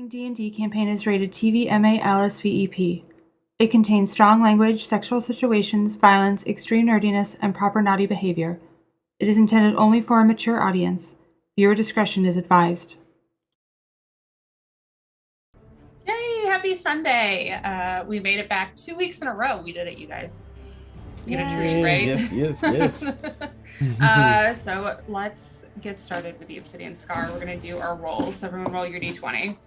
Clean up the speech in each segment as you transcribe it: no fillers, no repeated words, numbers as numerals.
following D&D campaign is rated TV-MA-LSVEP. It contains strong language, sexual situations, violence, extreme nerdiness, and proper naughty behavior. It is intended only for a mature audience. Viewer discretion is advised. Yay, happy Sunday. We made it back 2 weeks in a row. We did it, you guys. Get a treat, right? Yes. So let's get started with the Obsidian Scar. We're going to do our rolls. So everyone roll your d20.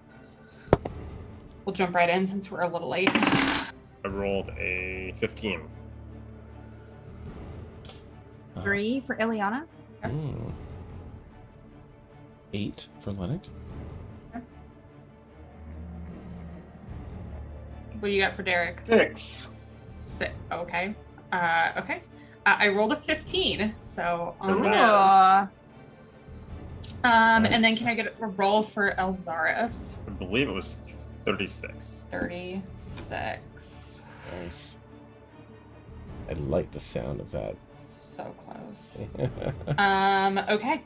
We'll jump right in since we're a little late. I rolled a 15. 3 for Ileana. 8 for Lennox. What do you got for Derek? 6. Okay. Okay. I rolled a 15, so on the Ooh. nose. And then can I get a roll for Elzaris? I believe it was 36. 36. Nice. I like the sound of that. So close. Okay.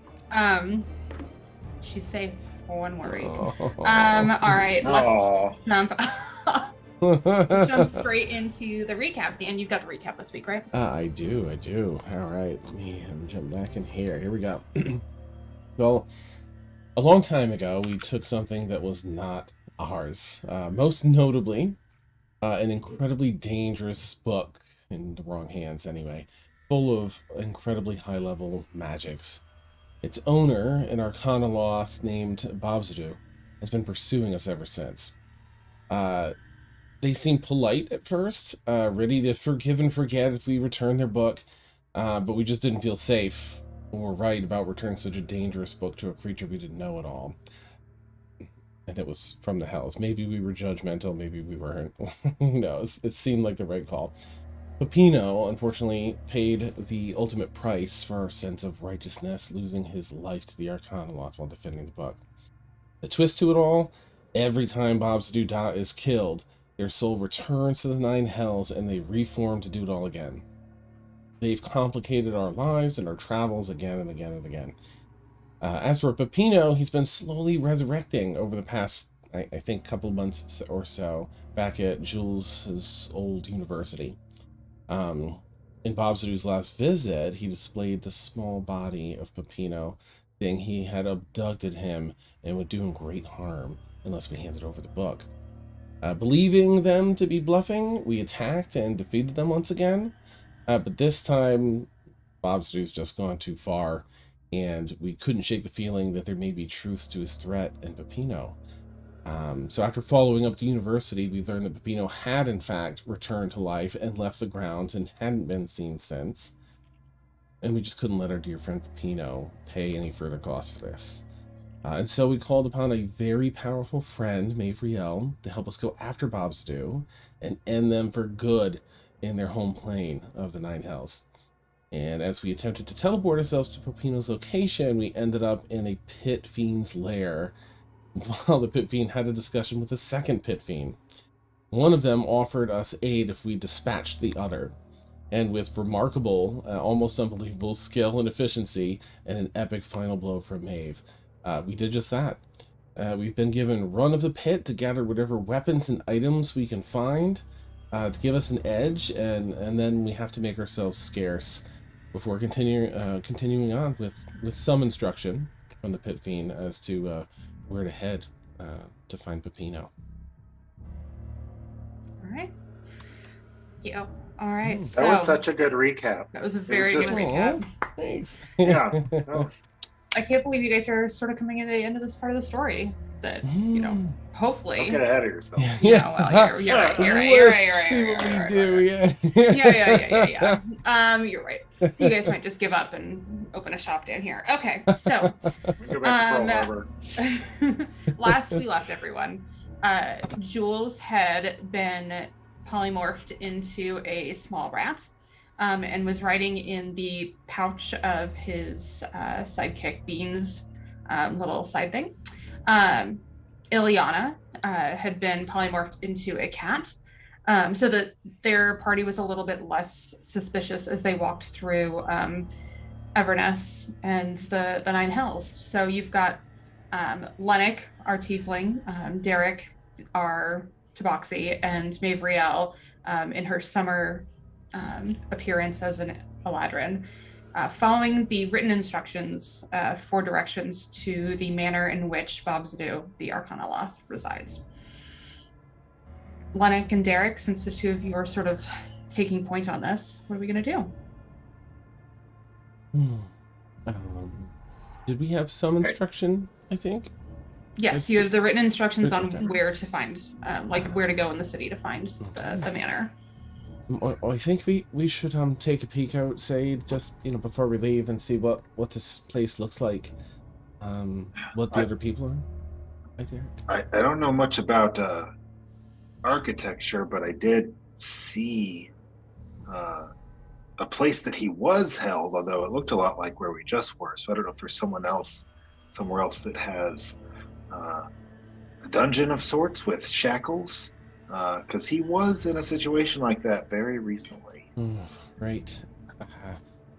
She's safe. One worry. All right. Let's jump straight into the recap. Dan, you've got the recap this week, right? I do. All right, let me jump back in here. Here we go. Well, a long time ago, we took something that was not ours. Most notably, an incredibly dangerous book, in the wrong hands anyway, full of incredibly high-level magics. Its owner, an Arcanoloth named Bobzadu, has been pursuing us ever since. They seem polite at first, ready to forgive and forget if we return their book, but we just didn't feel safe or right about returning such a dangerous book to a creature we didn't know at all. And it was from the Hells. Maybe we were judgmental, maybe we weren't. Who knows? It seemed like the right call. Peppino, unfortunately, paid the ultimate price for our sense of righteousness, losing his life to the Arcanoloth while defending the book. The twist to it all, every time Bobzadu is killed, their soul returns to the Nine Hells and they reform to do it all again. They've complicated our lives and our travels again and again and again. As for Peppino, he's been slowly resurrecting over the past, I think, couple of months or so, back at Jules' old university. In Bobzadu's last visit, he displayed the small body of Peppino, saying he had abducted him and would do him great harm unless we handed over the book. Believing them to be bluffing, we attacked and defeated them once again. But this time, Bobzadu's just gone too far, and we couldn't shake the feeling that there may be truth to his threat in Peppino. So after following up the university, we learned that Peppino had, in fact, returned to life and left the grounds and hadn't been seen since. And we just couldn't let our dear friend Peppino pay any further costs for this. And so we called upon a very powerful friend, Mavriel, to help us go after Bobzadu and end them for good in their home plane of the Nine Hells. And as we attempted to teleport ourselves to Peppino's location, we ended up in a pit fiend's lair, while the pit fiend had a discussion with a second pit fiend. One of them offered us aid if we dispatched the other. And with remarkable, almost unbelievable skill and efficiency, and an epic final blow from Maeve, we did just that. We've been given run of the pit to gather whatever weapons and items we can find to give us an edge, and then we have to make ourselves scarce before continuing on with some instruction from the pit fiend as to where to head to find Peppino. All right. Yeah. All right. That was such a good recap. That was a very good recap. Thanks. Yeah. I can't believe you guys are sort of coming in the end of this part of the story. That, hopefully. Don't get ahead of yourself. Yeah, well, you're right. You're right. See what we do, yeah. You're right. You guys might just give up and open a shop down here. Okay, so Go back to Pearl Harbor. last we left everyone, Jules had been polymorphed into a small rat. And was riding in the pouch of his sidekick Bean's little side thing. Ileana had been polymorphed into a cat, so that their party was a little bit less suspicious as they walked through Everness and the Nine Hells. So you've got Lennox, our tiefling, Derek, our tabaxi, and Mavriel, in her summer appearance as an Eladrin, following the written instructions for directions to the manor in which Bobzadu, the Arcana Loth, resides. Lennox and Derek, since the two of you are sort of taking point on this, what are we going to do? Did we have some instruction, I think? Yes, you have the written instructions on where to find, where to go in the city to find the manor. I think we should take a peek outside just before we leave and see what this place looks like. What the other people are. I don't know much about architecture, but I did see a place that he was held, although it looked a lot like where we just were. So I don't know if there's somewhere else that has a dungeon of sorts with shackles, because he was in a situation like that very recently. Right.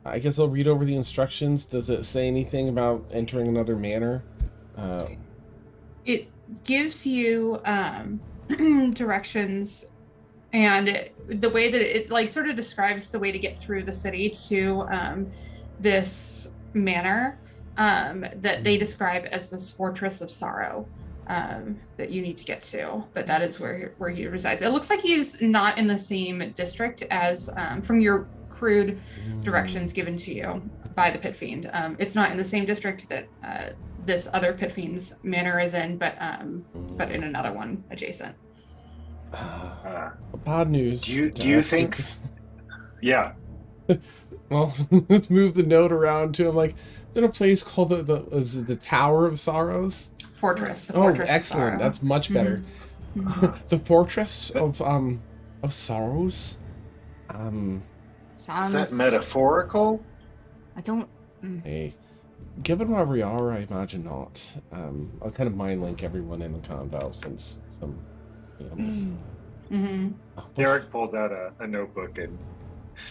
I guess I'll read over the instructions. Does it say anything about entering another manor? It gives you directions, and the way that it sort of describes the way to get through the city to this manor that they describe as this fortress of sorrow that you need to get to, but that is where he resides. It looks like he's not in the same district as from your crude directions given to you by the Pit Fiend. It's not in the same district that this other Pit Fiend's manor is in, but in another one adjacent. Bad news. Do you think? Yeah. Well, let's move the note around to him. Like, in a place called the Tower of Sorrows. Fortress. The Fortress. Oh, excellent! Of That's much better. The Fortress of Sorrows. Sounds... Is that metaphorical? I don't... Hey, given where we are, I imagine not. I'll kind of mind link everyone in the convo since some... Derek pulls out a notebook and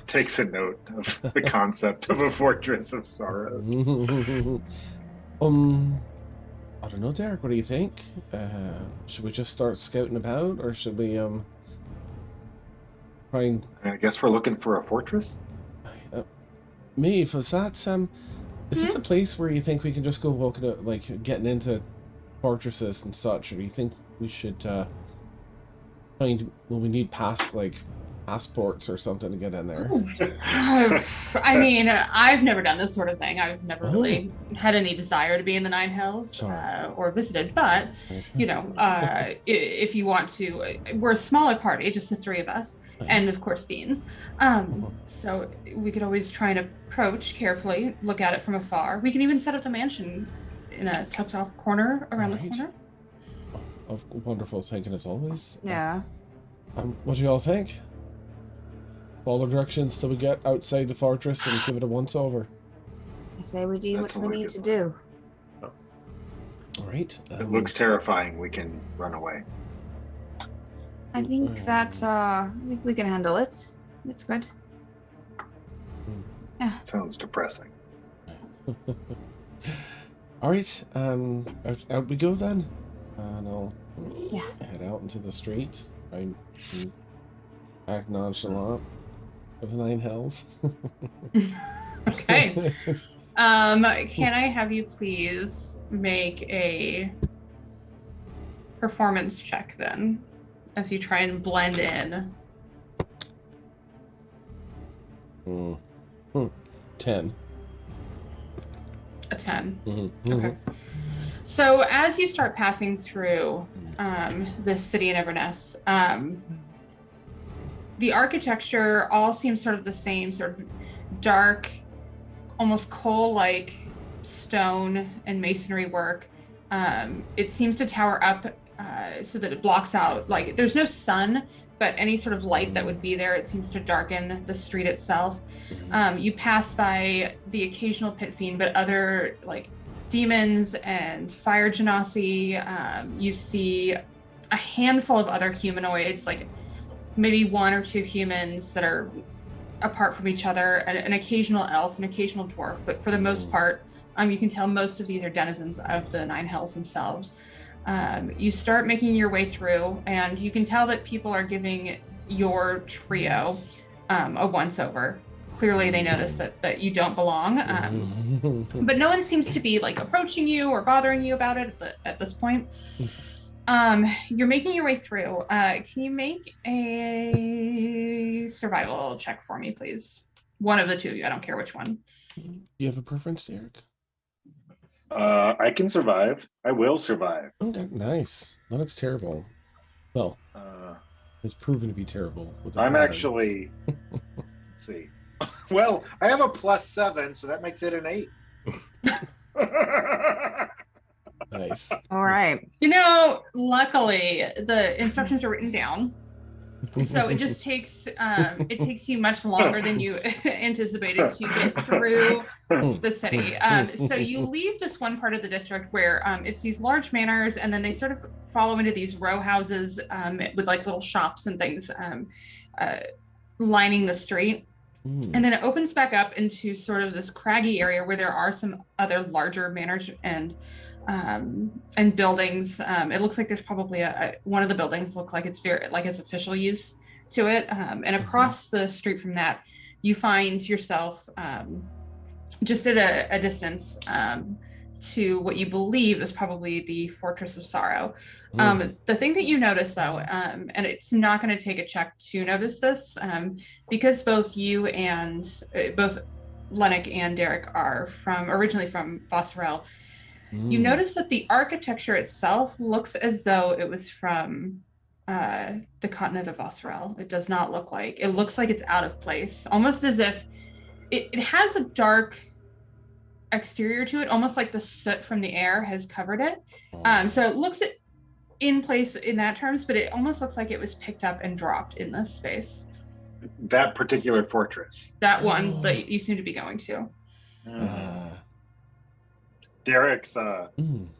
takes a note of the concept of a fortress of sorrows. I don't know, Derek. What do you think? Should we just start scouting about, or should we try and... I guess we're looking for a fortress. Maeve, is that is this a place where you think we can just go looking at getting into fortresses and such, or do you think we should find? Well, we need passports or something to get in there. I mean, I've never done this sort of thing. I've never really had any desire to be in the Nine Hells or visited, but if you want to, we're a smaller party, just the three of us, and of course Beans. So we could always try and approach carefully, look at it from afar. We can even set up the mansion in a tucked off corner around the corner. Wonderful thinking as always. Yeah. What do you all think? Follow directions till we get outside the fortress and give it a once over. I say we do That's what we all I need get. to do. All right. It looks terrifying. We can run away. I think that I think we can handle it. It's good. Yeah. Sounds depressing. All right. Out we go then. And I'll head out into the streets. I'm act nonchalant of the Nine Hells. Okay. Can I have you please make a performance check then, as you try and blend in? 10. A 10. Mm-hmm. Okay. So as you start passing through this city in Inverness, the architecture all seems sort of the same, sort of dark, almost coal-like stone and masonry work. It seems to tower up so that it blocks out, there's no sun, but any sort of light that would be there, it seems to darken the street itself. You pass by the occasional Pit Fiend, but other demons and fire genasi. You see a handful of other humanoids, maybe one or two humans that are apart from each other, an occasional elf, an occasional dwarf, but for the most part, You can tell most of these are denizens of the Nine Hells themselves. You start making your way through, and you can tell that people are giving your trio a once-over. Clearly, they notice that you don't belong, but no one seems to be like approaching you or bothering you about it at this point. You're making your way through. Can you make a survival check for me, please? One of the two of you. I don't care which one. Do you have a preference, Derek? I can survive. I will survive. Okay, nice. No, that's terrible. Well, it's proven to be terrible. With the I'm pattern. actually. Let's see. Well, I have a +7, so that makes it an 8. Nice. All right. You know, luckily the instructions are written down, so it just takes you much longer than you anticipated to get through the city. So you leave this one part of the district where it's these large manors, and then they sort of follow into these row houses with like little shops and things lining the street. And then it opens back up into sort of this craggy area where there are some other larger manors and buildings. It looks like there's probably one of the buildings look like it's very like has official use to it. And across the street from that, you find yourself just at a distance to what you believe is probably the Fortress of Sorrow. The thing that you notice, though, and it's not going to take a check to notice this, because both you and both Lennox and Derek are originally from Vosserel. You notice that the architecture itself looks as though it was from the continent of Vosserel. It does not look like. It looks like it's out of place, almost as if it has a dark exterior to it, almost like the soot from the air has covered it. So it looks in place in that terms, but it almost looks like it was picked up and dropped in this space. That particular fortress. That one that you seem to be going to. Derek's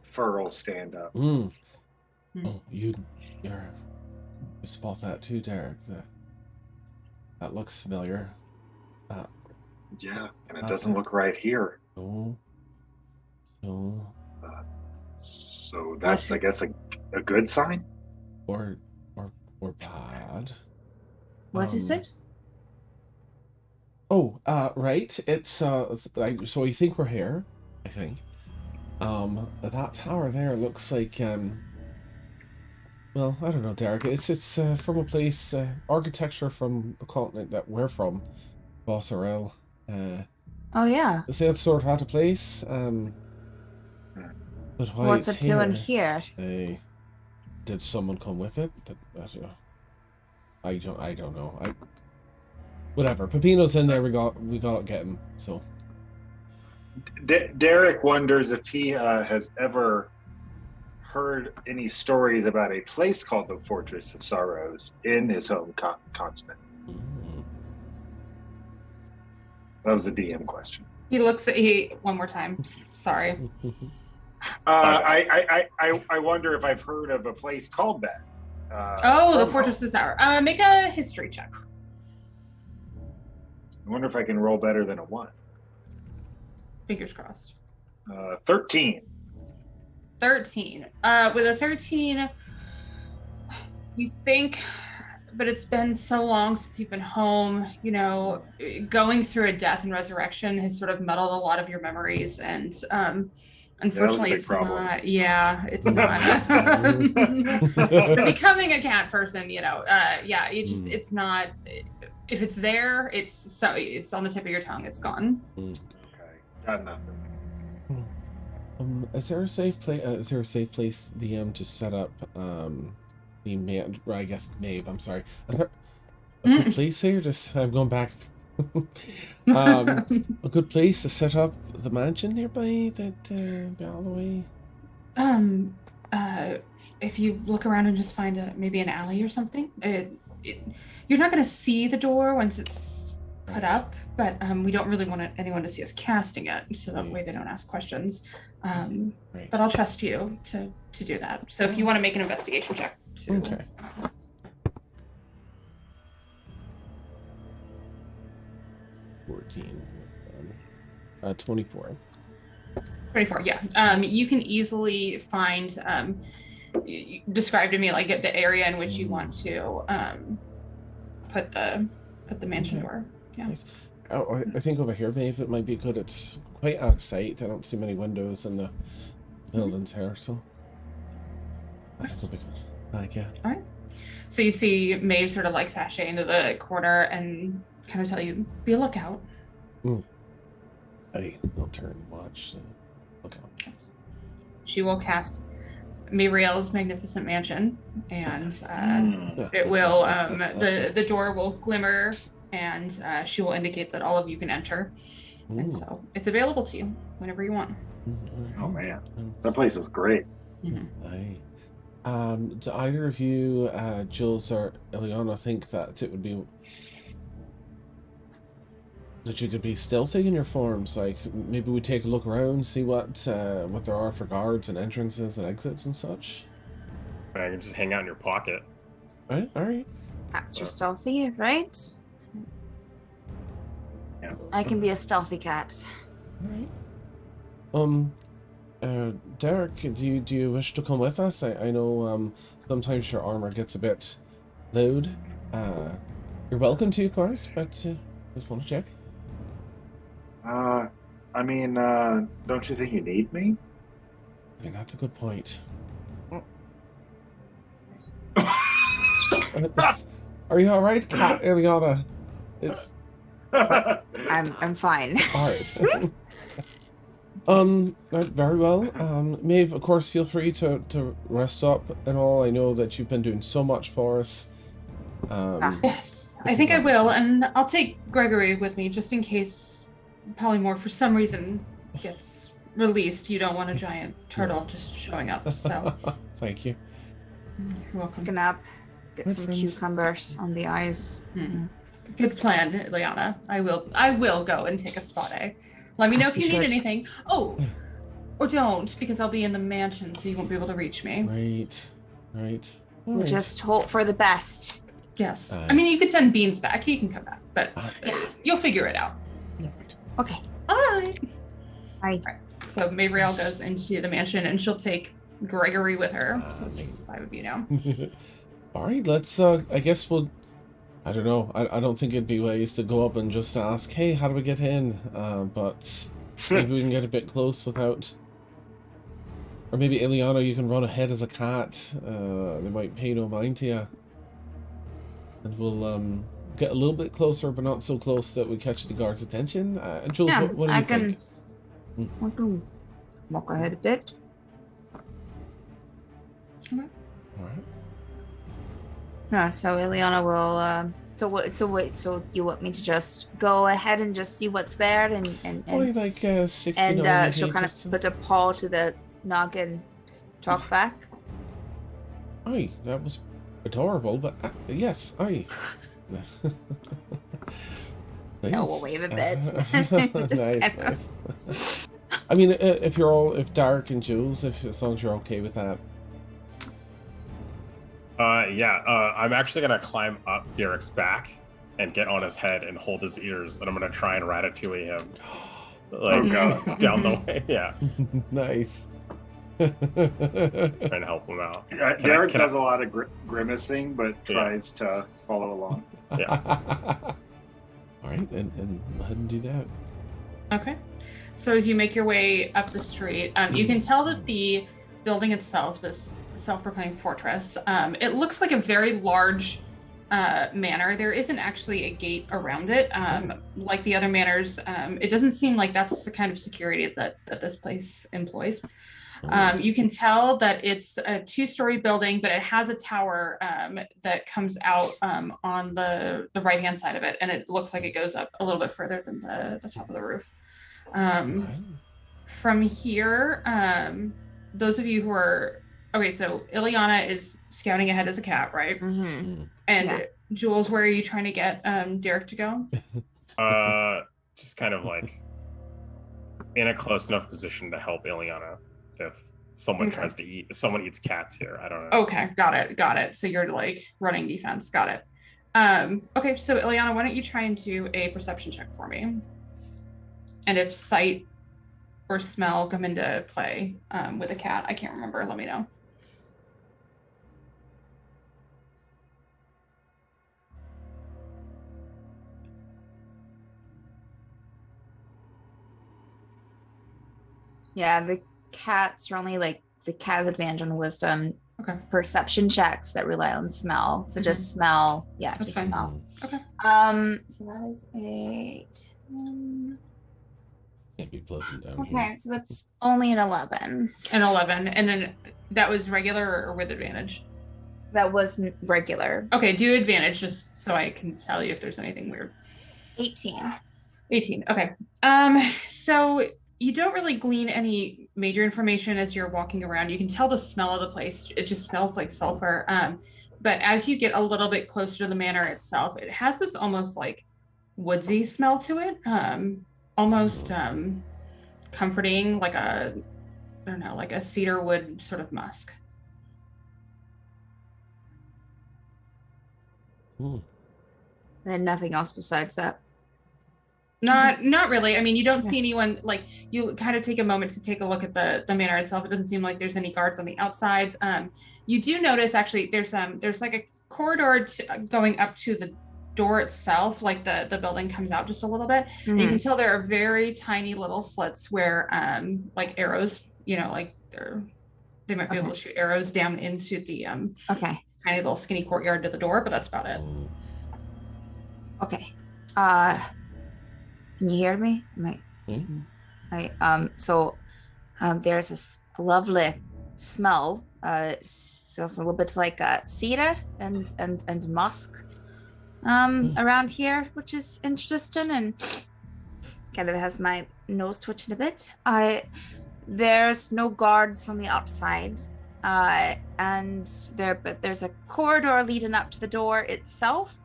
fur will stand up. Oh, you spot that too, Derek. That looks familiar. Yeah, and it doesn't look right here. No. So that's, I guess, a good sign? Or bad. What is it? Oh, right. It's so you think we're here, I think. That tower there looks like well, I don't know, Derek. It's from a place, architecture from the continent that we're from, Vosserel. Oh yeah. The same sort of out of place. But why What's it's it doing here? Did someone come with it? I don't know. Whatever. Pepino's in there. We gotta get him. So. Derek wonders if he has ever heard any stories about a place called the Fortress of Sorrows in his home continent. That was a DM question. He looks at one more time. Sorry. I wonder if I've heard of a place called that. The Fortress of Sorrow. Make a history check. I wonder if I can roll better than a 1. Fingers crossed. 13. 13. With a 13, you think, but it's been so long since you've been home, going through a death and resurrection has sort of muddled a lot of your memories. And unfortunately, it's not. Yeah, it's not. But becoming a cat person, it's not. If it's there, it's on the tip of your tongue. It's gone. Okay, got nothing. Is there a safe place? DM to set up the man? I guess Maeve. I'm sorry. A good place here. I'm going back. A good place to set up the mansion nearby. That all the way. If you look around and just find maybe an alley or something, you're not going to see the door once it's put up, but we don't really want anyone to see us casting it, so that way they don't ask questions. But I'll trust you to do that. So if you want to make an investigation check. Okay. 14. 24. 24, yeah. You can easily find, describe to me like the area in which you want to put the mansion door. Yeah. Nice. Oh, I think over here, Maeve, it might be good. It's quite out of sight. I don't see many windows in the buildings here, so I think it'll be good. Like, yeah. All right. So you see Maeve sort of like sashay into the corner and kind of tell you, be a lookout. Hey, I'll turn and watch. Look out. She will cast Muriel's magnificent mansion, and it will the door will glimmer, and she will indicate that all of you can enter. And so it's available to you whenever you want. Oh man, that place is great. Aye. Do either of you, Jules or Ileana, think that it would be that you could be stealthy in your forms? Like maybe we take a look around, see what there are for guards and entrances and exits and such. I can just hang out in your pocket. All right. Cats are stealthy, right? Yeah. I can be a stealthy cat. All right. Derek, do you wish to come with us? I know sometimes your armor gets a bit loud. You're welcome to, of course, but just want to check. I mean, don't you think you need me? I mean, that's a good point. Are you all right, Cat Ileana? I'm fine. All right. Very well. Maeve, of course, feel free to rest up and all. I know that you've been doing so much for us. Yes, I think I will, and I'll take Gregory with me just in case Polymorph for some reason gets released. You don't want a giant turtle just showing up, so. Thank you. You're welcome. Take a nap, get My some friends. cucumbers on the eyes. Good plan, Liana. I will go and take a spot day. Let me know if you need anything. Oh, or don't, because I'll be in the mansion, so you won't be able to reach me. Right. We'll just hope for the best. Yes. I mean, you could send Beans back. He can come back, but yeah, you'll figure it out. Okay. All right. Right. So Mavriel goes into the mansion, and she'll take Gregory with her. So it's just 5 of you now. All right, let's. I guess we'll. I don't know. I don't think it'd be wise to go up and just ask, "Hey, how do we get in?" But maybe we can get a bit close without. Or maybe Ileana, you can run ahead as a cat. They might pay no mind to you, and we'll get a little bit closer, but not so close that we catch the guard's attention. Jules, Yeah, what do you think? I can walk ahead a bit. All right. Yeah, so Ileana will. So you want me to just go ahead and just see what's there and Only like 60 and she'll kind of put a paw to the noggin, just talk back. Aye, that was adorable, but yes, aye. Nice. No, we'll wave a bit. Just Nice, kind of- nice. I mean, if Derek and Jules, as long as you're okay with that. I'm actually gonna climb up Derek's back and get on his head and hold his ears, and I'm gonna try and ratatouille him, like God. down the way. Yeah, Nice. trying to help him out. Derek does a lot of grimacing, but tries to follow along. All right, and let him do that. Okay. So as you make your way up the street, you can tell that the building itself, this self-proclaimed fortress, it looks like a very large manor. There isn't actually a gate around it. Like the other manors, it doesn't seem like that's the kind of security that this place employs. You can tell that it's a 2-story building, but it has a tower that comes out on the right-hand side of it, and it looks like it goes up a little bit further than the top of the roof. From here, those of you who are okay, so Ileana is scouting ahead as a cat, right? Mm-hmm. And Yeah. Jules, where are you trying to get Derek to go? Just kind of like in a close enough position to help Ileana if someone Okay. tries to eat. If someone eats cats here, I don't know. Okay, got it. So you're like running defense, got it. Okay, so Ileana, why don't you try and do a perception check for me? And if sight or smell come into play with a cat? I can't remember. Let me know. Yeah, the cats are only like the cat has advantage on wisdom Okay. perception checks that rely on smell. So just smell. Yeah, That's just fine. smell. Okay. So that is a 10. Can't be pleasant down here. Okay, so that's only an 11. An 11. And then that was regular or with advantage? That wasn't regular. Okay, do advantage just so I can tell you if there's anything weird. 18. 18. Okay. So you don't really glean any major information as you're walking around. You can tell the smell of the place. It just smells like sulfur. But as you get a little bit closer to the manor itself, it has this almost like woodsy smell to it. Almost comforting, like a, I don't know, like a cedar wood sort of musk. And nothing else besides that. Not really. I mean, you don't see anyone. Like, you kind of take a moment to take a look at the manor itself. It doesn't seem like there's any guards on the outsides. You do notice actually there's like a corridor going up to the door itself. Like the building comes out just a little bit. And you can tell there are very tiny little slits where like arrows, you know, like they might be able to shoot arrows down into the tiny little skinny courtyard to the door, but that's about it. Okay. Can you hear me? There's this lovely smell. Smells a little bit like cedar and musk around here, which is interesting and kind of has my nose twitching a bit. There's no guards on the outside, but there's a corridor leading up to the door itself.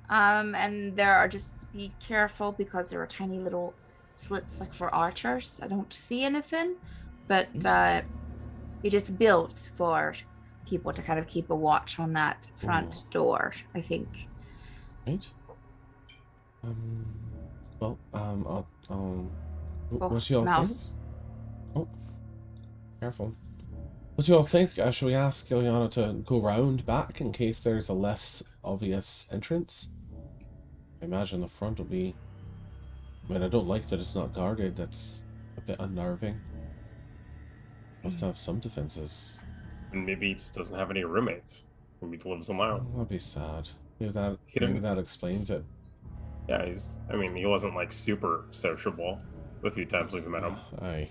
And there are, just be careful because there are tiny little slits like for archers. I don't see anything, but it just built for people to kind of keep a watch on that front door, I think. Right. What do you all mouse. think? Oh, careful. What do you all think? Should we ask Ileana to go round back in case there's a less obvious entrance? I imagine the front will be... I mean, I don't like that it's not guarded. That's a bit unnerving. Must have some defenses. And maybe he just doesn't have any roommates. Maybe he lives alone. That'd be sad. Maybe that explains it. Yeah, he wasn't like super sociable the few times we've met him. Aye.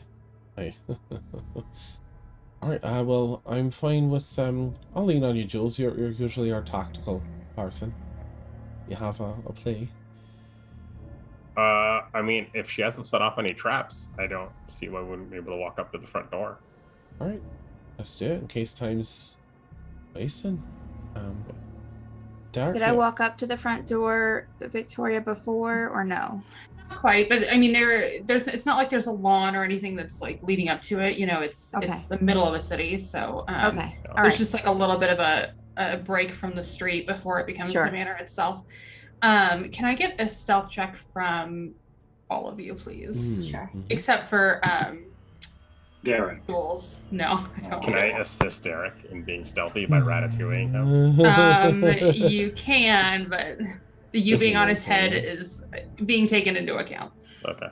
Alright, well, I'm fine with, I'll lean on you, Jules. You're usually our tactical person. You have a play? I mean, if she hasn't set off any traps, I don't see why we wouldn't be able to walk up to the front door. Alright, let's do it in case time's wasting. Derek, Did I walk up to the front door, Victoria, before or no? Not quite, but I mean, it's not like there's a lawn or anything that's like leading up to it. You know, it's the middle of a city, so there's just like a little bit of a break from the street before it becomes the manor itself. Can I get a stealth check from all of you, please? Sure. Except for Darren. Jules. No, I don't. Can I assist Derek in being stealthy by ratatouilleing him? You can, but you being on his head is being taken into account. Okay.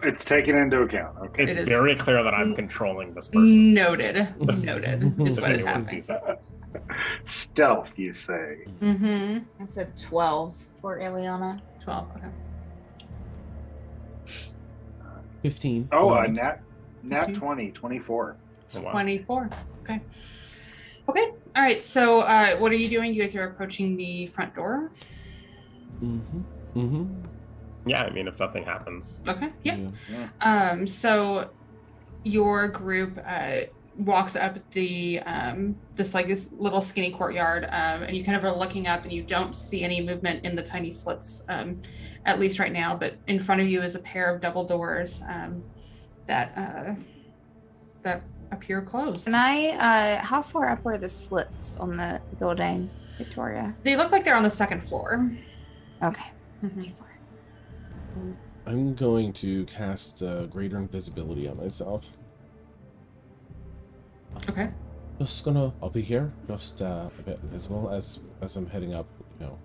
It's taken into account. Okay. It's very clear that I'm controlling this person. Noted. Is what is happening. Stealth, you say? Mm-hmm. That's a 12 for Ileana. 12. Okay. 15. Oh, nat 20, 24. 24. Okay. All right. So, what are you doing? You guys are approaching the front door. Yeah, I mean, if nothing happens. Okay. Yeah. So, your group walks up this little skinny courtyard, and you kind of are looking up, and you don't see any movement in the tiny slits, at least right now. But in front of you is a pair of double doors that appear closed. Can I? How far up are the slits on the building, Victoria? They look like they're on the second floor. Okay. Mm-hmm. Too far. I'm going to cast greater invisibility on myself. Okay. I'll be here, just a bit invisible as I'm heading up, you know.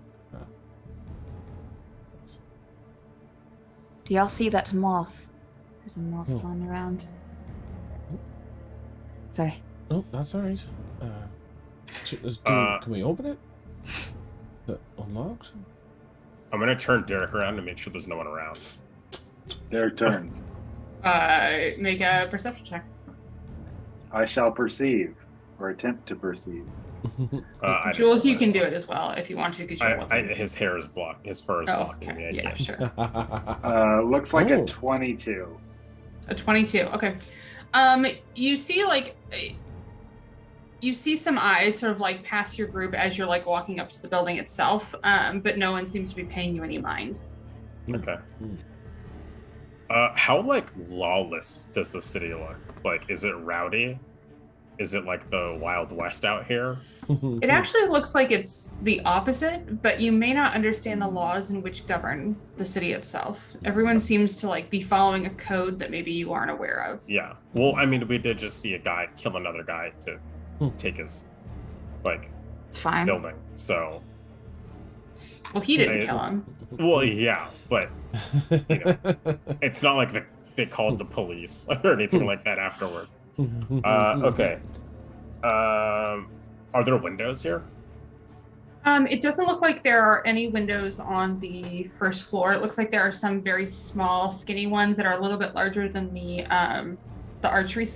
Do y'all see that moth? There's a moth Oh. flying around. Sorry. Oh, that's alright. Can we open it? Is it unlocked? I'm gonna turn Derek around to make sure there's no one around. Derek turns. Make a perception check. I shall perceive, or attempt to perceive. Jules, you can do it as well if you want to, because you're looking. His hair is blocked. His fur is blocking okay. me. I Yeah, can't. sure. Looks like Oh. a 22. A 22. Okay. You see you see some eyes sort of like pass your group as you're like walking up to the building itself, but no one seems to be paying you any mind. Okay. How like lawless does the city look? Like, is it rowdy? Is it like the Wild West out here? It actually looks like it's the opposite, but you may not understand the laws in which govern the city itself. Everyone seems to like be following a code that maybe you aren't aware of. Yeah. Well, I mean, we did just see a guy kill another guy to take his like It's fine. building. So, Well, he didn't kill him. well, yeah, but you know, it's not like they called the police or anything like that afterward. Okay. Are there windows here? It doesn't look like there are any windows on the first floor. It looks like there are some very small, skinny ones that are a little bit larger than the archery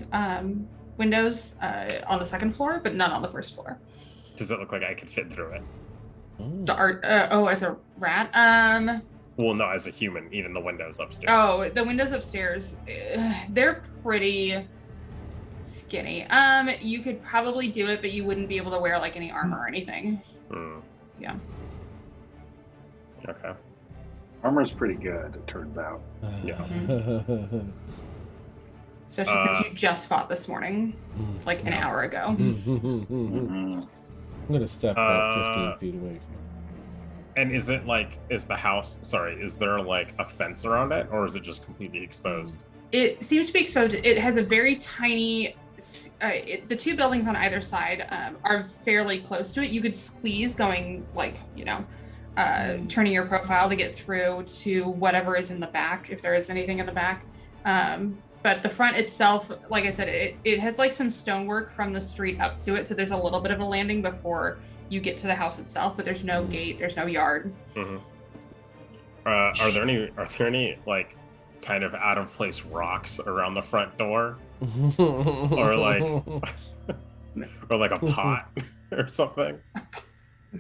windows on the second floor, but none on the first floor. Does it look like I could fit through it? As a rat. Well, no, as a human, even the windows upstairs. Oh, the windows upstairs, they're pretty skinny. You could probably do it, but you wouldn't be able to wear like any armor or anything. Yeah. Okay. Armor's pretty good, it turns out. Yeah. Especially since you just fought this morning, like an hour ago. Mhm. I'm gonna step about 15 feet away. And is it like, is there like a fence around it, or is it just completely exposed? It seems to be exposed. It has a very tiny. The two buildings on either side are fairly close to it. You could squeeze going like, turning your profile to get through to whatever is in the back, if there is anything in the back. But the front itself, like I said, it has like some stonework from the street up to it. So there's a little bit of a landing before you get to the house itself, but there's no gate, there's no yard. Mm-hmm. Are there any like kind of out of place rocks around the front door? Or like a pot or something?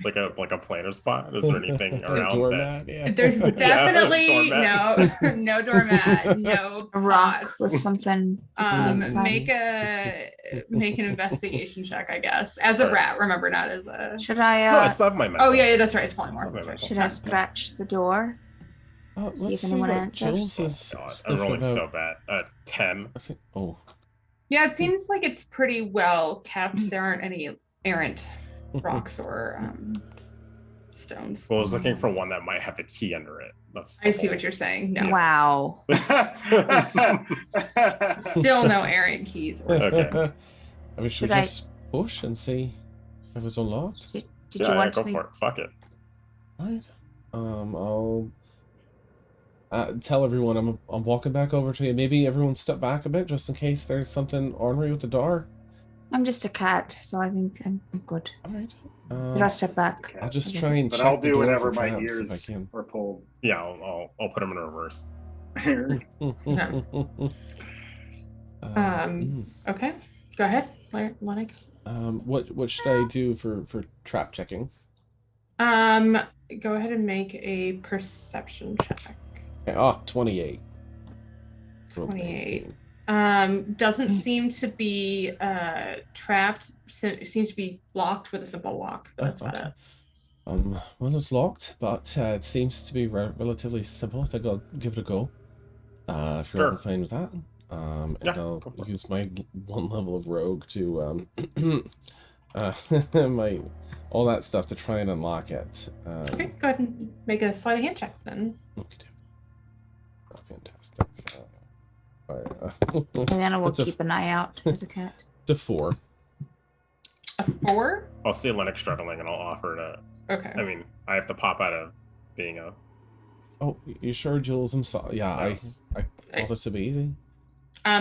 Like a planter's pot? Is there anything around doormat, that? yeah. There's definitely doormat. no doormat, no A rock pots. with something. inside. Make an investigation check, I guess. As a Alright. rat, remember, not as a. Should No, I I? still have my mental. Oh yeah, that's right. It's polymorph. That's right. Should I scratch the door? See if anyone answers. Oh, God, I'm rolling so bad. 10. Yeah, it seems like it's pretty well kept. There aren't any errant rocks or stones. Well, I was looking for one that might have a key under it. That's I see what you're saying. No, Wow. still no errant keys. Or Okay. I mean, should Should we I- just push and see if it's unlocked? Did Yeah, you want go me? for it. Fuck it. Alright. I'll tell everyone I'm walking back over to you. Maybe everyone step back a bit just in case there's something ornery with the door. I'm just a cat, so I think I'm good. Alright. But I'll step back. I'll just try and But check I'll the do door whatever for my traps ears if I can. are pulled. Yeah, I'll put them in reverse. Okay, go ahead, Lennox. What should I do for trap checking? Go ahead and make a perception check. Okay, 28. 28. Doesn't seem to be trapped. Seems to be locked with a simple lock. That's about it. Well, it's locked, but it seems to be relatively simple. I think I'll give it a go. If you're all fine with that. And Yeah, I'll go for it. use my one level of rogue to my all that stuff to try and unlock it. Okay, go ahead and make a sleight of hand check then. Okay. fantastic. Eliana will It's a- keep an eye out as a cat. It's a 4. A 4? I'll see Lennox struggling, and I'll offer to. Okay. I mean, I have to pop out of being a. Oh, you sure, Jules? I'm sorry. Yeah, mouse. I thought this would be easy.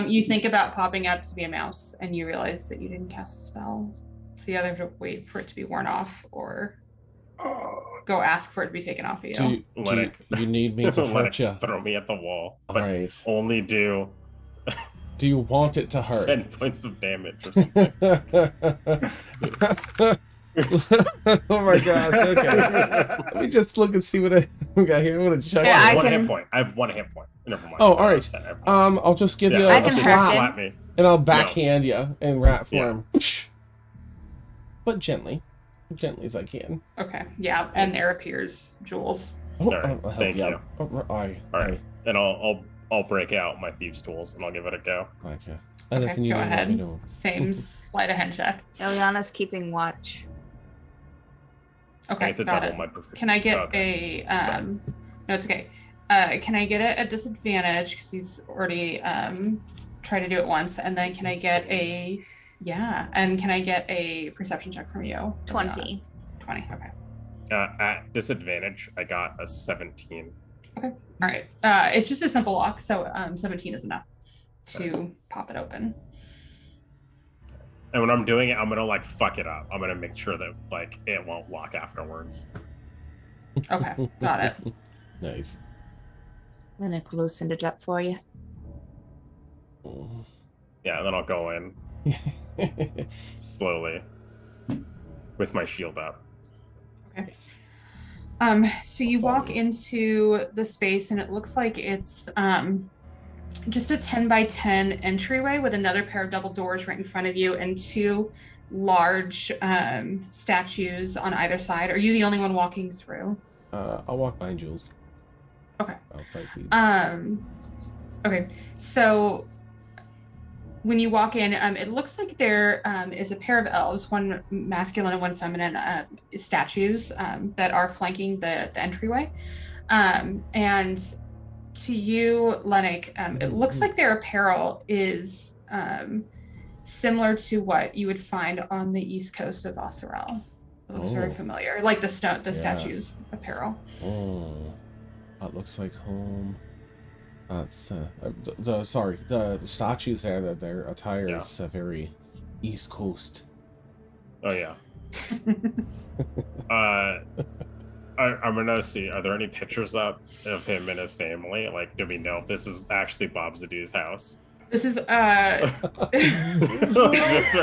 You think about popping out to be a mouse, and you realize that you didn't cast a spell. So you either have to wait for it to be worn off, or go ask for it to be taken off of you. You need me to Let hurt it you? throw me at the wall, All but right. only do Do you want it to hurt? 10 points of damage or something. Oh my gosh. Okay. Let me just look and see what I got here. I'm gonna check. Yeah, I I have one can- hit point. I have 1 hit point. Never mind. Oh, all right. 10, I have 1. I'll just give you Yeah, I a can just hurt slap, him. slap me. and I'll backhand you in rat Yeah. form, but gently as I can. Okay. Yeah, and there appears Jules. Oh, All right, I'll help thank you. you. Out. Oh, All right, and I'll break out my thieves' tools and I'll give it a go. Okay. Okay, Anything you go want, let ahead. me know. Same sleight of hand check. Eliana's keeping watch. I Okay, need to got double it. my proficiency. Can I get Okay. a no, it's okay. Can I get it at disadvantage because he's already tried to do it once, and then can I get a and can I get a perception check from you? 20. 20. Okay. At disadvantage, I got a 17. All right. It's just a simple lock, so 17 is enough to pop it open. And when I'm doing it, I'm gonna like fuck it up. I'm gonna make sure that like it won't lock afterwards. Okay, got it. Nice. Linux will loosen it up for you. Yeah, and then I'll go in slowly with my shield up. Okay. So you walk into the space, and it looks like it's just a 10 by 10 entryway with another pair of double doors right in front of you and 2 large statues on either side. Are you the only one walking through? I'll walk behind Jules. Okay. I'll fight you. Okay. So when you walk in, it looks like there is a pair of elves, one masculine and one feminine statues that are flanking the entryway. And to you, Lennox, it looks like their apparel is similar to what you would find on the east coast of Osirel. It looks very familiar, like the statues' apparel. Oh, that looks like home. That's the statues there. That their attire is very East Coast. Oh yeah. I'm gonna see. Are there any pictures up of him and his family? Like, do we know if this is actually Bob Zadoo's house? This is Is there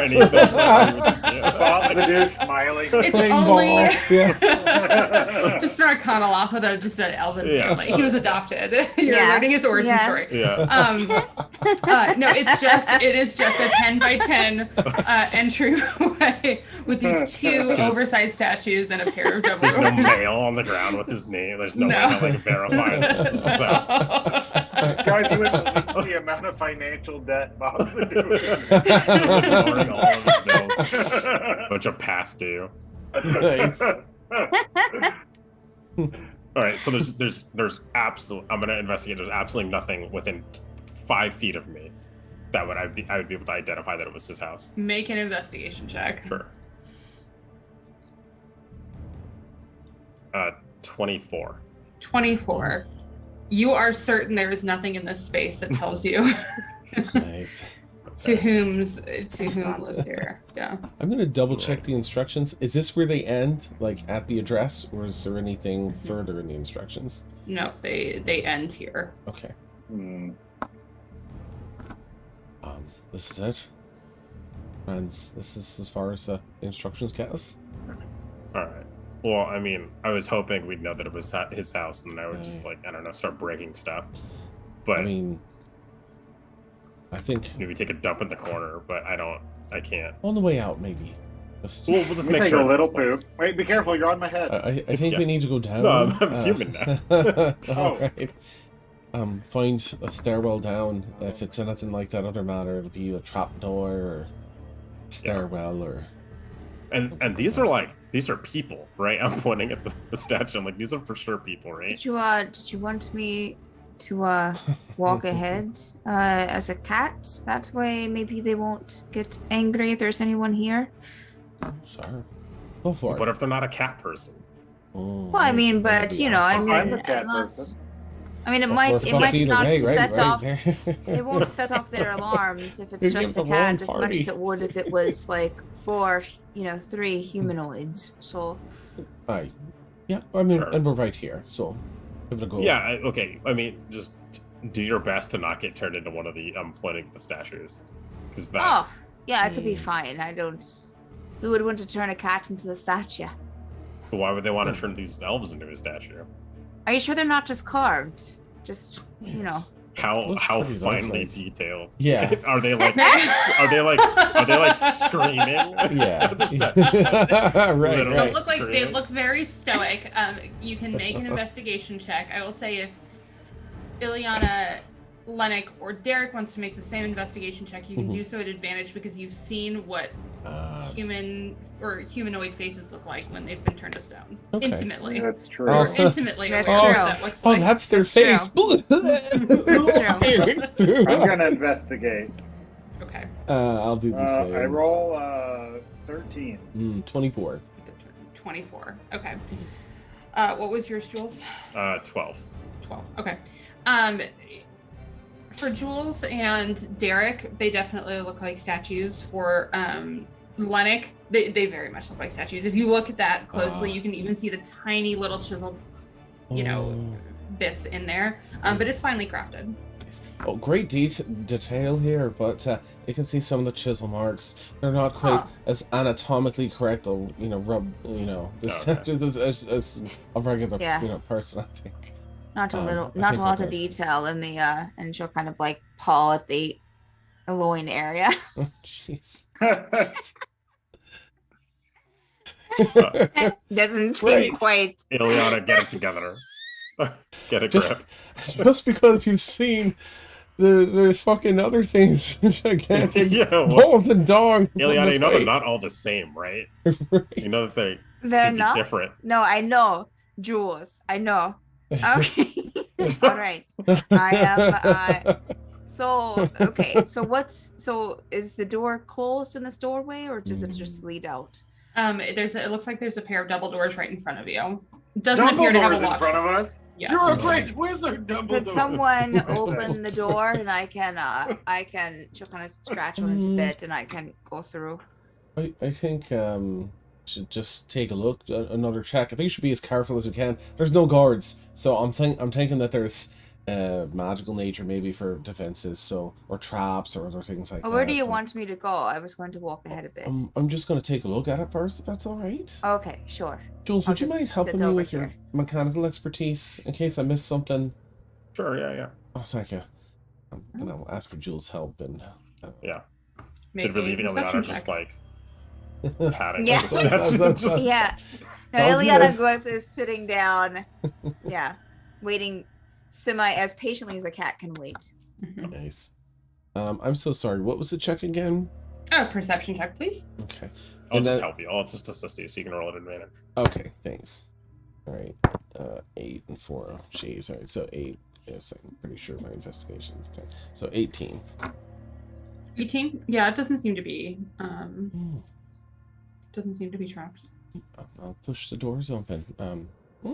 anything that I would see? Bob Zadoo smiling. it's Big only ball. Yeah. just an Arcana loss with just an elven Yeah. family. He was adopted. You're Yeah. learning his origin Yeah. story. Yeah. No, it is just a 10 by 10 entryway with these 2 oversized statues and a pair of double There's no doors. mail on the ground with his name. There's no way to like verify this. is his house. Guys, you wouldn't believe the amount of financial debt Bob's doing. Ignoring all of his bills. Bunch of past due. Nice. All right, so there's absolute. I'm gonna investigate. There's absolutely nothing within 5 feet of me that I would be able to identify that it was his house. Make an investigation check. Sure. 24. 24. You are certain there is nothing in this space that tells you Nice. to whom lives here. Yeah. I'm gonna double check the instructions. Is this where they end, like at the address, or is there anything further in the instructions? No, they end here. Okay. Hmm. This is it, friends. This is as far as the instructions get us. All right. Well, I mean, I was hoping we'd know that it was his house, and then I would just like I don't know, start breaking stuff. But I mean, I think maybe take a dump in the corner. But I can't. on the way out, maybe. Just, Well, let's Let me make take sure a it's little his place. poop. Wait, be careful, you're on my head. I think Yeah. we need to go down. No, I'm human now. All right. Find a stairwell down. If it's anything like that other matter, it'll be a trap door or stairwell or. And these are people, right? I'm pointing at the statue. I'm like, these are for sure people, right? Did you want me to walk ahead as a cat. That way, maybe they won't get angry if there's anyone here. Sorry. Go for What it. if they're not a cat person? Oh, Well, I mean, that would but be you know, I awesome. mean, I'm a cat unless person. I mean, it Well, might we're it fucked might either not way, right? set off. Right. It won't set off their alarms if it's You just give a the wrong cat as much as party. it would if it was like 3 humanoids. So Aye. Yeah, I mean, Sure. and we're right here, so give it a go. Yeah, okay. I mean, just do your best to not get turned into one of the pointing at the statues, because that. oh yeah, it'll be Hmm. fine. I don't. Who would want to turn a cat into the statue? But why would they want to turn these elves into a statue? Are you sure they're not just carved? Just you know. How Looks how pretty finely lifelike. detailed? Yeah. Are they like? Are they like screaming? Yeah. Just that- Right, Literally. They right. look like they Screaming. look very stoic. You can make an investigation check. I will say if Ileana, Lennox, or Derek wants to make the same investigation check, you can Mhm. do so at advantage because you've seen what human or humanoid faces look like when they've been turned to stone. Okay. Intimately. That's true. Oh. Or intimately That's aware of true. what that looks Oh, like. that's their That's face. true. I'm gonna investigate. Okay. I'll do the same. I roll 13. 24. 24. Okay. What was yours, Jules? 12. 12. Okay. For Jules and Derek, they definitely look like statues. For Lennox, they very much look like statues. If you look at that closely, you can even see the tiny little chiseled, bits in there. But it's finely crafted. Oh, great detail here, but you can see some of the chisel marks. They're not quite as anatomically correct, or the Okay. statues as a regular, Yeah. person. I think. Not a I little, think not a we're lot of good. detail in the and she'll kind of like paw at the loin area. Jeez. Doesn't seem Great. quite. Ileana, get it together. Get a Just- grip. Just because you've seen the fucking other things, gigantic Yeah, well, both and dog. Ileana, you know they're not all the same, right? You know that they They're could be not different. No, I know, Jules. I know. Okay. All right. I am. So okay. So is the door closed in this doorway, or does it just lead out? It looks like there's a pair of double doors right in front of you. It doesn't appear to have a Dumbledore's in lock. front of us. Yes. You're a great wizard, Could Dumbledore. someone open the door and I can she'll kind of scratch one into bit and I can go through. I think should just take a look, another check. I think you should be as careful as you can. There's no guards, so I'm thinking that there's magical nature maybe for defenses, or traps or other things like that. Where do you so, want me to go? I was going to walk ahead a bit. I'm just going to take a look at it first, if that's all right. Okay, sure. Jules, I'll would you just mind helping sit me over with your here. mechanical expertise in case I missed something? Sure, yeah. Oh, thank you. And I'll ask for Jules' help. And Yeah. Make Did we leave a perception Ileana just check. like patting Yeah. the steps? Just- Yeah. No, Oh, Ileana good. is sitting down. Yeah. Waiting as patiently as a cat can wait. Mhm. Nice. I'm so sorry. What was the check again? Oh, perception check, please. Okay. I'll And just then- help you. I'll just assist you so you can roll at advantage. Okay, thanks. All right. 8 and 4. Oh, jeez. All right. So 8. Yes, I'm pretty sure my investigation is 10. So 18. 18. Yeah, it doesn't seem to be. Hmm. Doesn't seem to be trapped. I'll push the doors open. But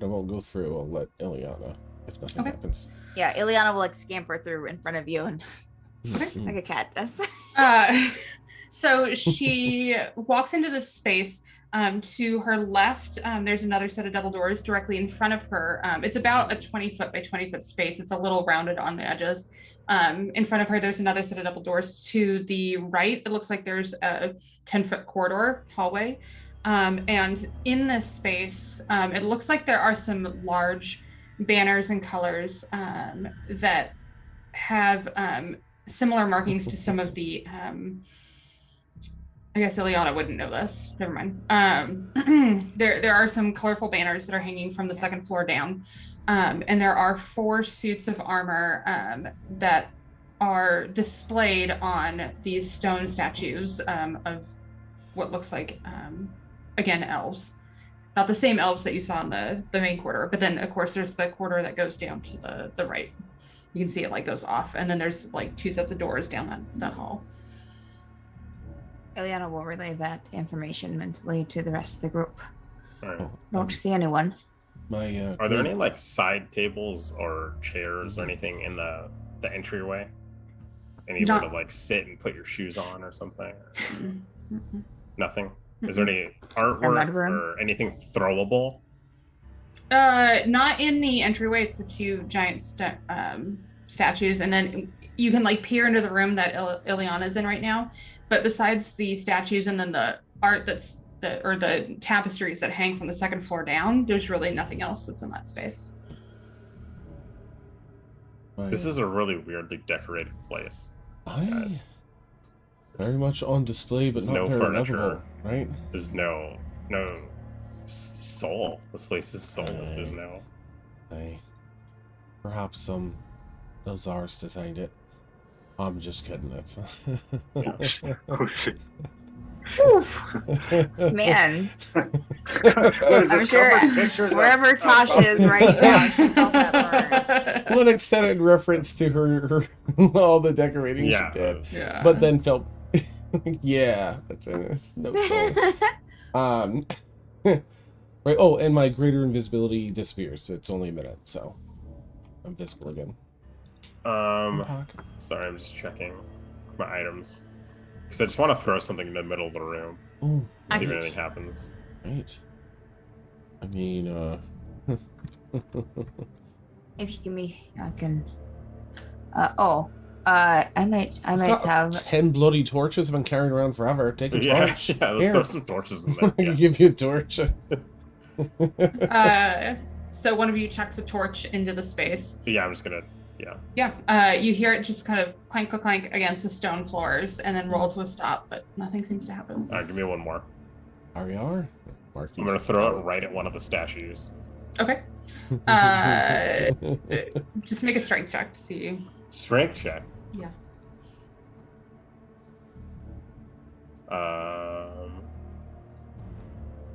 I won't go through. I'll let Ileana if nothing Okay. happens. Yeah, Ileana will like scamper through in front of you and Mm. like a cat does. So she walks into this space. To her left, there's another set of double doors directly in front of her. It's about a 20-foot by 20-foot space. It's a little rounded on the edges. In front of her, there's another set of double doors. To the right, it looks like there's a 10-foot corridor hallway. And in this space, it looks like there are some large banners and colors that have similar markings to some of the I guess Ileana wouldn't know this. Never mind. There are some colorful banners that are hanging from the second floor down. And there are 4 suits of armor that are displayed on these stone statues of what looks like, again, elves. about the same elves that you saw in the main quarter. But then, of course, there's the quarter that goes down to the right. You can see it like goes off, and then there's like 2 sets of doors down that hall. Ileana will relay that information mentally to the rest of the group. All right. Don't see anyone. Are there any like side tables or chairs or anything in the entryway? Anywhere to like sit and put your shoes on or something? Nothing. Is there any artwork or anything throwable? Not in the entryway. It's the 2 giant statues, and then you can like peer into the room that Ileana's in right now. But besides the statues and then the art the tapestries that hang from the 2nd floor down, there's really nothing else that's in that space. This is a really weirdly decorated place. Guys. Very much on display, but there's not no very furniture, legible, right? There's no soul. This place is soulless. There's no. Perhaps those ours designed it. I'm just kidding. That's. Oh, shit. Man, I'm I'm sure wherever Tasha is right now, she felt that burn. An extended reference to her all the decorating she did. Yeah. But then felt, yeah, that's no soul. Right. Oh, and my greater invisibility disappears. It's only a minute, so I'm visible again. Sorry, I'm just checking my items because I just want to throw something in the middle of the room. Ooh, See if anything happens. Right. I mean, If you give me, I can. I might have 10 bloody torches I've been carrying around forever. Take a torch. Yeah, let's throw some torches in there. I can give you a torch. So one of you chucks a torch into the space. Yeah, I'm just gonna. Yeah. Yeah. You hear it just kind of clank, clank, clank against the stone floors, and then roll to a stop, but nothing seems to happen. All right, give me one more. RER. I'm gonna throw it right at one of the statues. Okay. Just make a strength check to see. Strength check. Yeah.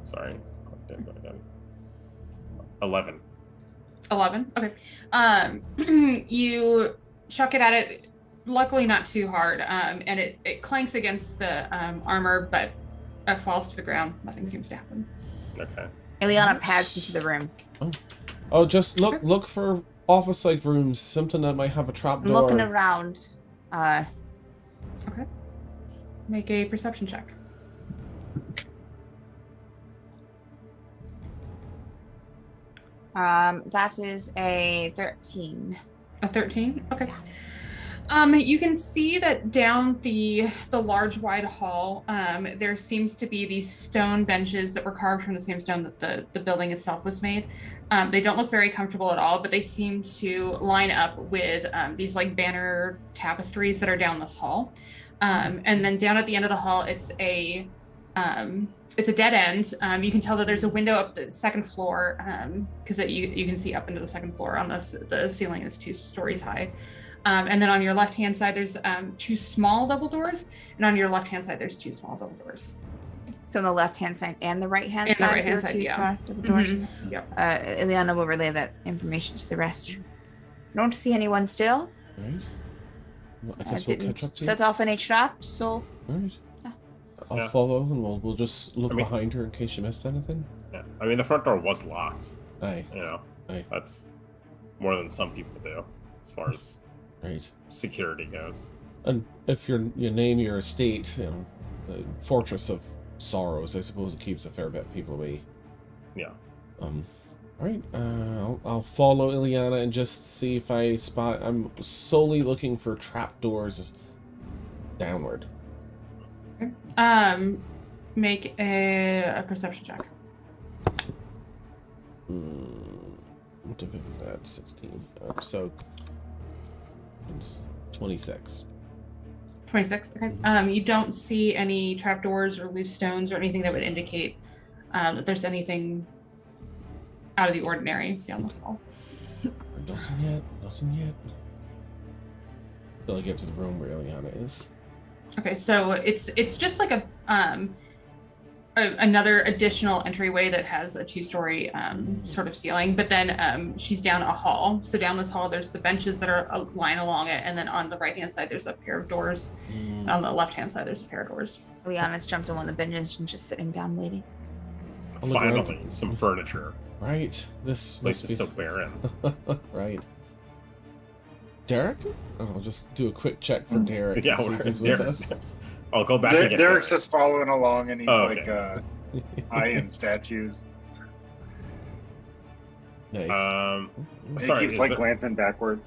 Sorry. 11. 11. Okay. You chuck it at it. Luckily, not too hard. And it clanks against the armor, but it falls to the ground. Nothing seems to happen. Okay. Ileana pads into the room. Oh, just look for office-like rooms. Something that might have a trap I'm door. looking around. Okay. Make a perception check. That is a 13. A 13? Okay. You can see that down the large wide hall, there seems to be these stone benches that were carved from the same stone that the building itself was made. They don't look very comfortable at all, but they seem to line up with these like banner tapestries that are down this hall. And then down at the end of the hall, it's a dead end. You can tell that there's a window up the 2nd floor because you can see up into the 2nd floor. On the ceiling is 2 stories high. And then on your left-hand side, there's 2 small double doors, and on your left-hand side, there's 2 small double doors. So on the left-hand side and the right-hand side, the right-hand there are side, 2 yeah. small double doors. Mm-hmm. Yep. Ileana will relay that information to the rest. Don't see anyone still. Right. Well, I I guess we'll didn't catch up to you. set off any trap, so Right. Yeah. I'll follow, and we'll just look behind her in case you missed anything. Yeah. I mean, the front door was locked. Aye. You know, Aye. that's more than some people do as far as Right. security goes. And if you name your estate, the Fortress of Sorrows, I suppose it keeps a fair bit of people away. Yeah. All right. I'll follow Ileana and just see if I spot. I'm solely looking for trapdoors downward. Make a perception check. What difficulty is that? 16. So it's 26. 26. Okay. You don't see any trapdoors or loose stones or anything that would indicate that there's anything out of the ordinary down this hall. Nothing yet. Till I get to the room where Ileana is. Okay, so it's just like another additional entryway that has a 2-story sort of ceiling, but then she's down a hall. So down this hall, there's the benches that are lined along it, and then on the right-hand side, there's a pair of doors. And on the left-hand side, there's a pair of doors. Liana's jumped on one of the benches and just sitting down waiting. Finally, some furniture. Right. This place is so barren. Right. Derek? I'll just do a quick check for Derek. Yeah, see if he's with Derek. us. I'll go back and get Derek's Derek. just following along, and he's okay. eyeing statues. Nice. He Sorry, keeps glancing backward.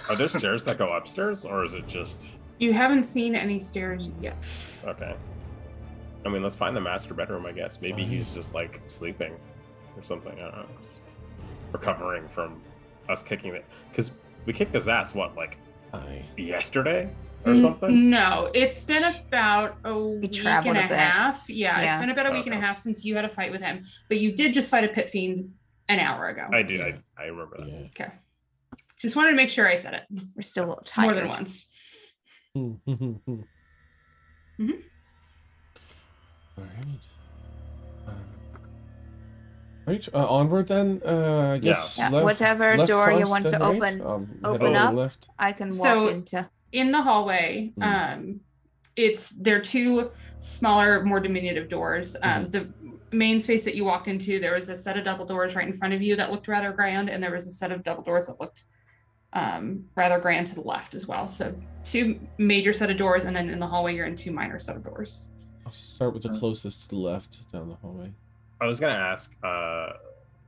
are there stairs that go upstairs, or is it just... You haven't seen any stairs yet. Okay. I mean, let's find the master bedroom, I guess. Maybe he's just, sleeping or something. I don't know. Just recovering from us kicking it. Because we kicked his ass, yesterday? Or something? No, it's been about a week and a half. Yeah, it's been about a week and a half since you had a fight with him. But you did just fight a pit fiend an hour ago. I do. Yeah. I remember that. Yeah. Okay. Just wanted to make sure I said it. We're still a little tired. More than once. All right. Onward then. I guess. Yeah, left, whatever left door you first, want to then right? open head up. Left. I can walk So- into. In the hallway, they're 2 smaller, more diminutive doors. The main space that you walked into, there was a set of double doors right in front of you that looked rather grand, and there was a set of double doors that looked rather grand to the left as well. So 2 major set of doors, and then in the hallway you're in 2 minor set of doors. I'll start with the closest to the left down the hallway. I was going to ask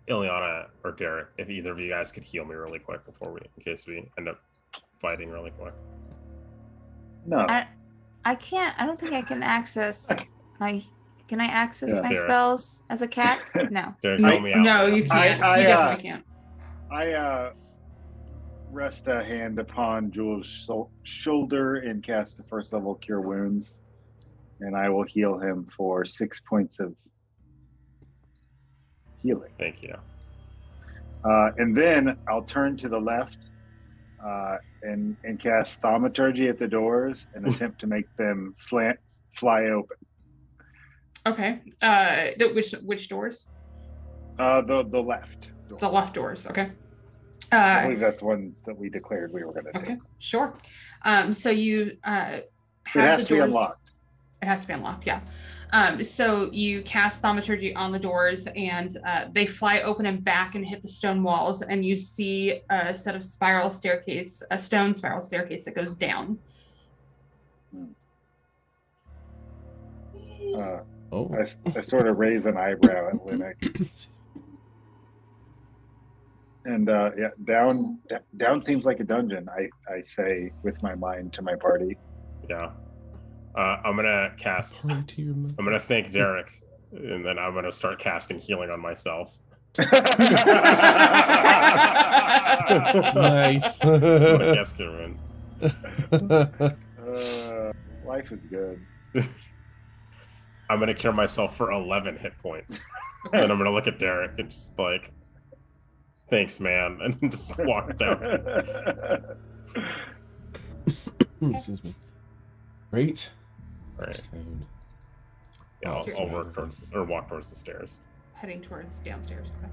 Ileana or Derek if either of you guys could heal me really quick in case we end up fighting really quick. No. I can't. I don't think I can access my. Can I access my Derek. spells as a cat? No. Derek, help me out. No, you can't. You definitely can't. I rest a hand upon Jules' shoulder and cast a first level Cure Wounds, and I will heal him for 6 points of healing. Thank you. And then I'll turn to the left and cast Thaumaturgy at the doors and attempt to make them fly open. Okay. Which doors? The left door. The left doors. Okay. I believe that's ones that we declared we were going to do. Okay. Sure. So you have It has the to be doors. unlocked. It has to be unlocked, yeah. So you cast Thaumaturgy on the doors, and they fly open and back and hit the stone walls, and you see a set of a stone spiral staircase that goes down. I sort of raise an eyebrow at Linux. And down seems like a dungeon, I say with my mind to my party. Yeah. I'm gonna thank Derek, and then I'm gonna start casting healing on myself. Nice. Yes, Kieran. Life is good. I'm gonna cure myself for 11 hit points, and I'm gonna look at Derek and just thanks, man, and just walk down. Excuse me. Great. All right. Sound. Yeah, I'll walk towards the stairs. Heading towards downstairs. Okay.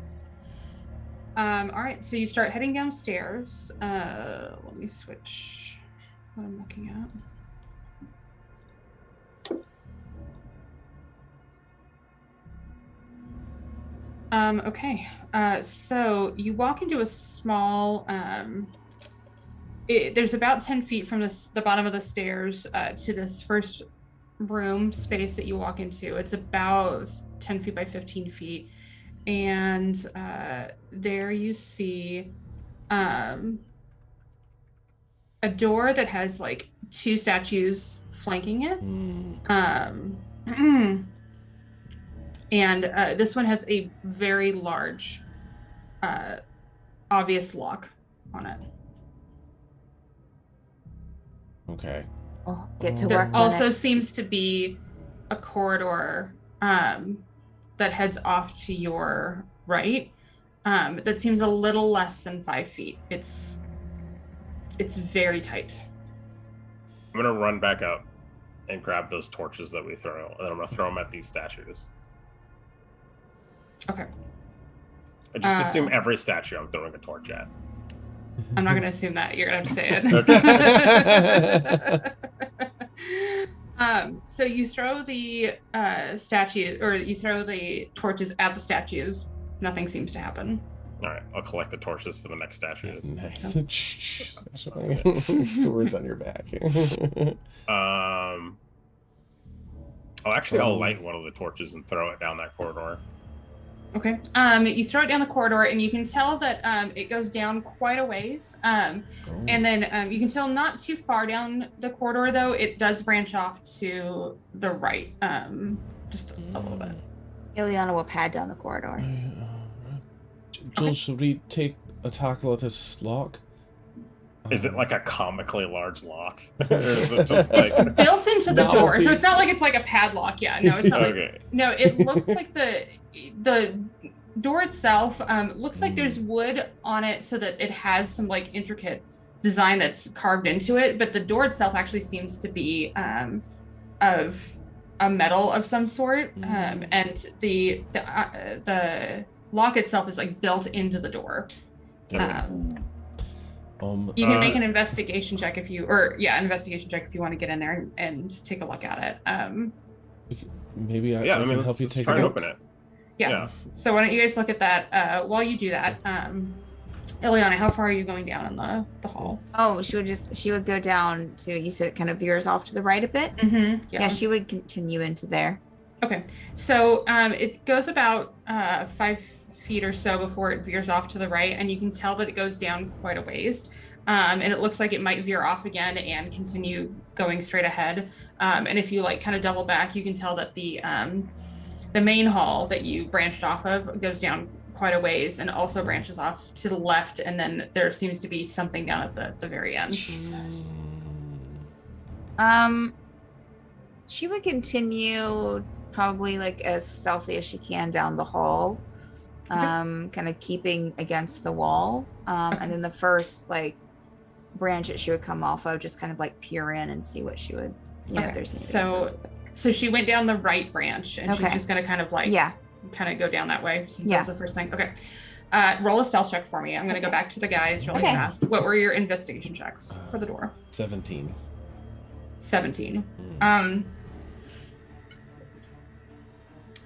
All right, so you start heading downstairs. Let me switch what I'm looking at. Okay, so you walk into a small, there's about 10 feet from the bottom of the stairs to this first room space that you walk into. It's about 10 feet by 15 feet. And there you see a door that has 2 statues flanking it. And this one has a very large, obvious lock on it. Okay. Oh, get to There work. also seems to be a corridor that heads off to your right. That seems a little less than 5 feet. It's very tight. I'm gonna run back up and grab those torches that we throw, and I'm gonna throw them at these statues. Okay. I just assume every statue I'm throwing a torch at. I'm not going to assume that. You're going to have to say it. So you throw the statue, or you throw the torches at the statues. Nothing seems to happen. All right, I'll collect the torches for the next statues. Nice. Swords on your back. I'll light one of the torches and throw it down that corridor. Okay. You throw it down the corridor, and you can tell that it goes down quite a ways. And then you can tell not too far down the corridor, though. It does branch off to the right, just a little bit. Ileana will pad down the corridor. Jules, should we take a tackle at this lock? Is it like a comically large lock? Or is it just like... It's built into the No, door, so please. it's not like it's like a padlock. Yeah, no, it's not Okay. like... No, it looks like the door itself looks like there's wood on it so that it has some like intricate design that's carved into it, but the door itself actually seems to be of a metal of some sort, and the lock itself is like built into the door. You can make an investigation check if you want to get in there and take a look at it. Maybe I Yeah, I mean, can help you let's take try it and out. open it. Yeah. So why don't you guys look at that? While you do that, Ileana, how far are you going down in the hall? Oh, she would go down to, you said it kind of veers off to the right a bit? Mm-hmm. Yeah, she would continue into there. Okay. So it goes about 5 feet or so before it veers off to the right, and you can tell that it goes down quite a ways. And it looks like it might veer off again and continue going straight ahead. And if you like kind of double back, you can tell that the main hall that you branched off of goes down quite a ways and also branches off to the left, and then there seems to be something down at the very end. Jesus. She would continue probably like as stealthy as she can down the hall, kind of keeping against the wall. And then the first like branch that she would come off of, just kind of like peer in and see what she would, if there's anything specific. So she went down the right branch, and she's just going to kind of like kind of go down that way since that's the first thing. Okay. Roll a stealth check for me. I'm going to go back to the guys really fast. What were your investigation checks for the door? 17. 17.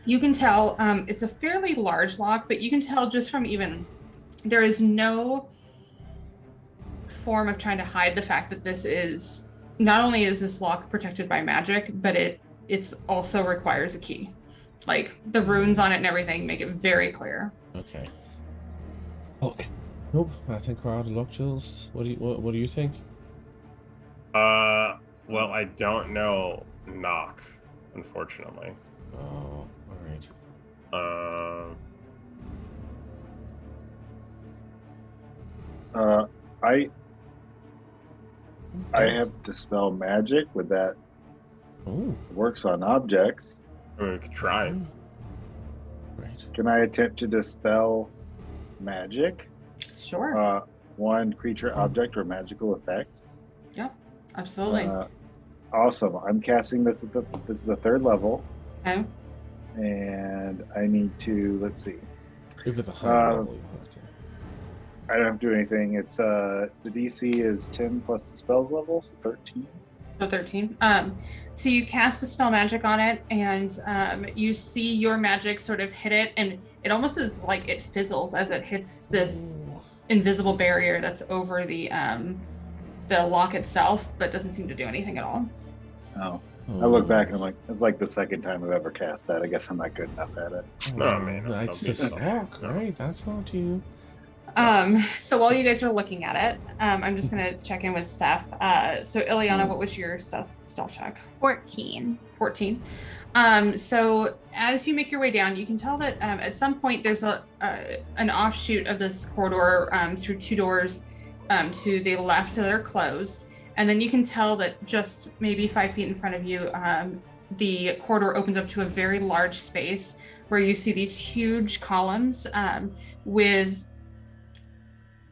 You can tell it's a fairly large lock, but you can tell just from there is no form of trying to hide the fact that this is, not only is this lock protected by magic, but it's also requires a key. Like the runes on it and everything make it very clear. Okay. Okay. Nope. I think we're out of luck, Jules. What do you think? Well, I don't know knock, unfortunately. Oh, all I right. have dispel magic. Would that Oh, works on objects? I mean, we could try. right. Can I attempt to dispel magic? Sure. One creature, object, or magical effect? Yeah, absolutely. Awesome. I'm casting this this is a 3rd level, Okay. and I need to, let's see. If it's a high level, you have to. I don't have to do anything. It's the DC is 10 plus the spells level, so 13. So 13. So you cast the spell magic on it, and you see your magic sort of hit it, and it almost is like it fizzles as it hits this invisible barrier that's over the lock itself, but doesn't seem to do anything at all. Oh. I look back and I'm like, it's like the 2nd time I've ever cast that. I guess I'm not good enough at it. No, man, It's don't be just so- lock, right? That's not you. So while you guys are looking at it, I'm just gonna check in with Steph. So Ileana, what was your stealth check? 14. 14. So as you make your way down, you can tell that at some point there's an offshoot of this corridor through 2 doors to the left that are closed. And then you can tell that just maybe 5 feet in front of you, the corridor opens up to a very large space where you see these huge columns with,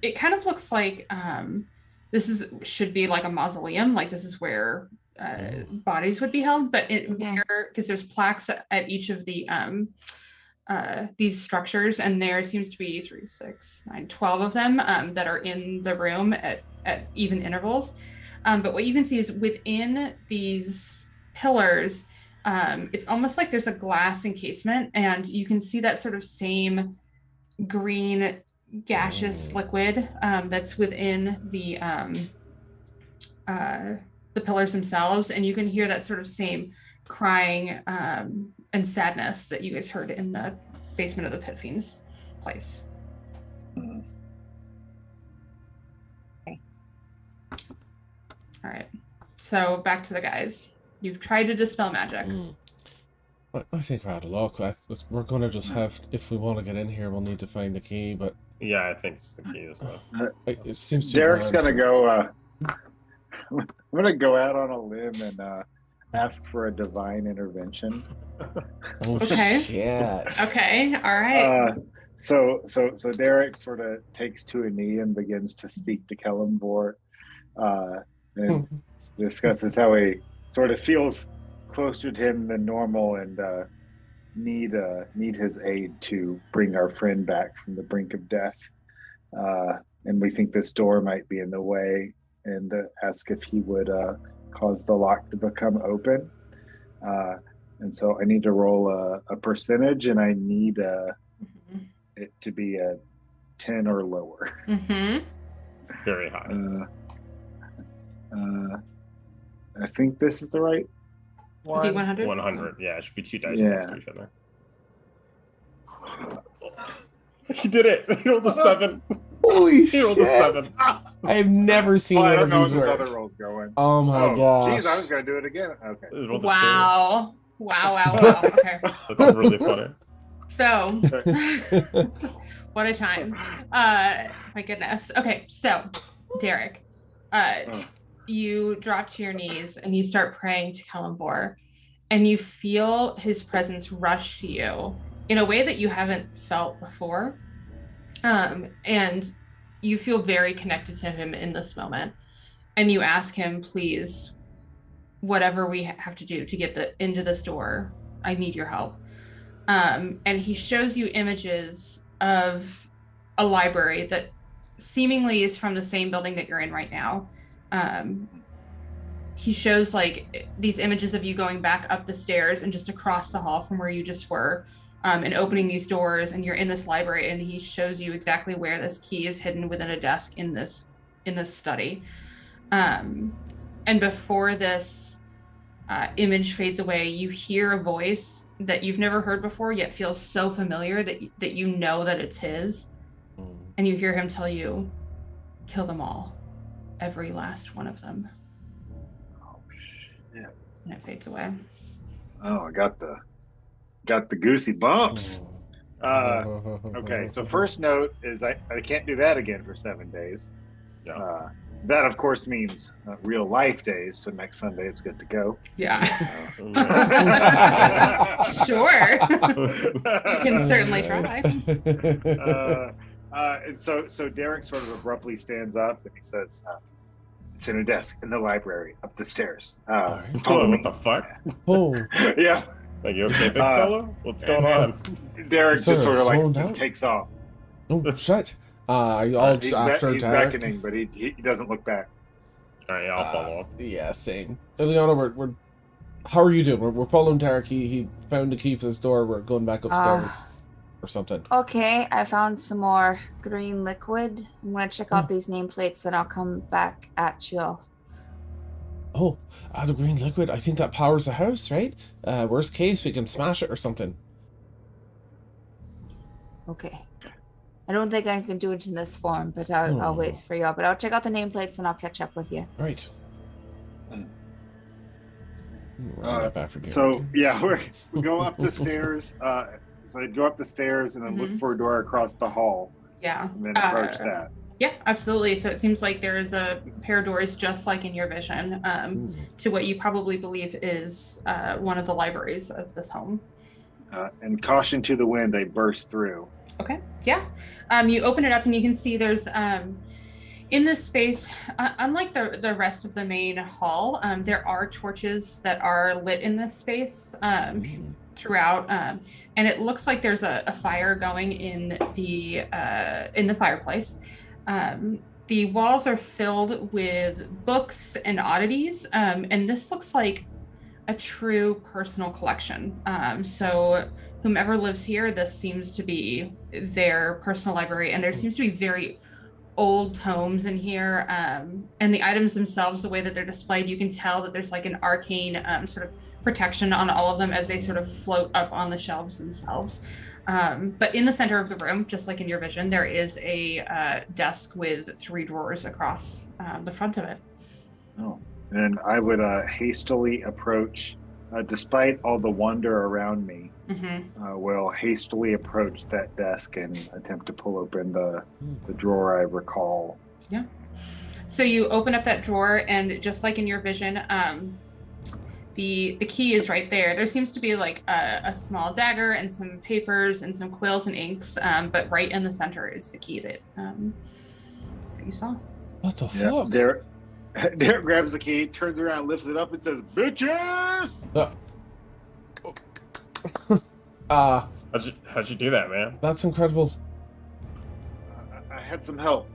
it kind of looks like should be like a mausoleum, like this is where bodies would be held, but because there's plaques at each of the these structures, and there seems to be 3, 6, 9, 12 of them that are in the room at even intervals. But what you can see is within these pillars, it's almost like there's a glass encasement, and you can see that sort of same green gaseous liquid that's within the pillars themselves, and you can hear that sort of same crying and sadness that you guys heard in the basement of the Pit Fiend's place. Okay. All right, so back to the guys. You've tried to dispel magic. I think we're out of luck. We're going to just have, if we want to get in here, we'll need to find the key, but... Yeah, I think it's the key, isn't it? It seems too Derek's grand gonna for- go. I'm gonna go out on a limb and ask for a divine intervention. Oh, Okay. shit. Okay, all right. So Derek sort of takes to a knee and begins to speak to Kellenvor, and discusses how he sort of feels closer to him than normal and need his aid to bring our friend back from the brink of death. And we think this door might be in the way, and ask if he would cause the lock to become open. And so I need to roll a percentage, and I need it to be a 10 or lower. Mm-hmm. Very high. I think this is the right one. D100? 100. Yeah, it should be 2 dice Yeah. next to each other. He did it! He rolled a 7. Holy He rolled a shit. 7. I've never seen Oh, I one don't of know these what this work. other roll's going. Oh my gosh. Jeez, I was gonna do it again. Okay. He rolled a Wow. Wow. Okay. 2. That's really funny. So, what a time. My goodness. Okay, so, Derek, you drop to your knees and you start praying to Kellenvor, and you feel his presence rush to you in a way that you haven't felt before. And you feel very connected to him in this moment. And you ask him, please, whatever we have to do to get into this door, I need your help. And he shows you images of a library that seemingly is from the same building that you're in right now. He shows like these images of you going back up the stairs and just across the hall from where you just were, and opening these doors, and you're in this library, and he shows you exactly where this key is hidden within a desk in this study. And before this image fades away, you hear a voice that you've never heard before, yet feels so familiar that you know that it's his. And you hear him tell you, kill them all. Every last one of them. Oh shit. And it fades away. Oh, I got the goosey bumps. Okay, so first note is I can't do that again for 7 days. Yeah. That of course means real life days. So next Sunday it's good to go. Yeah. Sure. You can certainly try. And so Derek sort of abruptly stands up and he says, "It's in a desk in the library up the stairs. Follow me." What the fuck? Oh, Yeah. Like, you okay, big fellow? What's going on? Derek Sir, just sort of slow like just down. takes off. oh, shit. I'll He's after he's Derek. beckoning, but he doesn't look back. Alright, yeah, I'll follow up. Yeah, same. Eliana, we're how are you doing? We're following Derek. He found the key for this door. We're going back upstairs or something. Okay, I found some more green liquid. I'm gonna check out these nameplates, and I'll come back at you. Oh, the green liquid. I think that powers the house, right? Worst case, we can smash it or something. Okay. I don't think I can do it in this form, but I'll wait for you. But I'll check out the nameplates and I'll catch up with you. Right. So yeah, we go up the stairs. So I go up the stairs and then look for a door across the hall Yeah. and then approach that. Yeah, absolutely. So it seems like there is a pair of doors just like in your vision, to what you probably believe is one of the libraries of this home. And caution to the wind, I burst through. Okay. Yeah. You open it up and you can see there's In this space, unlike the rest of the main hall, there are torches that are lit in this space throughout, and it looks like there's a fire going in the fireplace. The walls are filled with books and oddities, and this looks like a true personal collection. So whomever lives here, this seems to be their personal library, and there seems to be very old tomes in here, and the items themselves, the way that they're displayed, you can tell that there's like an arcane sort of protection on all of them as they sort of float up on the shelves themselves. But in the center of the room, just like in your vision, there is a desk with 3 drawers across the front of it. Oh, and I would hastily approach, despite all the wonder around me, will hastily approach that desk and attempt to pull open the drawer I recall. Yeah. So you open up that drawer, and just like in your vision, the key is right there. There seems to be like a small dagger and some papers and some quills and inks, but right in the center is the key that you saw. What the Yeah, fuck? Derek grabs the key, turns around, lifts it up, and says, "Bitches!" How'd you do that, man? That's incredible. I had some help.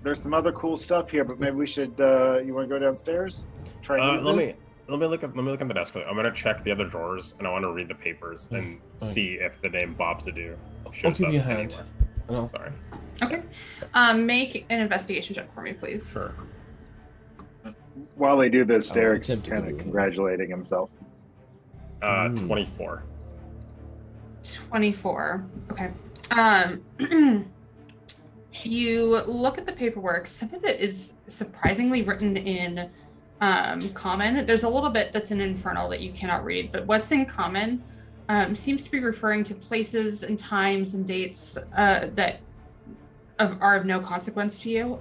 There's some other cool stuff here, but maybe we should. You want to go downstairs? Try and use this? Let me look at the desk. I'm gonna check the other drawers, and I want to read the papers and see if the name Bobsadu shows give up you a hand. anywhere. And I'll- Sorry. Okay. Make an investigation check for me, please. Sure. While they do this, Derek's attempt just to kind do of it. congratulating himself. 24. 24. Okay. You look at the paperwork. Some of it is surprisingly written in common. There's a little bit that's in Infernal that you cannot read, but what's in common seems to be referring to places and times and dates that are of no consequence to you.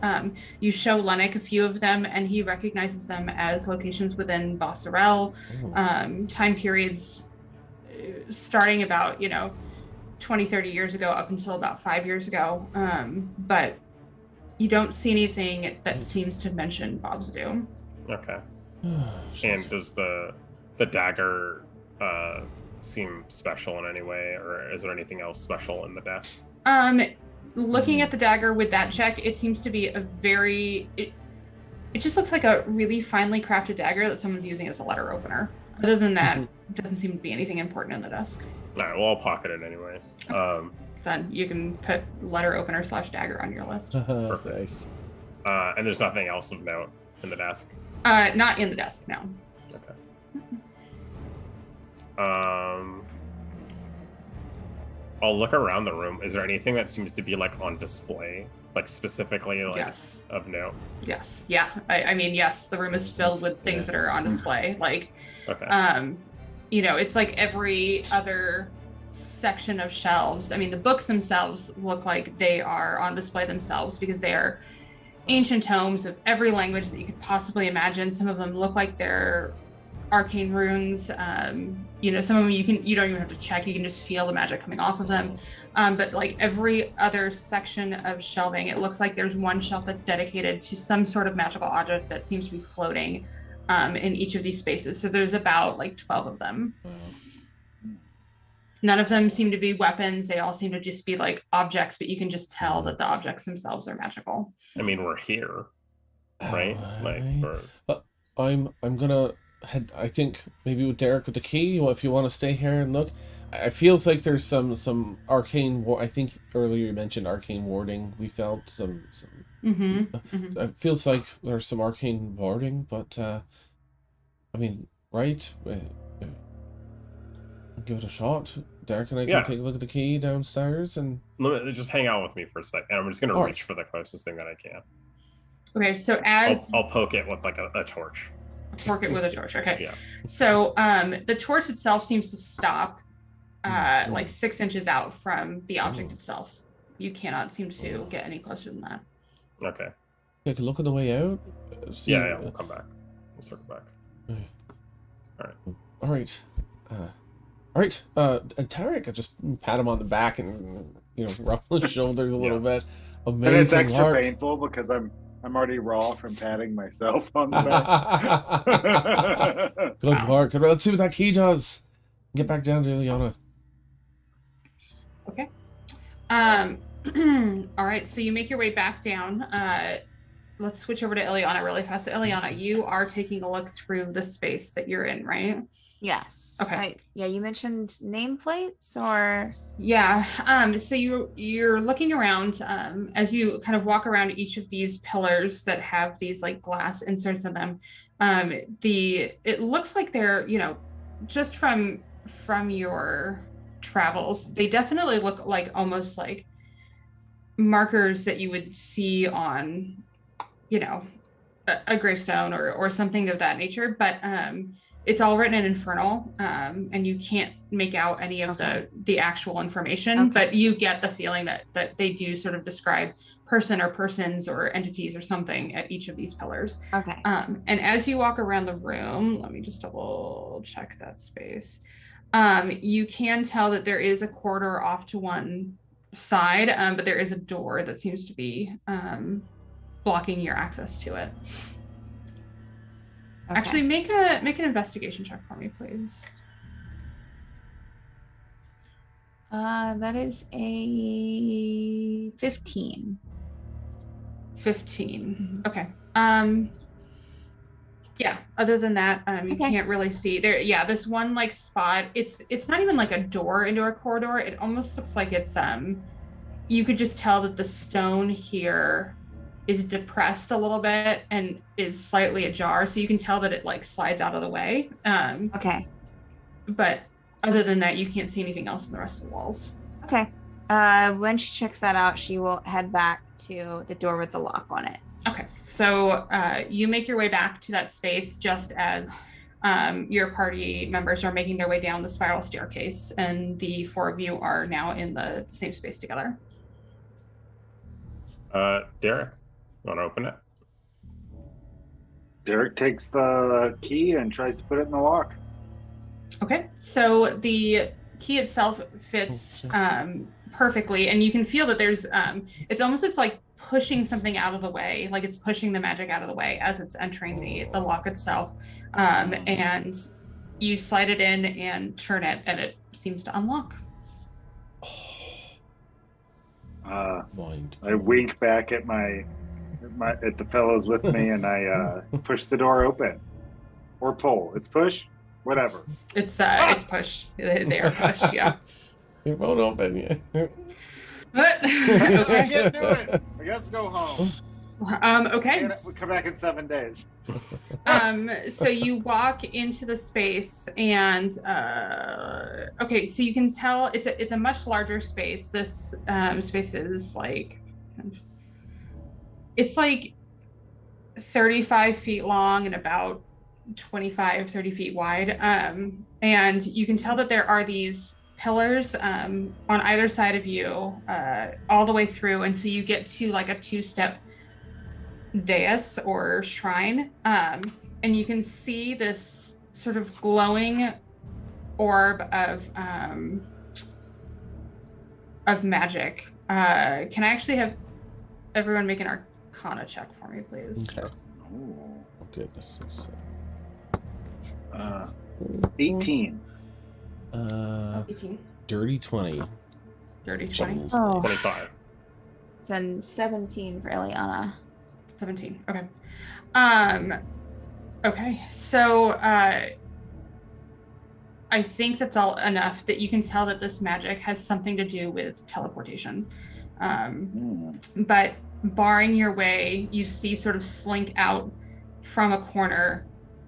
You show Lennox a few of them, and he recognizes them as locations within Bossarel, time periods starting about 20, 30 years ago up until about 5 years ago. But you don't see anything that seems to mention Bobsadu. Okay. And does the dagger seem special in any way, or is there anything else special in the desk? Looking at the dagger with that check, it seems to be it just looks like a really finely crafted dagger that someone's using as a letter opener. Other than that, it doesn't seem to be anything important in the desk. All right, well, I'll pocket it anyways. Then you can put letter opener / dagger on your list. Perfect. And there's nothing else of note in the desk? Not in the desk, no. Okay. I'll look around the room. Is there anything that seems to be like on display, like specifically like Yes. of note? Yes. Yeah. I mean, yes, the room is filled with things that are on display. Like, Okay. It's like every other section of shelves. I mean, the books themselves look like they are on display themselves because they are ancient tomes of every language that you could possibly imagine. Some of them look like they're arcane runes. Some of them you don't even have to check. You can just feel the magic coming off of them. But like every other section of shelving, it looks like there's one shelf that's dedicated to some sort of magical object that seems to be floating in each of these spaces. So there's about like 12 of them. None of them seem to be weapons. They all seem to just be like objects, but you can just tell that the objects themselves are magical. I mean, we're here, right? I'm gonna head. I think maybe with Derek with the key. If you want to stay here and look, it feels like there's some arcane. I think earlier you mentioned arcane warding. We felt some. It feels like there's some arcane warding, but I mean, right? Give it a shot. Derek and I can take a look at the key downstairs and just hang out with me for a second. I'm just gonna reach for the closest thing that I can. Okay, so I'll poke it with like a torch. Poke it with a torch. Okay. Yeah. So the torch itself seems to stop like 6 inches out from the object itself. You cannot seem to get any closer than that. Okay. take a look on the way out. Yeah, we'll come back. We'll circle back. All right. And Tarek, I just pat him on the back and ruffle his shoulders a little bit. amazing And it's extra lark. painful because I'm already raw from patting myself on the back. Good lark. Let's see what that key does. Get back down to Ileana. Okay. All right, so you make your way back down. Let's switch over to Ileana really fast. Ileana, you are taking a look through the space that you're in, right? Yes. Okay. Yeah, you mentioned nameplates or Yeah. So you're looking around as you kind of walk around each of these pillars that have these like glass inserts in them. It looks like they're, just from your travels, they definitely look like almost like markers that you would see on, a gravestone or something of that nature. But it's all written in Infernal, and you can't make out any of the actual information, but you get the feeling that they do sort of describe person or persons or entities or something at each of these pillars. Okay. And as you walk around the room, let me just double check that space. You can tell that there is a corridor off to one side, but there is a door that seems to be blocking your access to it. Okay. Actually, make an investigation check for me, please. That is a 15. 15. Okay. Yeah, other than that, you can't really see there. Yeah, this one like spot, it's not even like a door into a corridor. It almost looks like it's you could just tell that the stone here is depressed a little bit and is slightly ajar, so you can tell that it like slides out of the way. Okay. But other than that, you can't see anything else in the rest of the walls. Okay. When she checks that out, she will head back to the door with the lock on it. Okay, so you make your way back to that space just as your party members are making their way down the spiral staircase, and the four of you are now in the same space together. Derek, you want to open it? Derek takes the key and tries to put it in the lock. Okay, so the key itself fits perfectly, and you can feel that there's it's like pushing something out of the way, like it's pushing the magic out of the way as it's entering the lock itself. And you slide it in and turn it, and it seems to unlock. I wink back at at the fellows with me, and I push the door open, or pull. It's push, whatever. It's push. They are push. Yeah. It won't open yet. But I can't do it. I guess go home. Okay. We come back in 7 days. So you walk into the space, and okay, so you can tell it's a much larger space. This space is like, it's like 35 feet long and about 30 feet wide. And you can tell that there are these pillars on either side of you all the way through, and so you get to like a two-step dais or shrine, and you can see this sort of glowing orb of magic. Can I actually have everyone make an Arcana check for me, please? Okay. Oh, Goodness. 18. 18. Dirty 20. Dirty 20. Oh. 25. Then 17 for Ileana. 17. Okay. Okay. So I think that's all enough that you can tell that this magic has something to do with teleportation. But barring your way, you see sort of slink out from a corner,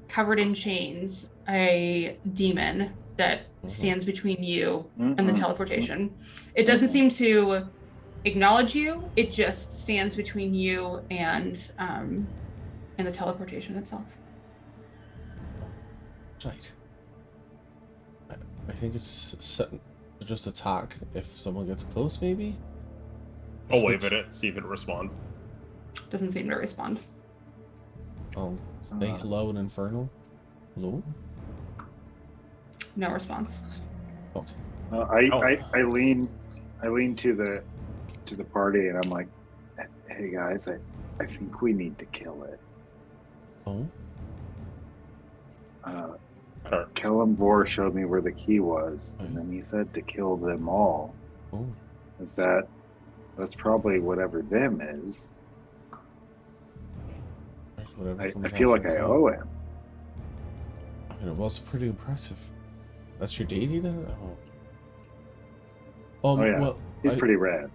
covered in chains, a demon that stands between you and the teleportation. It doesn't seem to acknowledge you. It just stands between you and the teleportation itself. Right. I think it's set to just attack if someone gets close, maybe? I'll wave at it, see if it responds. Doesn't seem to respond. I'll say hello in Infernal. Hello? No response. Okay. I lean to the party, and I'm like, Hey guys, I think we need to kill it. Oh, Kellum Vor showed me where the key was, and then he said to kill them all. oh. That's probably whatever them is. Whatever I comes feel like after I that. owe him. I mean, it was pretty impressive. That's your deity then? Oh. Oh yeah, Well, he's pretty rad.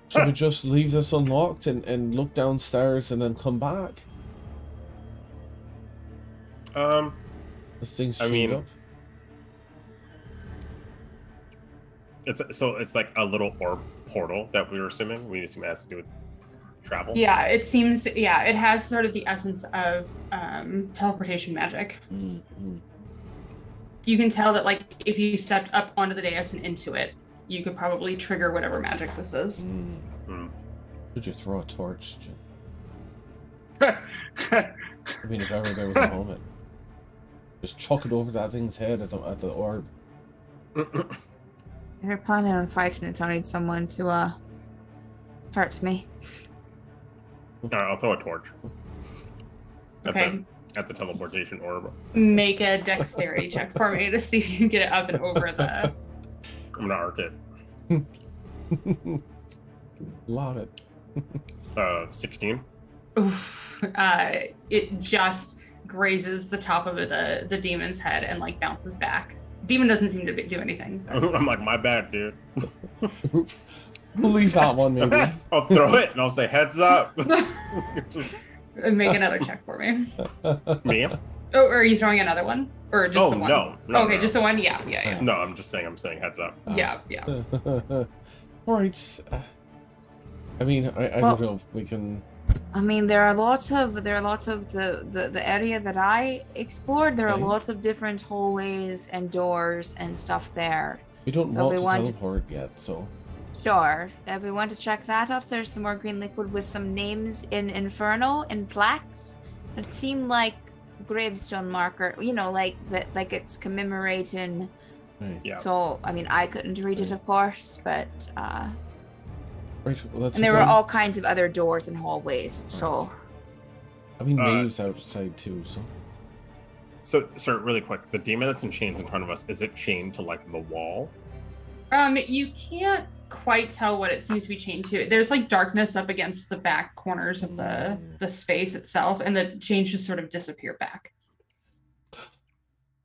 should we just leave this unlocked and look downstairs and then come back? This thing's I chained mean, up. It's like a little orb portal that we were assuming. We assume it has to do with travel. Yeah, it seems. Yeah, it has sort of the essence of teleportation magic. Mm-hmm. You can tell that, like, if you stepped up onto the dais and into it, you could probably trigger whatever magic this is. Could you throw a torch? I mean, if ever there was a moment. Just chuck it over that thing's head at the orb. You're planning on fighting it. I need someone to hurt me. Alright, I'll throw a torch. Okay. At the teleportation orb. Make a dexterity check for me to see if you can get it up and over the. I'm gonna arc it. Love it. 16. Oof. It just grazes the top of the demon's head and like bounces back. Demon doesn't seem to do anything. I'm like, my bad, dude. Oops. We'll leave that one, maybe. I'll throw it and I'll say, heads up. Just Make another check for me. me? Oh, are you throwing another one? Or just the one? No, okay, no. just the one? Yeah. No, I'm saying heads up. Yeah. All right. I mean, I Well- don't know. We can. I mean, there are lots of the area that I explored. There are Right. lots of different hallways and doors and stuff there. We don't So want we to want- teleport yet, so. Sure, if we want to check that out, there's some more green liquid with some names in Inferno and plaques. It seemed like gravestone marker, like that, like it's commemorating. Right. Yeah. So, I mean, I couldn't read it, of course, but Right. Well, let's. and there were go. all kinds of other doors and hallways. So, I mean, Uh, Maeve's outside too, so. So really quick, the demon that's in chains in front of us, is it chained to like the wall? You can't quite tell what it seems to be chained to. There's like darkness up against the back corners of the space itself, and the chains just sort of disappear back.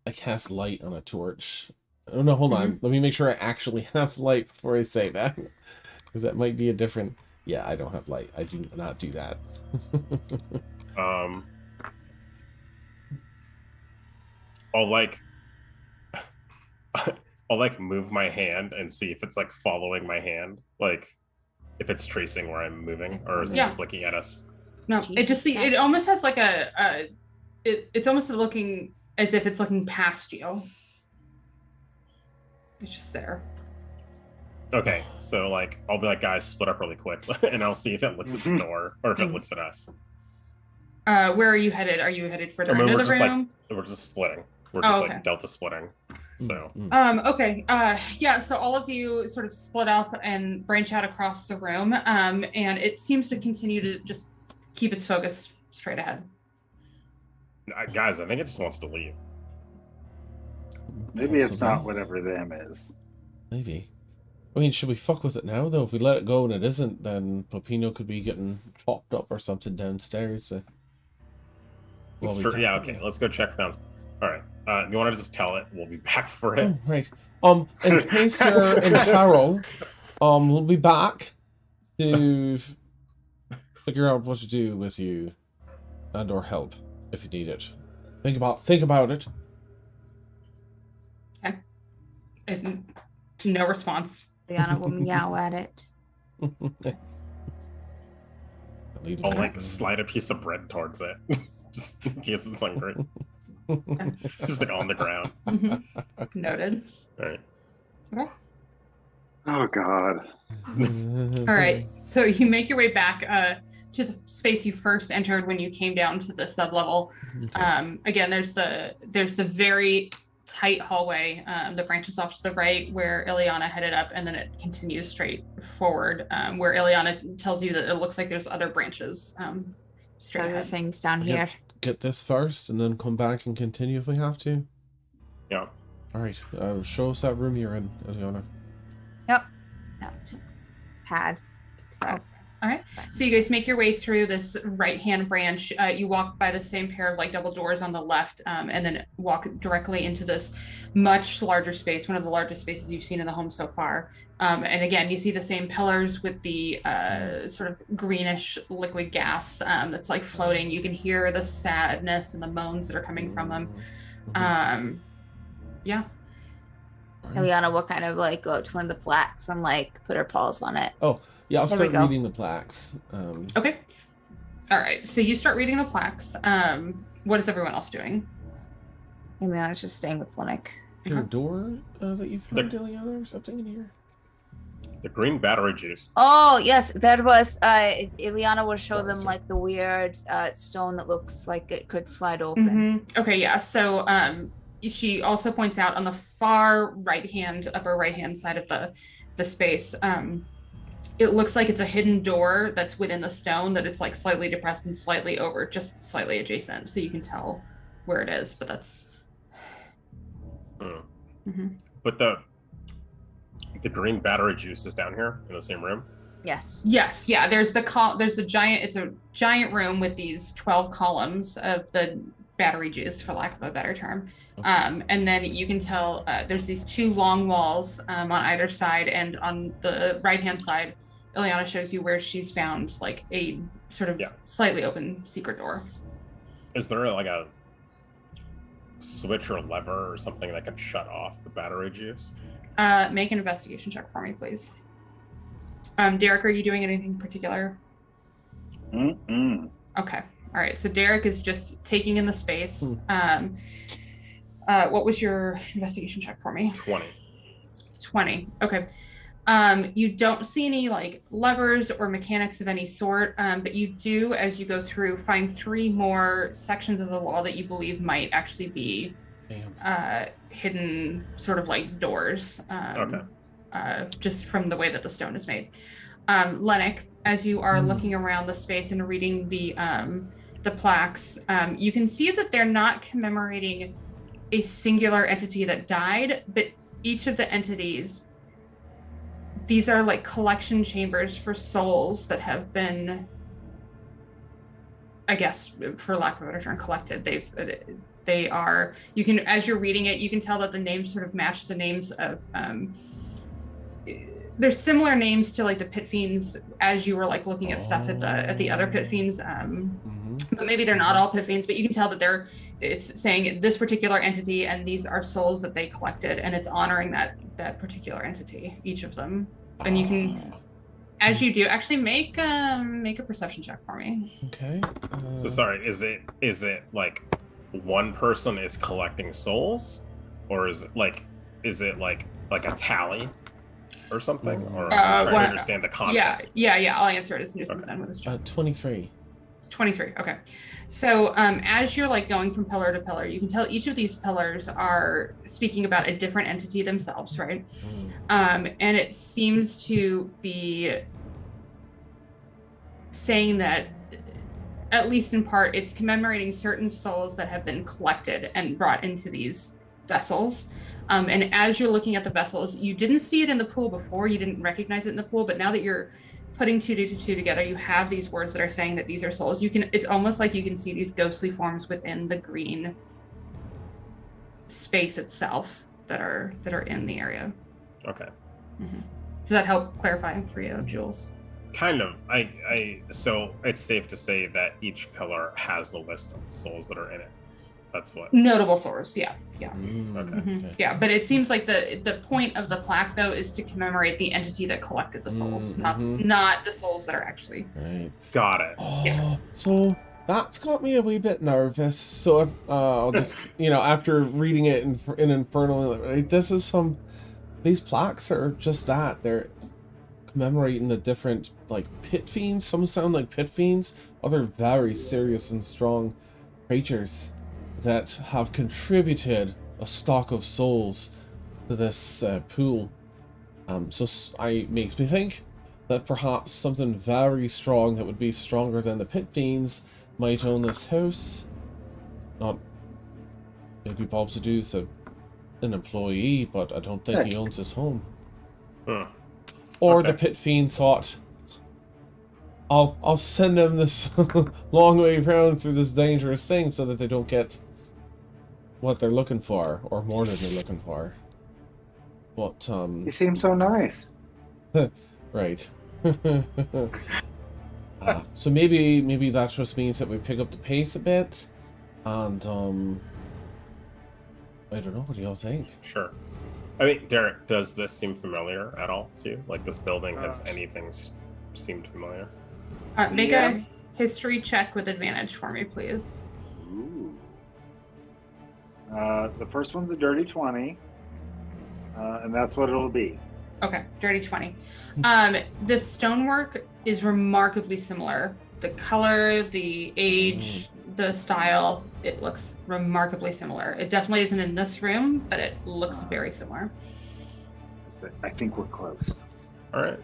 I cast light on a torch. Oh no, hold on. Let me make sure I actually have light before I say that. Because that might be a different. Yeah, I don't have light. I do not do that. I'll like move my hand and see if it's like following my hand, like if it's tracing where I'm moving, or is it Yeah. just looking at us? No, it just Jesus, it almost has like it's almost looking as if it's looking past you. It's just there. Okay, so like I'll be like, guys, split up really quick, and I'll see if it looks at the door or if it looks at us. Where are you headed? Are you headed further I mean, into we're the just like room? we're just splitting. We're Oh, just okay. like delta splitting. So Okay. Yeah, so all of you sort of split up and branch out across the room. And it seems to continue to just keep its focus straight ahead. guys, I think it just wants to leave. Maybe it's not Possibly. whatever them is. Maybe. I mean, should we fuck with it now, though? If we let it go and it isn't, then Popino could be getting chopped up or something downstairs. It's while we true. talk. Yeah, okay, let's go check down. All right. You want to just tell it? We'll be back for it. Oh, right. In case you're in peril, we'll be back to figure out what to do with you and or help if you need it. Think about it. And no response. Liana will meow at it. Lead I'll it like back. slide a piece of bread towards it, just in case it's hungry. Just like on the ground. Mhm. Noted. All right. Okay. Oh God. All right. So you make your way back to the space you first entered when you came down to the sublevel. Again, there's the very tight hallway that branches off to the right where Ileana headed up, and then it continues straight forward where Ileana tells you that it looks like there's other branches straight Other ahead. things down Yep. here. Get this first, and then come back and continue if we have to. Yeah. All right. Show us that room you're in, Eliana. Yep. No, pad. So, All right. So you guys make your way through this right-hand branch. You walk by the same pair of like double doors on the left, and then walk directly into this much larger space, one of the largest spaces you've seen in the home so far. And again, you see the same pillars with the sort of greenish liquid gas that's like floating. You can hear the sadness and the moans that are coming from them. Yeah. Ileana will kind of like go up to one of the plaques and like put her paws on it. Oh, yeah, I'll There we start go. reading the plaques. Okay. All right. So you start reading the plaques. What is everyone else doing? Ileana's just staying with Linux. Is there a door that you found, Eliana, or something in here? The green battery juice. Oh yes, that was Ileana will show them like the weird stone that looks like it could slide open. Okay. Yeah. So she also points out on the far upper right hand side of the space. It looks like it's a hidden door that's within the stone, that it's like slightly depressed and slightly over, just slightly adjacent, so you can tell where it is. But that's. But the green battery juice is down here in the same room. Yes. Yes. Yeah. There's a giant room with these 12 columns of the battery juice, for lack of a better term. And then you can tell there's these two long walls on either side, and on the right-hand side, Ileana shows you where she's found like a sort of slightly open secret door. Is there like a switch or lever or something that can shut off the battery juice? Make an investigation check for me, please. Derek, are you doing anything particular? Mm-mm. Okay. All right. So Derek is just taking in the space. What was your investigation check for me? 20. Okay. You don't see any like levers or mechanics of any sort, but you do, as you go through, find 3 more sections of the wall that you believe might actually be hidden sort of like doors. Just from the way that the stone is made. Lennox, as you are looking around the space and reading the plaques, you can see that they're not commemorating a singular entity that died, but each of the entities, these are like collection chambers for souls that have been, I guess, for lack of a better term, collected. They are, you can, as you're reading it, you can tell that the names sort of match the names of, there's similar names to like the pit fiends as you were like looking at stuff at the other pit fiends, but maybe they're not all pit fiends, but you can tell that it's saying this particular entity, and these are souls that they collected, and it's honoring that particular entity, each of them. And you can, as you do, actually make a perception check for me. Okay. So sorry, is it like one person is collecting souls, or is it like a tally or something? Or I'm trying to understand the context. Yeah. I'll answer it as soon as he's done with his job. 23. 23. Okay. So as you're like going from pillar to pillar, you can tell each of these pillars are speaking about a different entity themselves, right? And it seems to be saying that, at least in part, it's commemorating certain souls that have been collected and brought into these vessels. And as you're looking at the vessels, you didn't see it in the pool before, you didn't recognize it in the pool, but now that you're putting 2 to 2 together, you have these words that are saying that these are souls. It's almost like you can see these ghostly forms within the green space itself that are in the area. Okay. Does that help clarify for you, Jules? Kind of. So it's safe to say that each pillar has the list of the souls that are in it. That's what. Notable souls, yeah. Okay. Yeah, but it seems like the point of the plaque, though, is to commemorate the entity that collected the souls, not the souls that are actually. Right. Got it. Yeah. So that's got me a wee bit nervous. So I'll just, after reading it in Infernal, right, these plaques are just that. They're commemorating the different, like, pit fiends. Some sound like pit fiends. Other very serious and strong creatures that have contributed a stock of souls to this pool. Makes me think that perhaps something very strong that would be stronger than the pit fiends might own this house. Not maybe Bob Sadu's an employee, but I don't think he owns his home. Or the pit fiend thought, I'll send them this long way around through this dangerous thing so that they don't get what they're looking for, or more than they're looking for. But He seems so nice. right. So maybe that just means that we pick up the pace a bit, and I don't know. What do y'all think? Sure. I mean, Derek, does this seem familiar at all to you? Like, this building, has anything seemed familiar? Make a history check with advantage for me, please. Ooh. The first one's a dirty 20, and that's what it'll be. Okay, dirty 20. The stonework is remarkably similar. The color, the age, the style, it looks remarkably similar. It definitely isn't in this room, but it looks very similar. I think we're close. All right.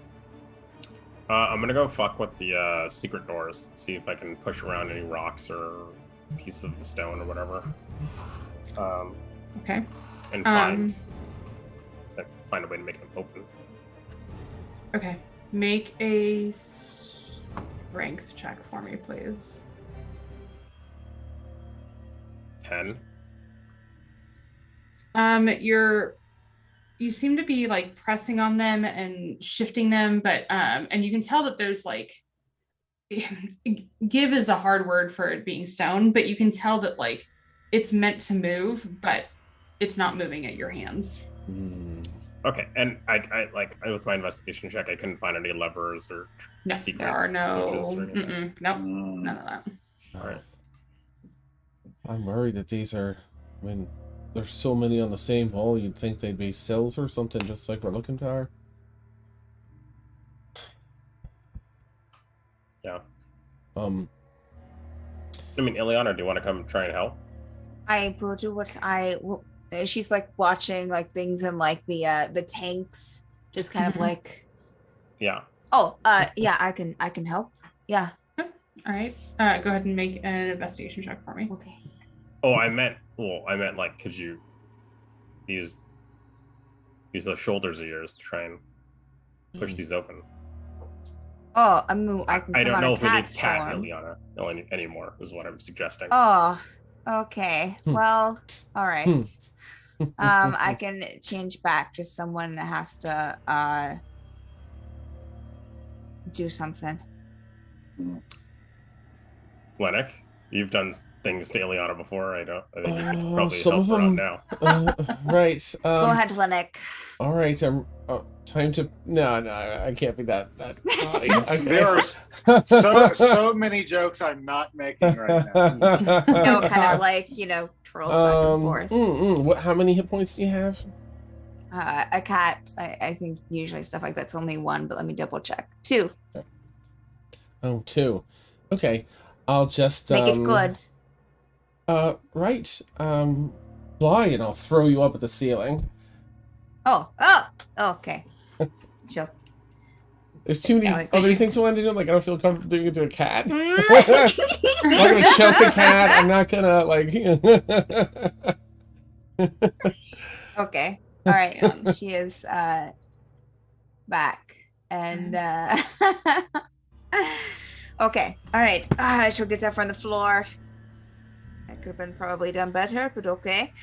I'm gonna go fuck with the secret doors. See if I can push around any rocks or pieces of the stone or whatever. Okay. And find a way to make them open. Okay. Make a strength check for me, please. 10. You seem to be like pressing on them and shifting them, but and you can tell that there's like give is a hard word for it being stone, but you can tell that like it's meant to move, but it's not moving at your hands. Okay, and I with my investigation check, I couldn't find any levers or secret there are no switches or anything. Nope, none of that. All right. I'm worried that these are, I mean, there's so many on the same wall, you'd think they'd be cells or something, just like we're looking for. Yeah. I mean, Ileana, do you want to come try and help? I will do what I will. She's like watching like things in like the tanks, just kind of like. Yeah. Oh, yeah, I can help. Yeah. All right. Go ahead and make an investigation check for me. Okay. Oh, I meant like, could you use those shoulders of yours to try and push these open? Oh, I mean, I can. I don't know if we need cat cat form. Ileana anymore, is what I'm suggesting. Oh, okay. Well, all right. I can change back. Just someone has to do something. Lennox, you've done things to Ileana before. I think you could probably some help of her out them, now. Right. Go ahead, Lennox. All right. Time to. No, I can't be that. Okay. There are so many jokes I'm not making right now. No, kind of like twirls back and forth. What? How many hit points do you have? A cat. I think usually stuff like that's only one, but let me double check. 2. Oh, 2. Okay. I'll just make it good. Right. Fly, and I'll throw you up at the ceiling. Oh, okay. Sure. There's too many other things I want to do. Like, I don't feel comfortable doing it to a cat. I'm not gonna choke a cat. I'm not gonna Okay. All right. She is back, and okay. All right. She'll get up from the floor. That could have been probably done better, but okay.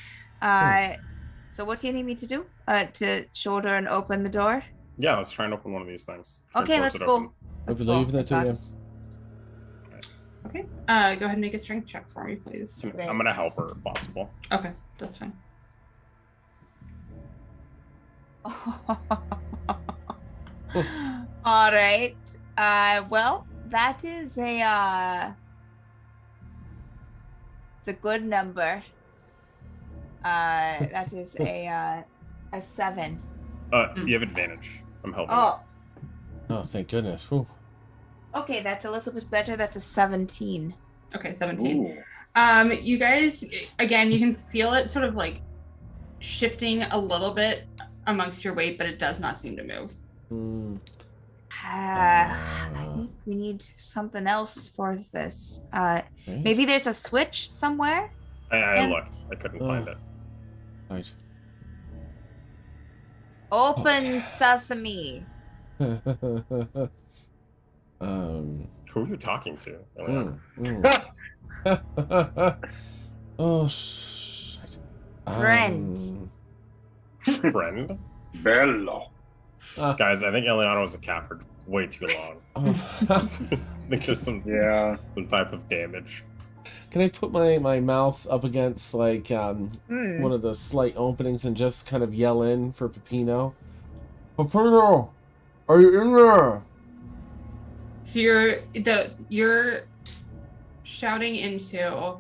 So what do you need me to do? To shoulder and open the door? Yeah, let's try and open one of these things. Okay, let's go. I believe in that too. Okay. Go ahead and make a strength check for me, please. I'm gonna help her if possible. Okay, that's fine. All right. Well, that is it's a good number. That is a 7. You have advantage. I'm helping. Oh, thank goodness. Whew. okay, that's a little bit better. That's a 17. Okay, 17. Ooh. You guys, again, you can feel it sort of like shifting a little bit amongst your weight, but it does not seem to move. I think we need something else for this. Maybe there's a switch somewhere? I looked. I couldn't find it. Right. Open sesame. Who are you talking to? Oh, shit. Friend. Friend? Bello. Guys, I think Eliana was a cat for way too long. I think there's some type of damage. Can I put my mouth up against like one of the slight openings and just kind of yell in for Peppino? Peppino, are you in there? So you're shouting into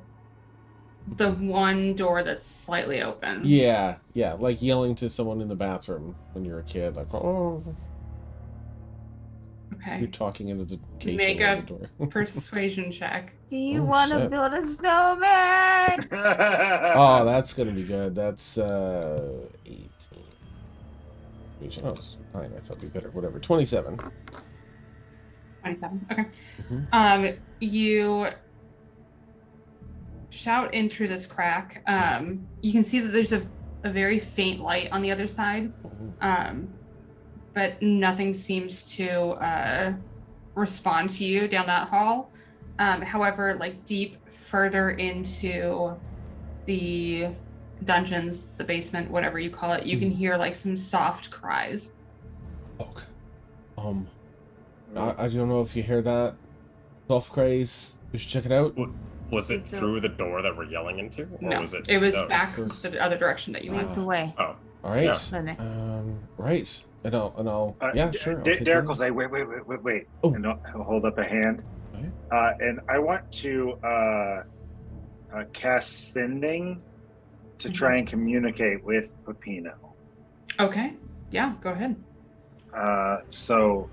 the one door that's slightly open. Yeah, like yelling to someone in the bathroom when you're a kid, like, oh. Okay. You're talking into the casing Make of a the door. persuasion check. Do you Oh, want to shit. build a snowman? Oh, that's gonna be good. That's 18. Oh, it's 9. I thought it'd be better. Whatever. 27. 27. Okay. Mhm. You shout in through this crack. You can see that there's a very faint light on the other side. But nothing seems to respond to you down that hall. However, like deep further into the dungeons, the basement, whatever you call it, you can hear like some soft cries. Okay. I don't know if you hear that. Soft craze. We should check it out. Was it through the door that we're yelling into? Or No, was it back the other direction that you went. Lead the way. Oh. All right. Yeah. Lene. Right. And I'll yeah, sure. I'll take Derek it. will say, wait. Oh. And he'll hold up a hand. And I want to cast Sending to try and communicate with Peppino. Okay. Yeah, go ahead. So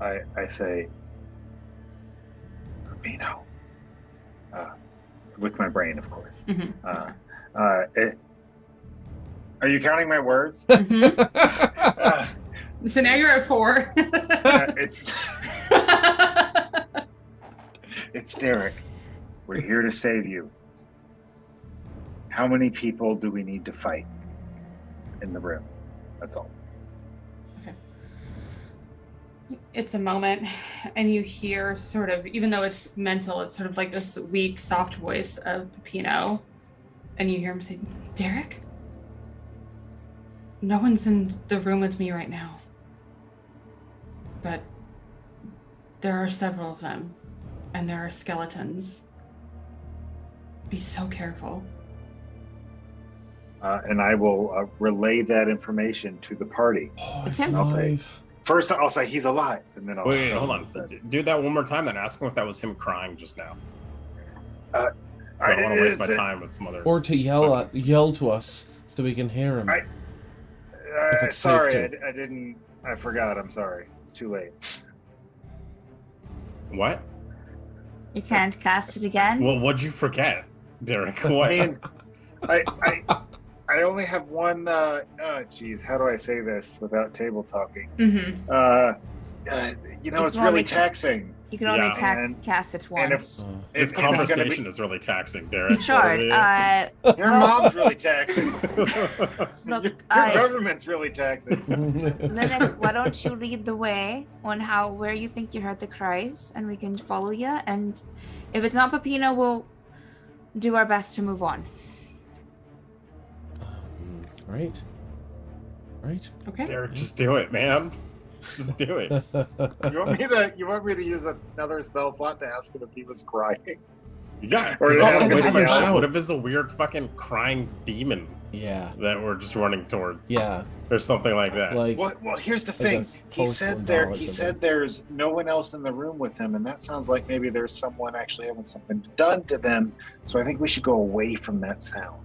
I say, Peppino, with my brain, of course. Are you counting my words? So now you're at 4. It's Derek. We're here to save you. How many people do we need to fight in the room? That's all. It's a moment, and you hear sort of, even though it's mental, it's sort of like this weak, soft voice of Peppino, and you hear him say, Derek? No one's in the room with me right now. But there are several of them, and there are skeletons. Be so careful. And I will relay that information to the party. Oh, It's him. I'll say, first I'll say he's alive, and then I'll Wait, hold on. Do that one more time, then ask him if that was him crying just now. I don't want to waste my time with some other. Or to yell to us so we can hear him. it's sorry, safe to. I didn't. I forgot. I'm sorry. It's too late. What? You can't cast it again? Well, what'd you forget, Derek? What? I mean, I only have one. Geez, how do I say this without table talking? It's really taxing. You can only And- cast it And once. This conversation is really taxing, Derek. Sure. Your mom's really taxing. Look, Your government's really taxing. Lene, why don't you lead the way on where you think you heard the cries, and we can follow you. And if it's not Peppino, we'll do our best to move on. Right. Okay. Derek, just do it, man. Just do it. You want me to use another spell slot to ask him if he was crying? Yeah. Or Or to ask him waste to my yell? time. What if it's a weird fucking crying demon Yeah. that we're just running towards? Yeah. Or something like that. Like. Well, here's the Like thing. a He postal said doll or he something. said there's no one else in the room with him, and that sounds like maybe there's someone actually having something done to them. So I think we should go away from that sound.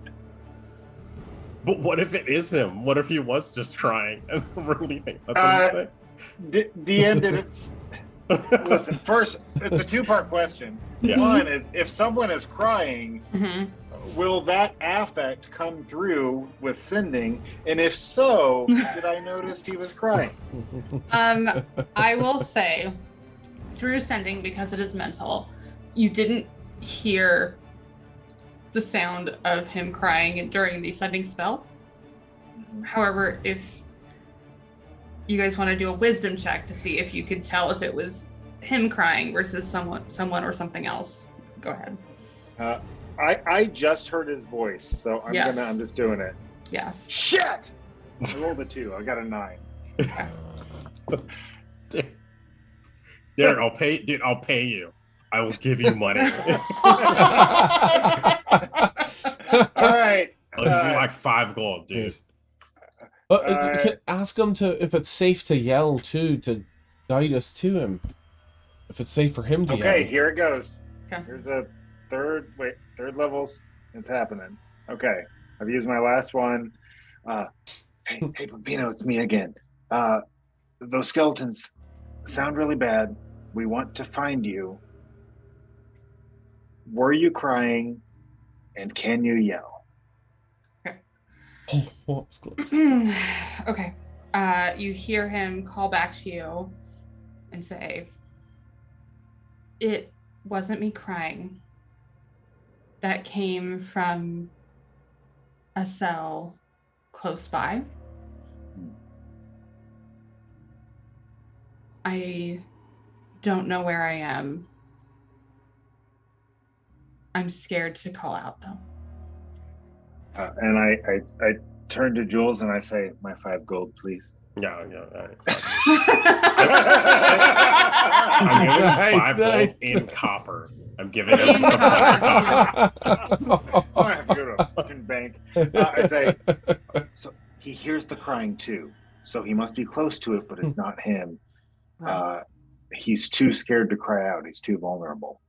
But what if it is him? What if he was just crying and we're leaving? That's what I'm saying. DM did it. Listen, first, it's a two-part question. Yeah. One is if someone is crying, will that affect come through with sending? And if so, did I notice he was crying? I will say, through sending, because it is mental, you didn't hear the sound of him crying during the sending spell. However, if you guys want to do a wisdom check to see if you could tell if it was him crying versus someone or something else, go ahead. I just heard his voice, so I'm just doing it. Yes. Shit! I rolled a 2. I got a 9. Derek, I'll pay you. I will give you money. All right. I'll give you like 5 gold, dude. But you can ask him if it's safe to yell too, to guide us to him. If it's safe for him to yell. Okay, here it goes. Okay. Here's a third levels. It's happening. Okay, I've used my last one. Hey, Bambino, it's me again. Those skeletons sound really bad. We want to find you. Were you crying? And can you yell? Oh, that was close. Okay. You hear him call back to you and say, "It wasn't me crying. That came from a cell close by. I don't know where I am. I'm scared to call out, though." And I turn to Jules and I say, "My 5 gold, please." Yeah. I'm giving him 5 gold in copper. I'm giving him just a bunch of copper. I have to go to a fucking bank. I say, so he hears the crying too, so he must be close to it, but it's not him. He's too scared to cry out. He's too vulnerable.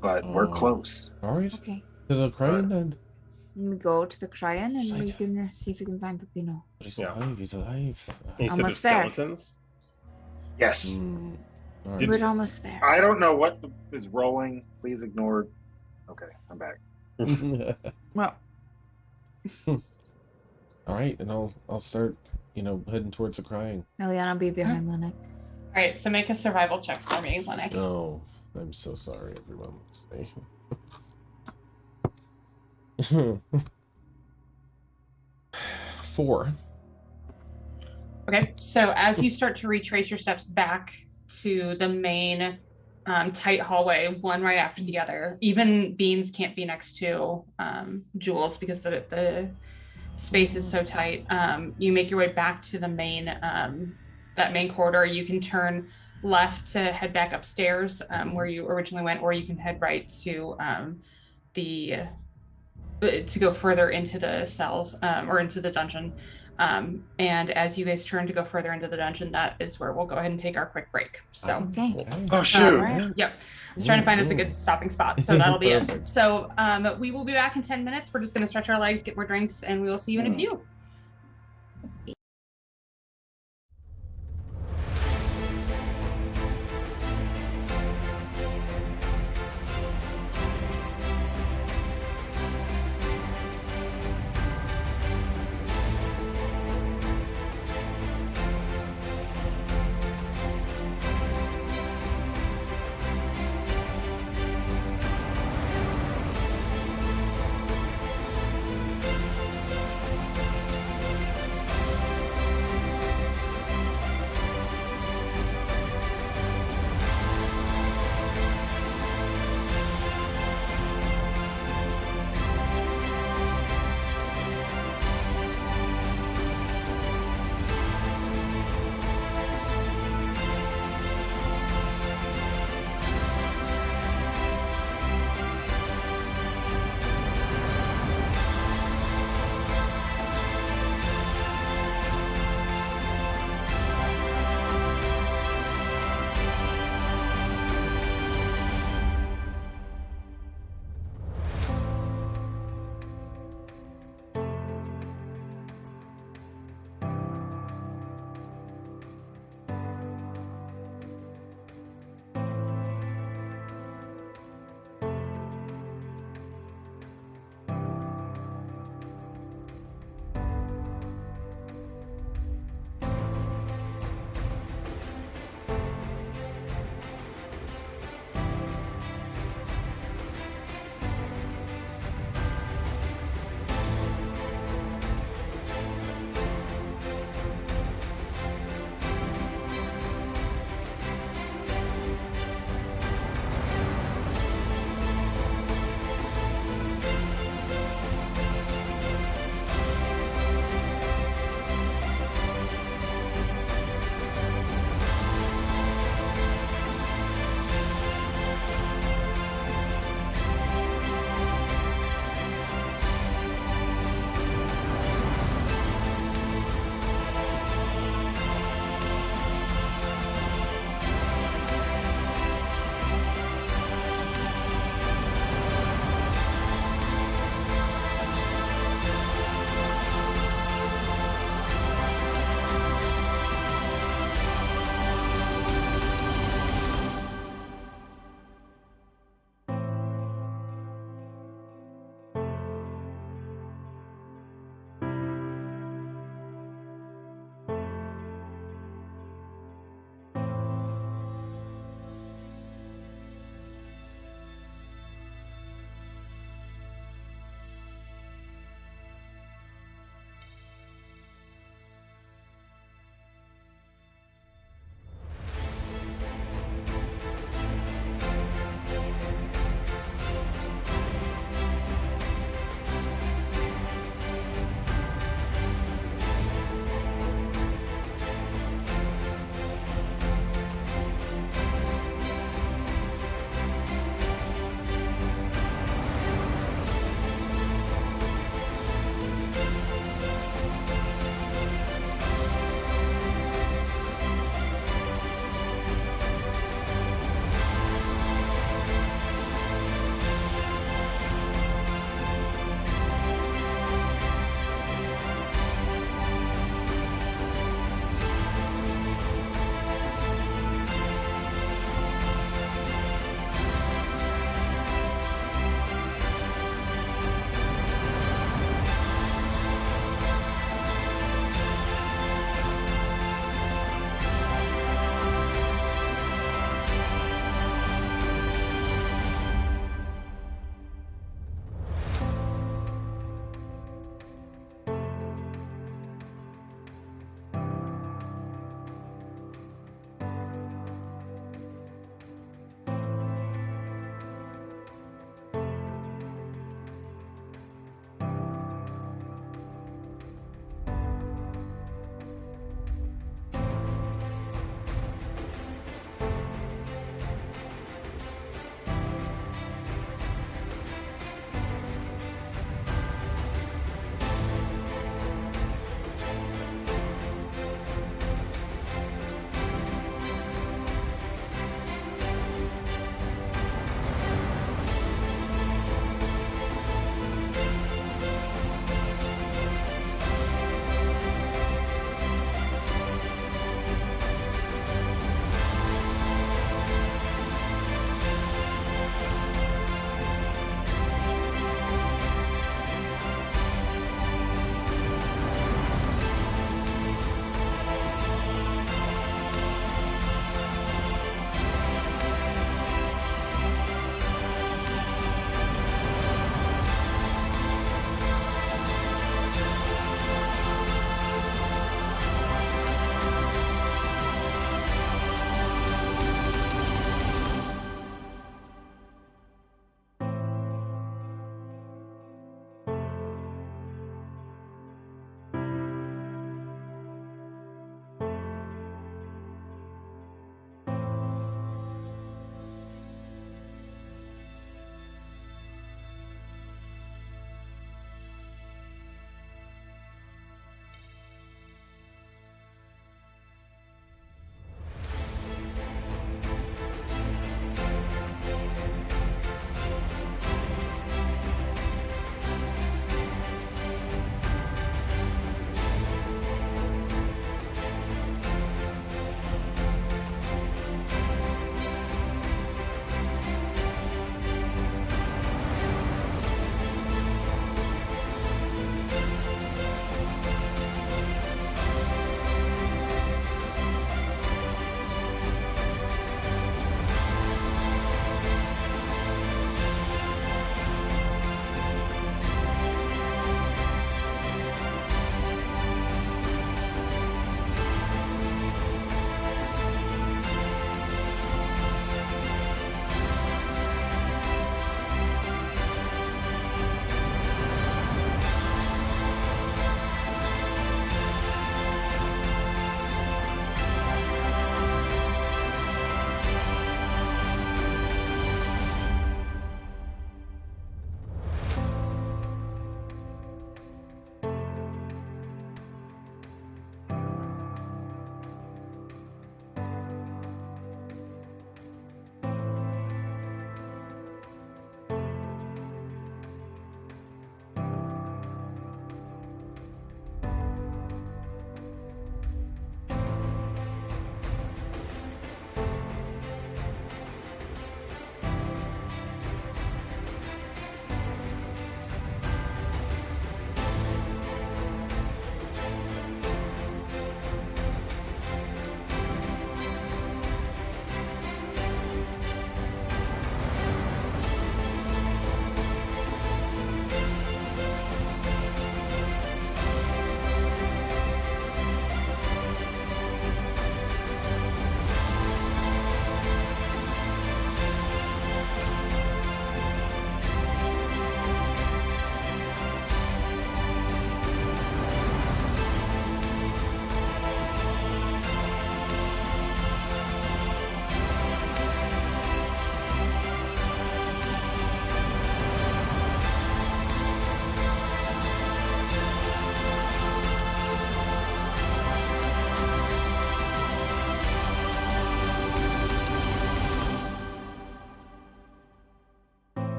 But we're close. All right. Okay. To the crane then. We go to the Cryon and we Shite. can see if we can find Peppino. But he's Yeah. alive. He's alive. He said there's Almost there. skeletons. Yes. All right. We're almost there. I don't know what is rolling. Please ignore. Okay, I'm back. Well, All right, and I'll start, heading towards the crying. Eliana will be behind Linux. All right, so make a survival check for me, Lennox. Oh, I'm so sorry, everyone. Let's see. 4. Okay, so as you start to retrace your steps back to the main tight hallway, one right after the other, even Beans can't be next to Jules because the space is so tight. You make your way back to the main, that main corridor. You can turn left to head back upstairs where you originally went, or you can head right to to go further into the cells or into the dungeon. And as you guys turn to go further into the dungeon, that is where we'll go ahead and take our quick break. So, Okay. Oh shoot! yep. I was trying to find us a good stopping spot, so that'll be it. Perfect. So we will be back in 10 minutes. We're just going to stretch our legs, get more drinks, and we will see you in a few.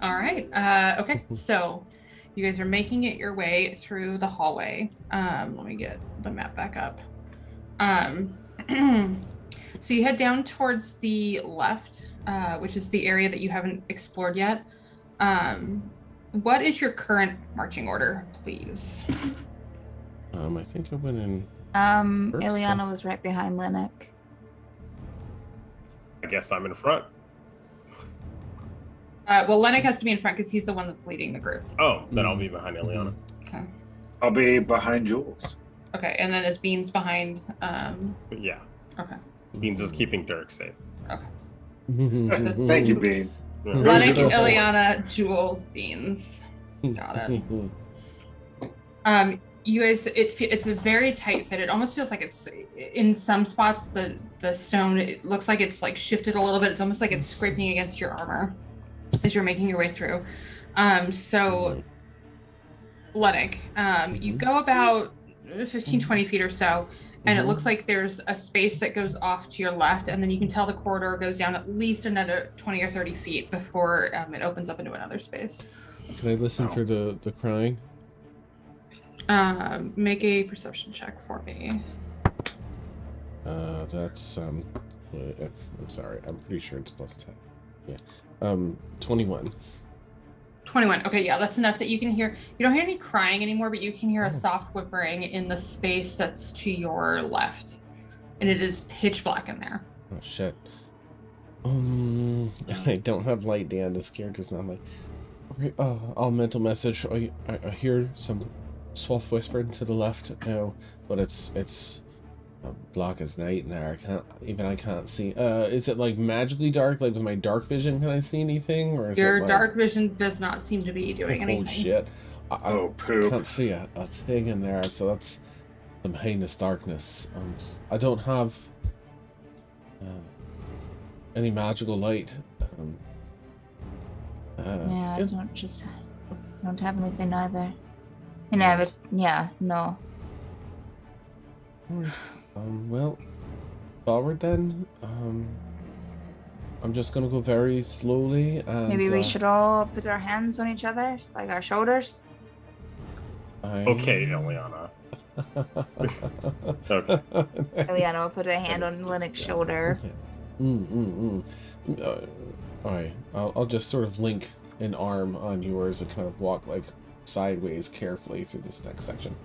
All right. Okay. So you guys are making it your way through the hallway. Let me get the map back up. So you head down towards the left, which is the area that you haven't explored yet. What is your current marching order, please? I think I went in. Ileana was right behind Linux. I guess I'm in front. Well, Lennox has to be in front because he's the one that's leading the group. Oh, then I'll be behind Ileana. Okay. I'll be behind Jules. Okay, and then is Beans behind? Yeah. Okay. Beans is keeping Dirk safe. Thank you, Beans. Lennox, Original point. Ileana, Jules, Beans. Got it. You guys, it's a very tight fit. It almost feels like it's in some spots the stone. It looks like it's like shifted a little bit. It's almost like it's scraping against your armor as you're making your way through. So, Lennox, you go about 15, 20 feet or so, and it looks like there's a space that goes off to your left, and then you can tell the corridor goes down at least another 20 or 30 feet before it opens up into another space. Can I listen for the crying? Make a perception check for me. That's I'm sorry. I'm pretty sure it's +10. Yeah. 21. 21. Okay, yeah, that's enough that you can hear. You don't hear any crying anymore, but you can hear a soft whimpering in the space that's to your left, and it is pitch black in there. Oh shit. I don't have light down. This character's not like. I'll mental message. I hear some soft whispering to the left now, but it's black as night in there. I can't see. Is it like magically dark? Like with my dark vision, can I see anything? Or is Your it like... dark vision does not seem to be doing anything. Oh shit! I poop. can't see a thing in there. So that's some heinous darkness. I don't have any magical light. Yeah, I don't have anything either. I never. Yeah, no. Well, forward then. I'm just gonna go very slowly and Maybe we should all put our hands on each other, like our shoulders. Okay, Ileana. Okay. Ileana will put a hand on Linux' shoulder. Alright, I'll just sort of link an arm on yours and kind of walk like sideways carefully through this next section.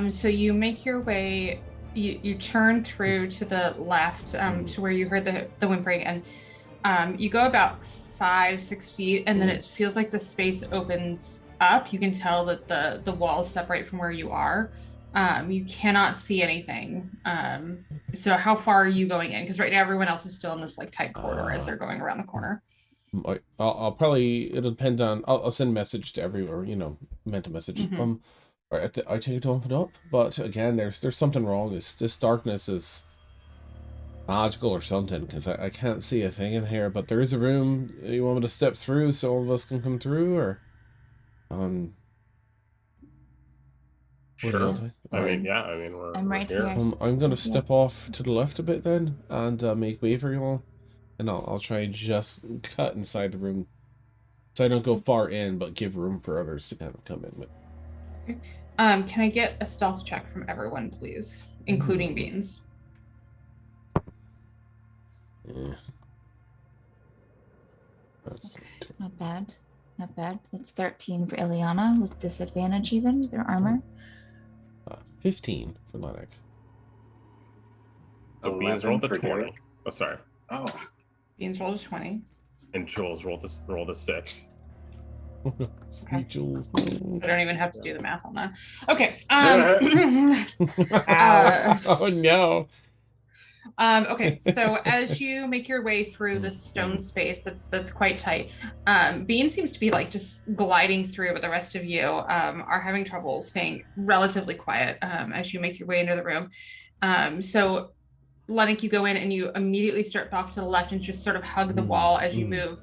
So you make your way, you turn through to the left, to where you heard the whimpering, and you go about 5-6 feet, and then it feels like the space opens up. You can tell that the walls separate from where you are. You cannot see anything. So how far are you going in? Because right now everyone else is still in this like tight corridor as they're going around the corner. I'll probably, it'll depend on, I'll send a message to everywhere, mental message. I take it to open up, but again, there's something wrong. This darkness is magical or something, because I can't see a thing in here, but there is a room. You want me to step through so all of us can come through, or Sure. I mean, we're I'm right here. here. I'm gonna step off to the left a bit then, and make way for you all, and I'll try and just cut inside the room, so I don't go far in, but give room for others to kind of come in with. Okay. Can I get a stealth check from everyone, please, including Beans? Yeah. That's Not bad. Not bad. It's 13 for Ileana with disadvantage even, their armor. 15 for Lennox. So Beans rolled the 11 for 20. Derek. Oh, sorry. Oh, Beans rolled a 20. And Jules rolled a 6. Sweet Jules. I don't even have to do the math on that. Okay. Oh no. Okay, so as you make your way through the stone space that's quite tight, Bean seems to be like just gliding through, but the rest of you are having trouble staying relatively quiet as you make your way into the room. So Lennox, you go in and you immediately start off to the left and just sort of hug the wall as you move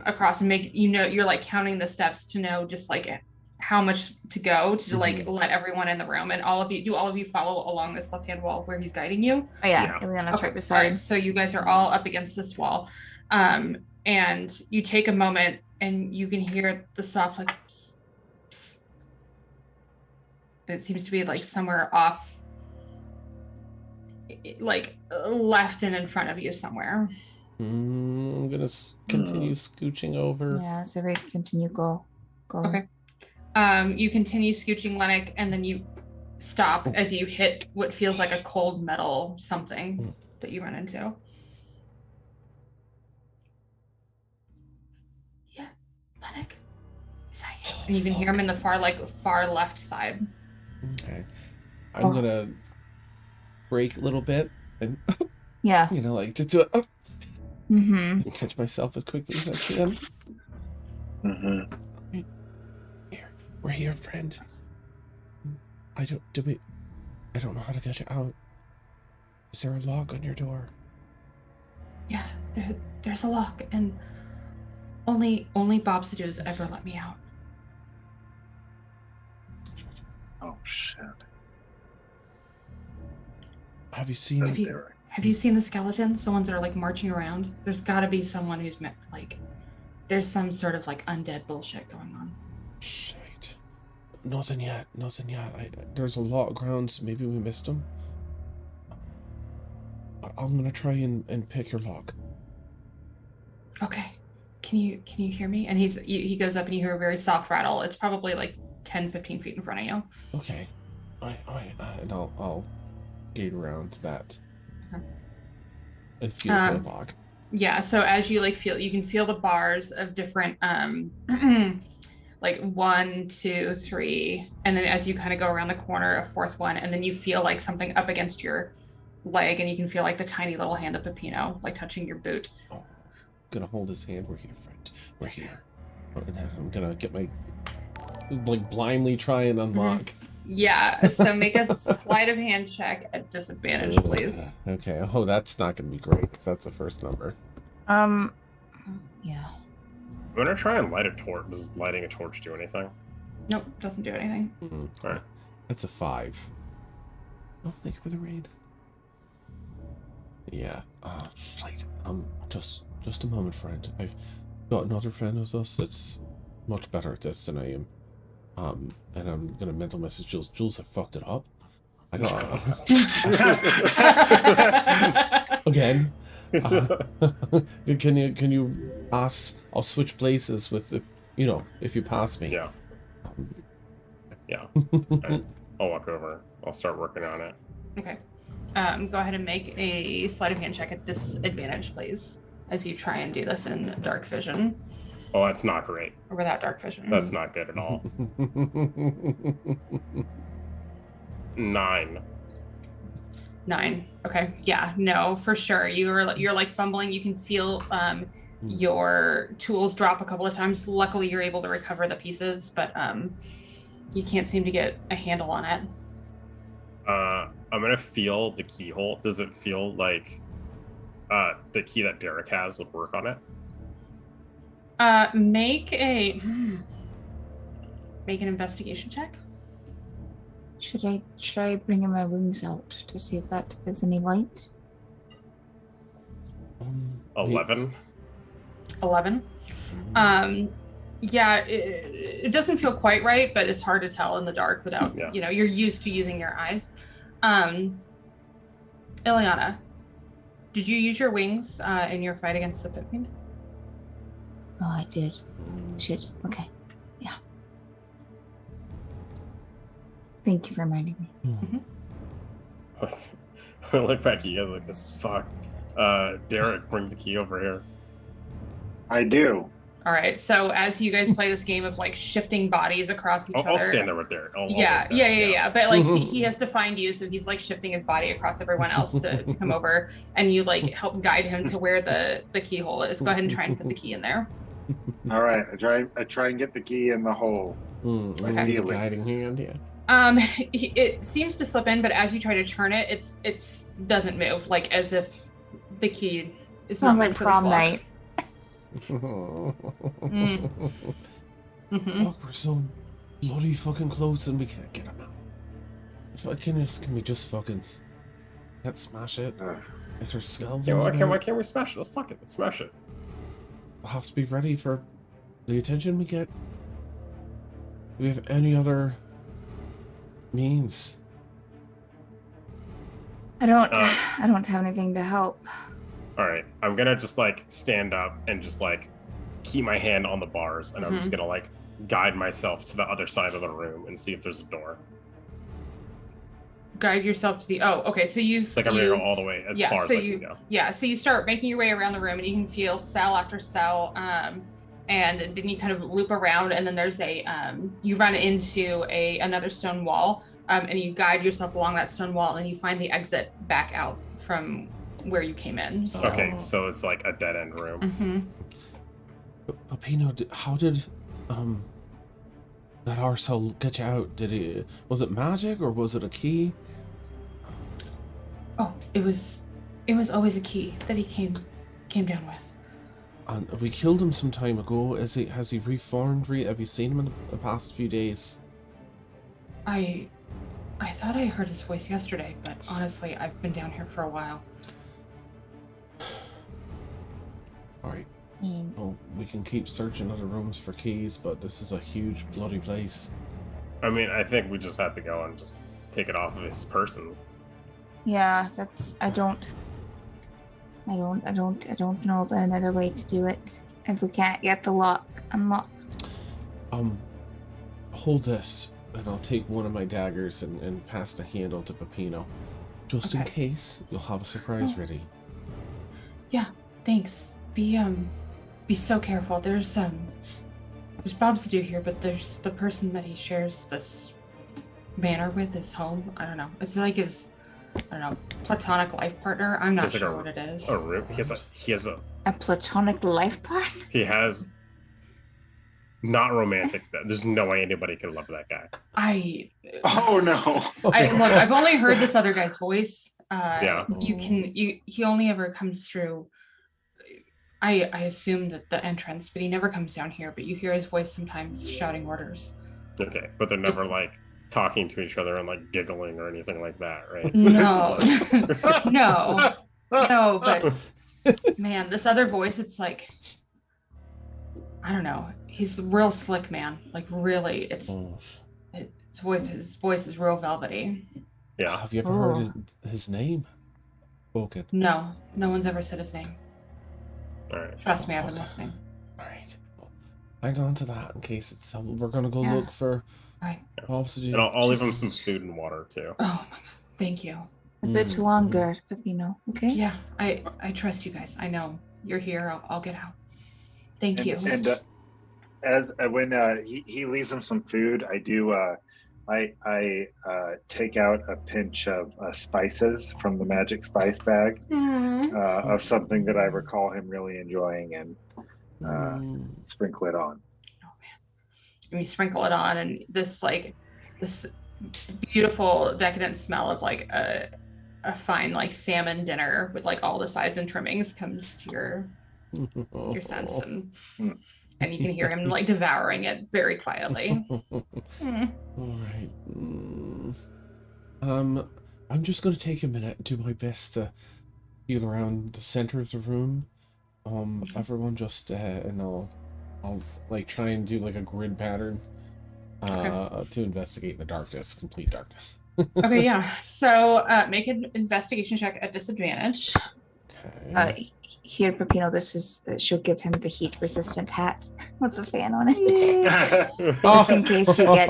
across and make, you're like counting the steps to know just like how much to go to like let everyone in the room, and all of you follow along this left-hand wall where he's guiding you? Oh yeah, Ileana's right beside him. So you guys are all up against this wall, and and you take a moment and you can hear the soft like psst, psst. It seems to be like somewhere off, like left and in front of you somewhere. I'm gonna continue scooching over. Yeah, so we continue going. Okay. You continue scooching, Lennox, and then you stop as you hit what feels like a cold metal something that you run into. Yeah, Lennox, is that you? And you can hear him in the far left side. Okay. I'm gonna break a little bit and Yeah. like just do it. Mm-hmm. And catch myself as quickly as I can. Mm-hmm. Here, we're here, friend. I don't know how to get you out. Is there a lock on your door? Yeah, there's a lock, and only Bobsido's ever let me out. Oh shit. Have you seen? Have you seen the skeletons? The ones that are like marching around? There's got to be someone who's there's some sort of like undead bullshit going on. Shit. Nothing yet. There's a lot of grounds. Maybe we missed them. I'm gonna try and pick your lock. Okay. Can you hear me? And he goes up and you hear a very soft rattle. It's probably like 10, 15 feet in front of you. Okay. And I'll gate around that. Okay. And feel the lock. Yeah, so as you you can feel the bars of different like 1, 2, 3, and then as you kind of go around the corner, a fourth one, and then you feel like something up against your leg, and you can feel like the tiny little hand of Peppino like touching your boot. Oh, I'm gonna hold his hand. We're here, friend. We're here. And then I'm gonna get my blindly try and unlock. Yeah, so make a sleight of hand check at disadvantage, please. Okay. Oh, that's not gonna be great. That's the first number. Yeah. I'm gonna try and light a torch. Does lighting a torch do anything? Nope, doesn't do anything. All right. That's a 5. Oh, thank you for the raid. Yeah. Right. Just a moment, friend. I've got another friend with us that's much better at this than I am. And I'm gonna mental message Jules. Jules, I fucked it up. I got again. Can you pass? I'll switch places with if you pass me. Yeah. Yeah. Right. I'll walk over. I'll start working on it. Okay. Go ahead and make a sleight of hand check at disadvantage, please, as you try and do this in dark vision. Oh, that's not great. Or without dark vision. That's not good at all. 9. 9. Okay. Yeah. No, for sure. You're like fumbling. You can feel your tools drop a couple of times. Luckily, you're able to recover the pieces, but you can't seem to get a handle on it. I'm gonna feel the keyhole. Does it feel like the key that Derek has would work on it? Make an investigation check. Should I try bringing my wings out to see if that gives any light? 11. 11. Yeah, it doesn't feel quite right, but it's hard to tell in the dark without, you're used to using your eyes. Ileana, did you use your wings in your fight against the Pit Fiend? Oh, I did. Shit. Okay. Yeah. Thank you for reminding me. I look back at you like, this is fucked. Derek, bring the key over here. I do. All right. So as you guys play this game of like shifting bodies across each other, I'll stand there with Derek. Yeah. But like he has to find you, so he's like shifting his body across everyone else to come over, and you like help guide him to where the keyhole is. Go ahead and try and put the key in there. All right. I try and get the key in the hole. Okay. Guiding hand, yeah. It seems to slip in, but as you try to turn it, it's doesn't move, like as if the key is not meant for this prom lock. night. Look, we're so bloody fucking close and we can't get him out. Can we just fucking can't smash it? Is there skulls? Yeah, why can't we smash it? Let's fuck it. Let's smash it. we'll have to be ready for the attention we get. Do we have any other means? I don't have anything to help. All right, I'm gonna just like stand up and just like keep my hand on the bars, and I'm just gonna like guide myself to the other side of the room and see if there's a door. Guide yourself to the. Oh, okay. So you've. Like I'm gonna go all the way as far as I can go. Yeah. So you start making your way around the room, and you can feel cell after cell, and then you kind of loop around, and then there's a. You run into another stone wall, and you guide yourself along that stone wall, and you find the exit back out from where you came in. So. Okay, so it's like a dead end room. Mm-hmm. Papino, how did that arsehole get you out? Was it magic or was it a key? Oh, it was always a key that he came down with. And we killed him some time ago. Has he reformed? Have you seen him in the past few days? I thought I heard his voice yesterday, but honestly, I've been down here for a while. Alright. Well, we can keep searching other rooms for keys, but this is a huge bloody place. I mean, I think we just have to go and just take it off of his person. Yeah, I don't know of another way to do it. If we can't get the lock unlocked. Hold this, and I'll take one of my daggers and pass the handle to Peppino. Just in case, you'll have a surprise ready. Yeah, thanks. Be so careful. There's Bob's to do here, but there's the person that he shares this manor with, his home. I don't know. It's like his, I don't know, platonic life partner. I'm not sure what it is. A room. He has a platonic life partner. He has not romantic. There's no way anybody can love that guy. Oh no. Look, I've only heard this other guy's voice. Yeah. He only ever comes through. I assume that the entrance, but he never comes down here. But you hear his voice sometimes shouting orders. Okay, but they're never like talking to each other and like giggling or anything like that, right? No, no. But man, this other voice, it's like, I don't know. He's a real slick man. Like really, his voice is real velvety. Yeah. Have you ever heard his name spoken? No one's ever said his name. All right. Trust me, I've been listening. All right. Well, hang on to that in case it's. We're gonna go look for Obsidian. And I'll leave him some food and water too. Oh my god! Thank you. A bit longer, Peppino. Okay. Yeah, I trust you guys. I know you're here. I'll get out. Thank you. And when he leaves him some food, I do. I take out a pinch of spices from the magic spice bag of something that I recall him really enjoying, and sprinkle it on. Oh man! And you sprinkle it on, and this beautiful decadent smell of like a fine like salmon dinner with like all the sides and trimmings comes to your sense, and you can hear him like devouring it very quietly. All right. I'm just gonna take a minute and do my best to feel around the center of the room. Everyone just and I'll like try and do like a grid pattern to investigate in the darkness, complete darkness. Okay, yeah. So make an investigation check at disadvantage. Okay. Here, Peppino, this is she'll give him the heat-resistant hat with the fan on it, just in case you get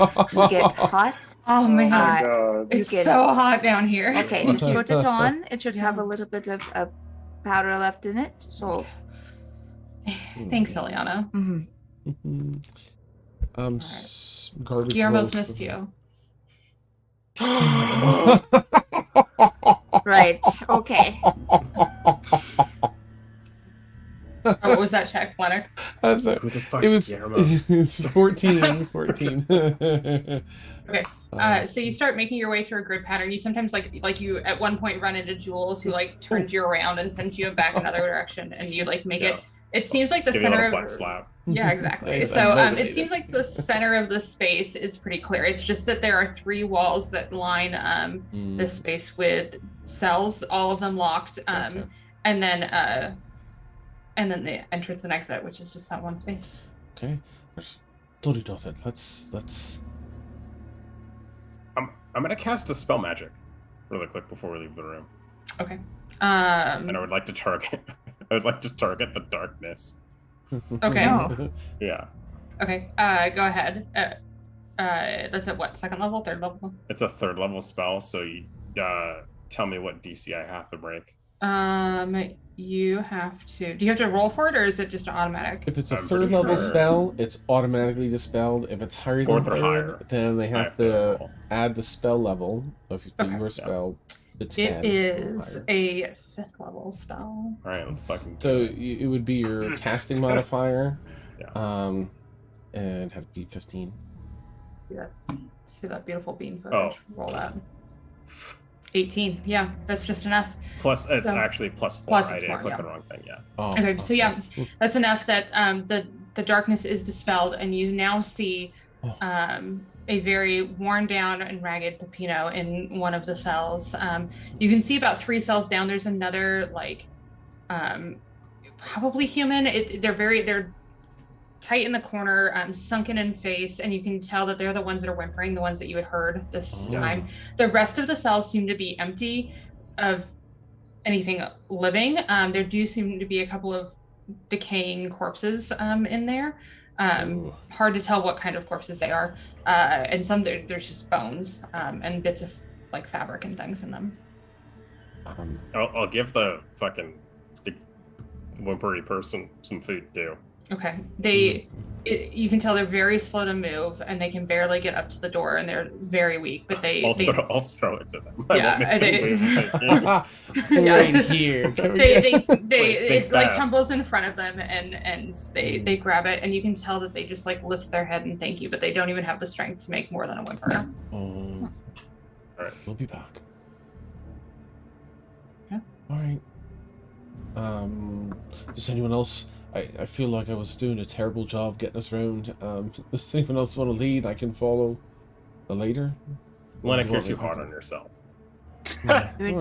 hot. Oh my my god, God. it's so hot down here. Okay, just put it on. It should have a little bit of powder left in it. So, thanks, Ileana. Garbage Guillermo's rolls missed for- you. right. Okay. What was that check, Leonard? Who the fuck's Guillermo? It was 14. Okay. So you start making your way through a grid pattern. You sometimes like you at one point run into Jules, who like turns you around and sends you back another direction, and you like make it. It seems like the Give you a center little of butt slap. Yeah, exactly. Nice, So I'm it seems like the center of the space is pretty clear. It's just that there are 3 walls that line this space with cells, all of them locked, Okay. and and then the entrance and exit, which is just that one space. Okay. There's bloody nothing. Let's. I'm gonna cast a spell magic really quick before we leave the room. Okay. And I would like to target. I would like to target the darkness. Okay. Oh. Yeah. Okay. Go ahead. That's at what, second level, third level? It's a 3rd level spell, so you tell me what DC I have to break. You have to. Do you have to roll for it, or is it just an automatic? If it's a I'm 3rd pretty level sure. spell, it's automatically dispelled. If it's higher than 4th or 3rd, higher, then they I have to roll. add the spell level of Okay. your spell to 10. It is higher. a 5th level spell. All right, let's fucking. So it would be your casting modifier. Yeah. And it'd have to be 15. See that beautiful bean Oh. footage? Roll that. 18. Yeah, that's just enough. Plus, it's So- actually +4. Plus I it's didn't more, click yeah. the wrong thing. Yeah. Oh, Okay, so yeah. okay. That's enough that the darkness is dispelled, and you now see Oh. a very worn down and ragged Peppino in one of the cells. You can see about 3 cells down. There's another probably human. They're tight in the corner, sunken in face, and you can tell that they're the ones that are whimpering, the ones that you had heard this Oh. time. The rest of the cells seem to be empty of anything living. There do seem to be a couple of decaying corpses in there. Ooh. Hard to tell what kind of corpses they are, and some there's just bones and bits of like fabric and things in them. I'll give the fucking whimpery person some food too. Okay, you can tell they're very slow to move, and they can barely get up to the door, and they're very weak. But I'll throw it to them. Yeah, I won't make them move. Thank you. Yeah. Right here. Can we they get- Think it like fast. tumbles in front of them, and they grab it, and you can tell that they just like lift their head and thank you, but they don't even have the strength to make more than a whimper. Oh. Alright. We'll be back. Yeah. All right. Does anyone else? I feel like I was doing a terrible job getting us round. Does anyone else want to lead? I can follow later. Lennox, You you're want too me- hard on yourself. You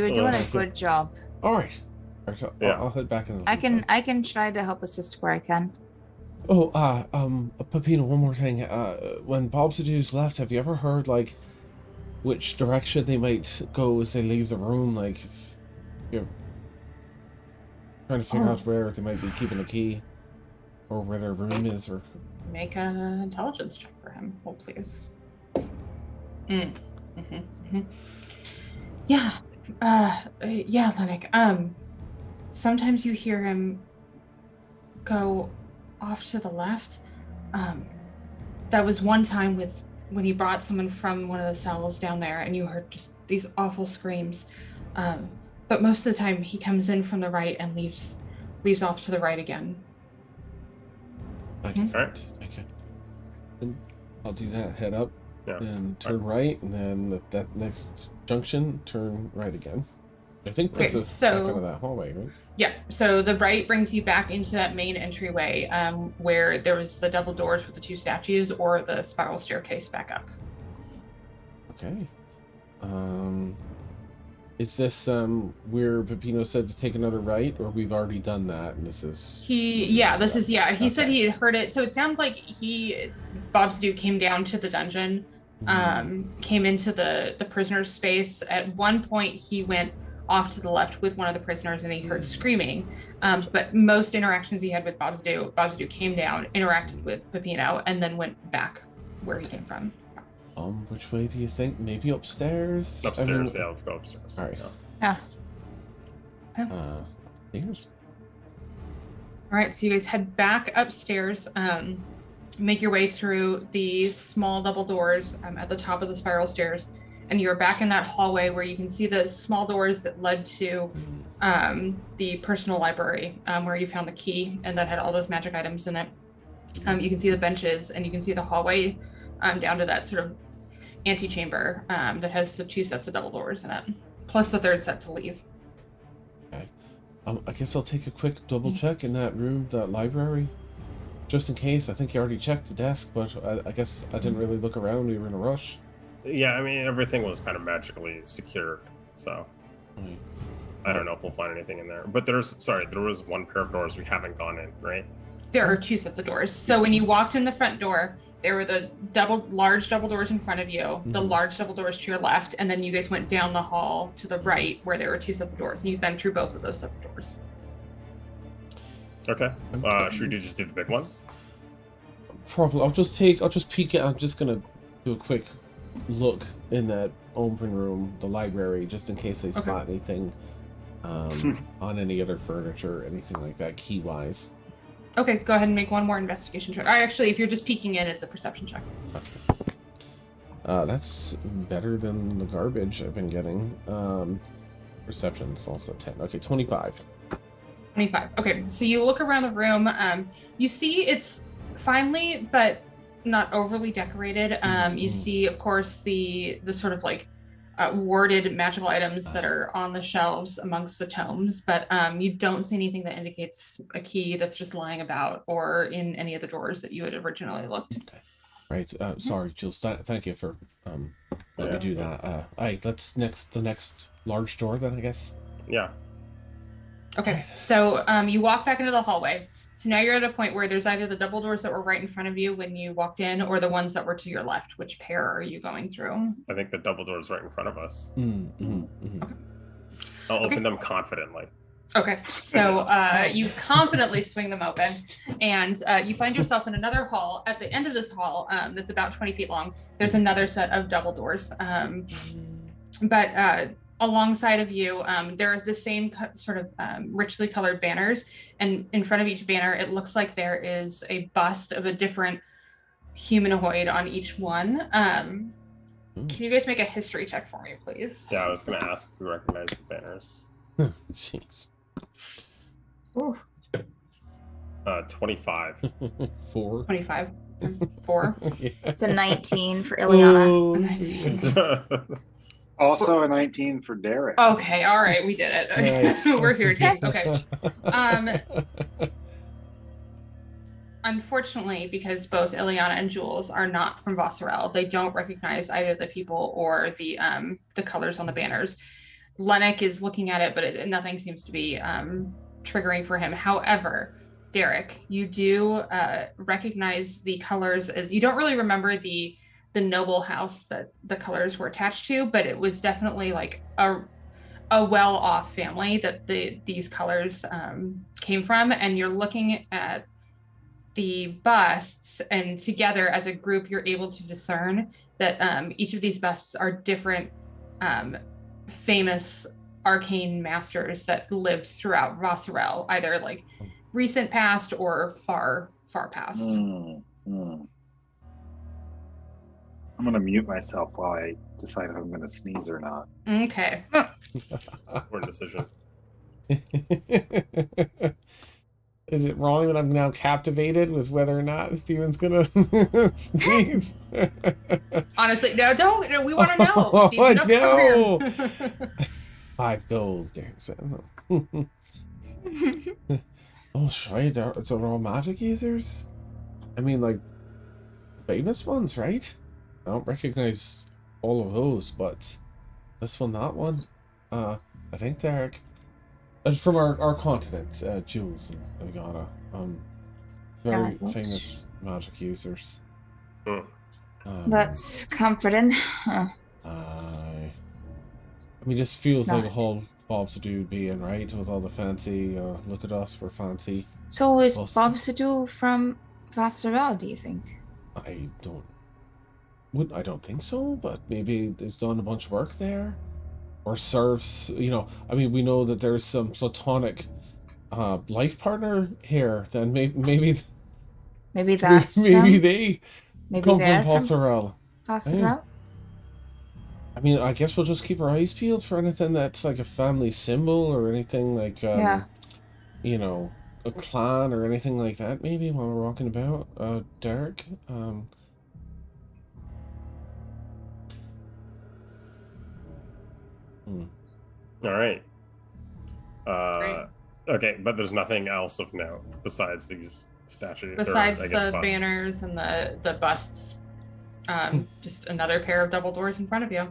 were doing a good job. All right. All right, Yeah. I'll head back in. I can try to help assist where I can. Oh, Peppino, one more thing. When Obsidian's left, have you ever heard like which direction they might go as they leave the room? Like, if you're trying to figure out where they might be keeping the key, or where their room is, or Make an intelligence check for him, oh please. Yeah, yeah, Lennox. Sometimes you hear him go off to the left. That was one time when he brought someone from one of the cells down there, and you heard just these awful screams. But most of the time, he comes in from the right and leaves off to the right again. okay. Alright. Okay. Then I'll do that. Head up, Yeah. and turn right, and then at that next junction, turn right again. I think that's Okay, so- back out of that hallway, right? Yeah, so the right brings you back into that main entryway where there was the double doors with the 2 statues, or the spiral staircase back up. Okay. Is this where Peppino said to take another right, or we've already done that and this is He said Okay. he had heard it. So it sounds like Bob Stu came down to the dungeon, came into the prisoner's space. At one point he went off to the left with one of the prisoners and he heard screaming. But most interactions he had with Bob Stu came down, interacted with Peppino, and then went back where he came from. which way do you think? Maybe upstairs? Upstairs, yeah, let's go upstairs. All right. Yeah. Upstairs. All right, so you guys head back upstairs, make your way through these small double doors at the top of the spiral stairs, and you're back in that hallway where you can see the small doors that led to the personal library, where you found the key and that had all those magic items in it. You can see the benches, and you can see the hallway down to that sort of antechamber that has the 2 sets of double doors in it, plus the 3rd set to leave. I guess I'll take a quick double check in that room, that library, just in case. I think you already checked the desk, but I guess I didn't really look around. We were in a rush. Yeah, I mean, everything was kind of magically secured, so. Right. I don't know if we'll find anything in there. But there was one pair of doors we haven't gone in, right? There are 2 sets of doors. So when you walked in the front door, there were the large double doors in front of you, the large double doors to your left, and then you guys went down the hall to the right where there were 2 sets of doors, and you've been through both of those sets of doors. Okay. Should we just do the big ones? Probably. I'll just peek it. I'm just gonna do a quick look in that open room, the library, just in case they spot anything on any other furniture, anything like that, key-wise. Okay, go ahead and make one more investigation check. Actually, if you're just peeking in, it's a perception check. Okay. That's better than the garbage I've been getting. Perception's also 10. Okay, 25. 25. Okay, so you look around the room. You see it's finely, but not overly decorated. You see, of course, the sort of like warded magical items that are on the shelves amongst the tomes, but you don't see anything that indicates a key that's just lying about or in any of the drawers that you had originally looked. Okay. Right. Sorry, Jules. Thank you for letting me do that. All right, let's the next large door then, I guess. Yeah. Okay, so you walk back into the hallway. So now you're at a point where there's either the double doors that were right in front of you when you walked in, or the ones that were to your left. Which pair are you going through? I think the double door is right in front of us. Okay. I'll open them confidently. Okay, so you confidently swing them open, and you find yourself in another hall. At the end of this hall, that's about 20 feet long, there's another set of double doors. But alongside of you, there is the same sort of richly colored banners, and in front of each banner, it looks like there is a bust of a different humanoid on each one. Can you guys make a history check for me, please? Yeah, I was going to ask if we recognize the banners. Jeez. Ooh. 25. 4. 25. 4. Yeah. It's a 19 for Ileana. Oh, 19. Also a 19 for Derek. Okay, all right, we did it. Nice. We're here too. Okay. Unfortunately, because both Ileana and Jules are not from Vosserel, they don't recognize either the people or the colors on the banners. Lennox is looking at it, but nothing seems to be triggering for him. However, Derek, you do recognize the colors as you don't really remember the noble house that the colors were attached to, but it was definitely like a well-off family that these colors came from. And you're looking at the busts, and together as a group, you're able to discern that each of these busts are different famous arcane masters that lived throughout Vosserel, either like recent past or far past. I'm going to mute myself while I decide if I'm going to sneeze or not. Okay. Poor decision. Is it wrong that I'm now captivated with whether or not Steven's gonna sneeze? Honestly, no, don't. No, we want to know. Steven, don't no. come here. 5 gold, there. Oh, right. They're all magic users? I mean, like, famous ones, right? I don't recognize all of those, but this one, that one, I think they're from our continent, Jules and Agata, very famous magic users. That's comforting. I mean, this feels like a whole Bob Sadu being, right? With all the fancy, look at us, we're fancy. So is Bob Sadu from Vosserel, do you think? I don't think so, but maybe he's done a bunch of work there. Or serves, I mean, we know that there's some platonic life partner here. Then maybe that's maybe them? they Maybe come they're from Vosserel. Vosserel? I mean, I guess we'll just keep our eyes peeled for anything that's like a family symbol or anything like, a clan or anything like that. Maybe while we're walking about, Derek. All right. Okay, but there's nothing else of note besides these statues. Besides the busts. banners and the busts. Just another pair of double doors in front of you.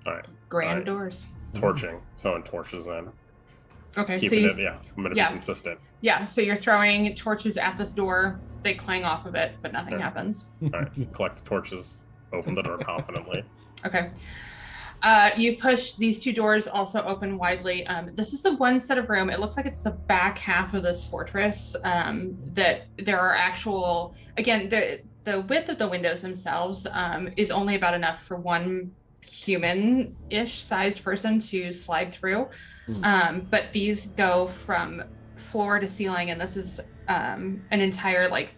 All right. Grand doors. Torching. Throwing torches then. Okay, so keeping you, it. Yeah, I'm gonna yeah. be consistent. Yeah, so you're throwing torches at this door. They clang off of it, but nothing Yeah. happens. All right, collect the torches, open the door confidently. Okay. You push these two doors also open widely. This is the one set of room. It looks like it's the back half of this fortress. That there are actual, again, the width of the windows themselves is only about enough for one human-ish sized person to slide through. But these go from floor to ceiling, and this is an entire like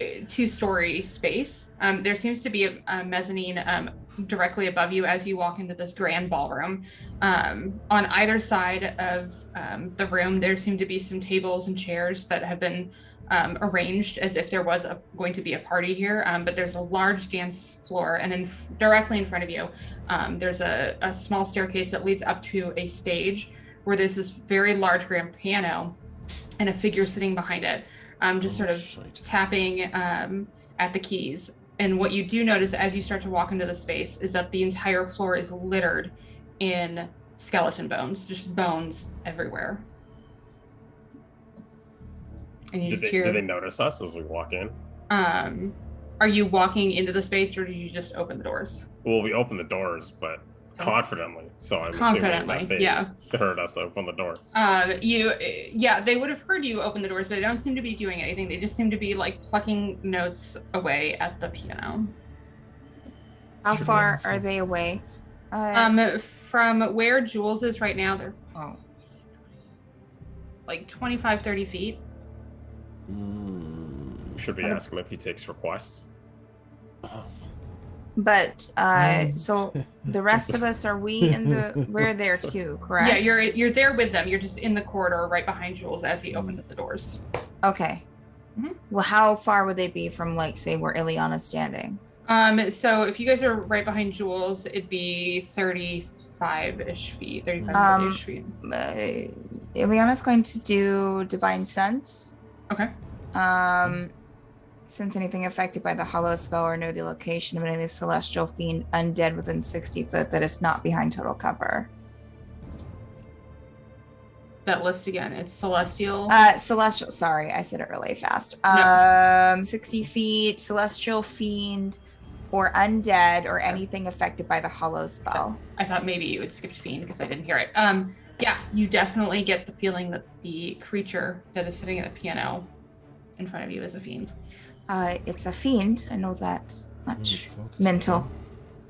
2-story space. There seems to be a mezzanine directly above you as you walk into this grand ballroom. On either side of the room, there seem to be some tables and chairs that have been arranged as if there was going to be a party here. But there's a large dance floor, and directly in front of you, there's a small staircase that leads up to a stage where there's this very large grand piano and a figure sitting behind it, just sort of tapping at the keys. And what you do notice as you start to walk into the space is that the entire floor is littered in skeleton bones, just bones everywhere. And you Do they notice us as we walk in? Are you walking into the space, or did you just open the doors? Well, we open the doors, but confidently. So I'm Confidently, assuming that they heard us open the door. They would have heard you open the doors, but they don't seem to be doing anything. They just seem to be like plucking notes away at the piano. How far are they away? From where Jules is right now, they're like 25, 30 feet. Should we ask him if he takes requests? But so the rest of us, we're there too, correct? Yeah, you're there with them. You're just in the corridor right behind Jules as he opened up the doors. Okay. Mm-hmm. Well, how far would they be from, like, say, where Ileana's standing? So if you guys are right behind Jules, it'd be 35-ish feet, 40-ish feet. Ileana's going to do Divine Sense. Okay. Since anything affected by the hollow spell or know the location of any celestial fiend undead within 60 foot that is not behind total cover. That list again, it's celestial. Celestial, sorry, I said it really fast. No. 60 feet, celestial fiend, or undead, or anything affected by the hollow spell. I thought maybe you had skipped fiend because I didn't hear it. Yeah, you definitely get the feeling that the creature that is sitting at the piano in front of you is a fiend. It's a fiend. I know that much. Mental.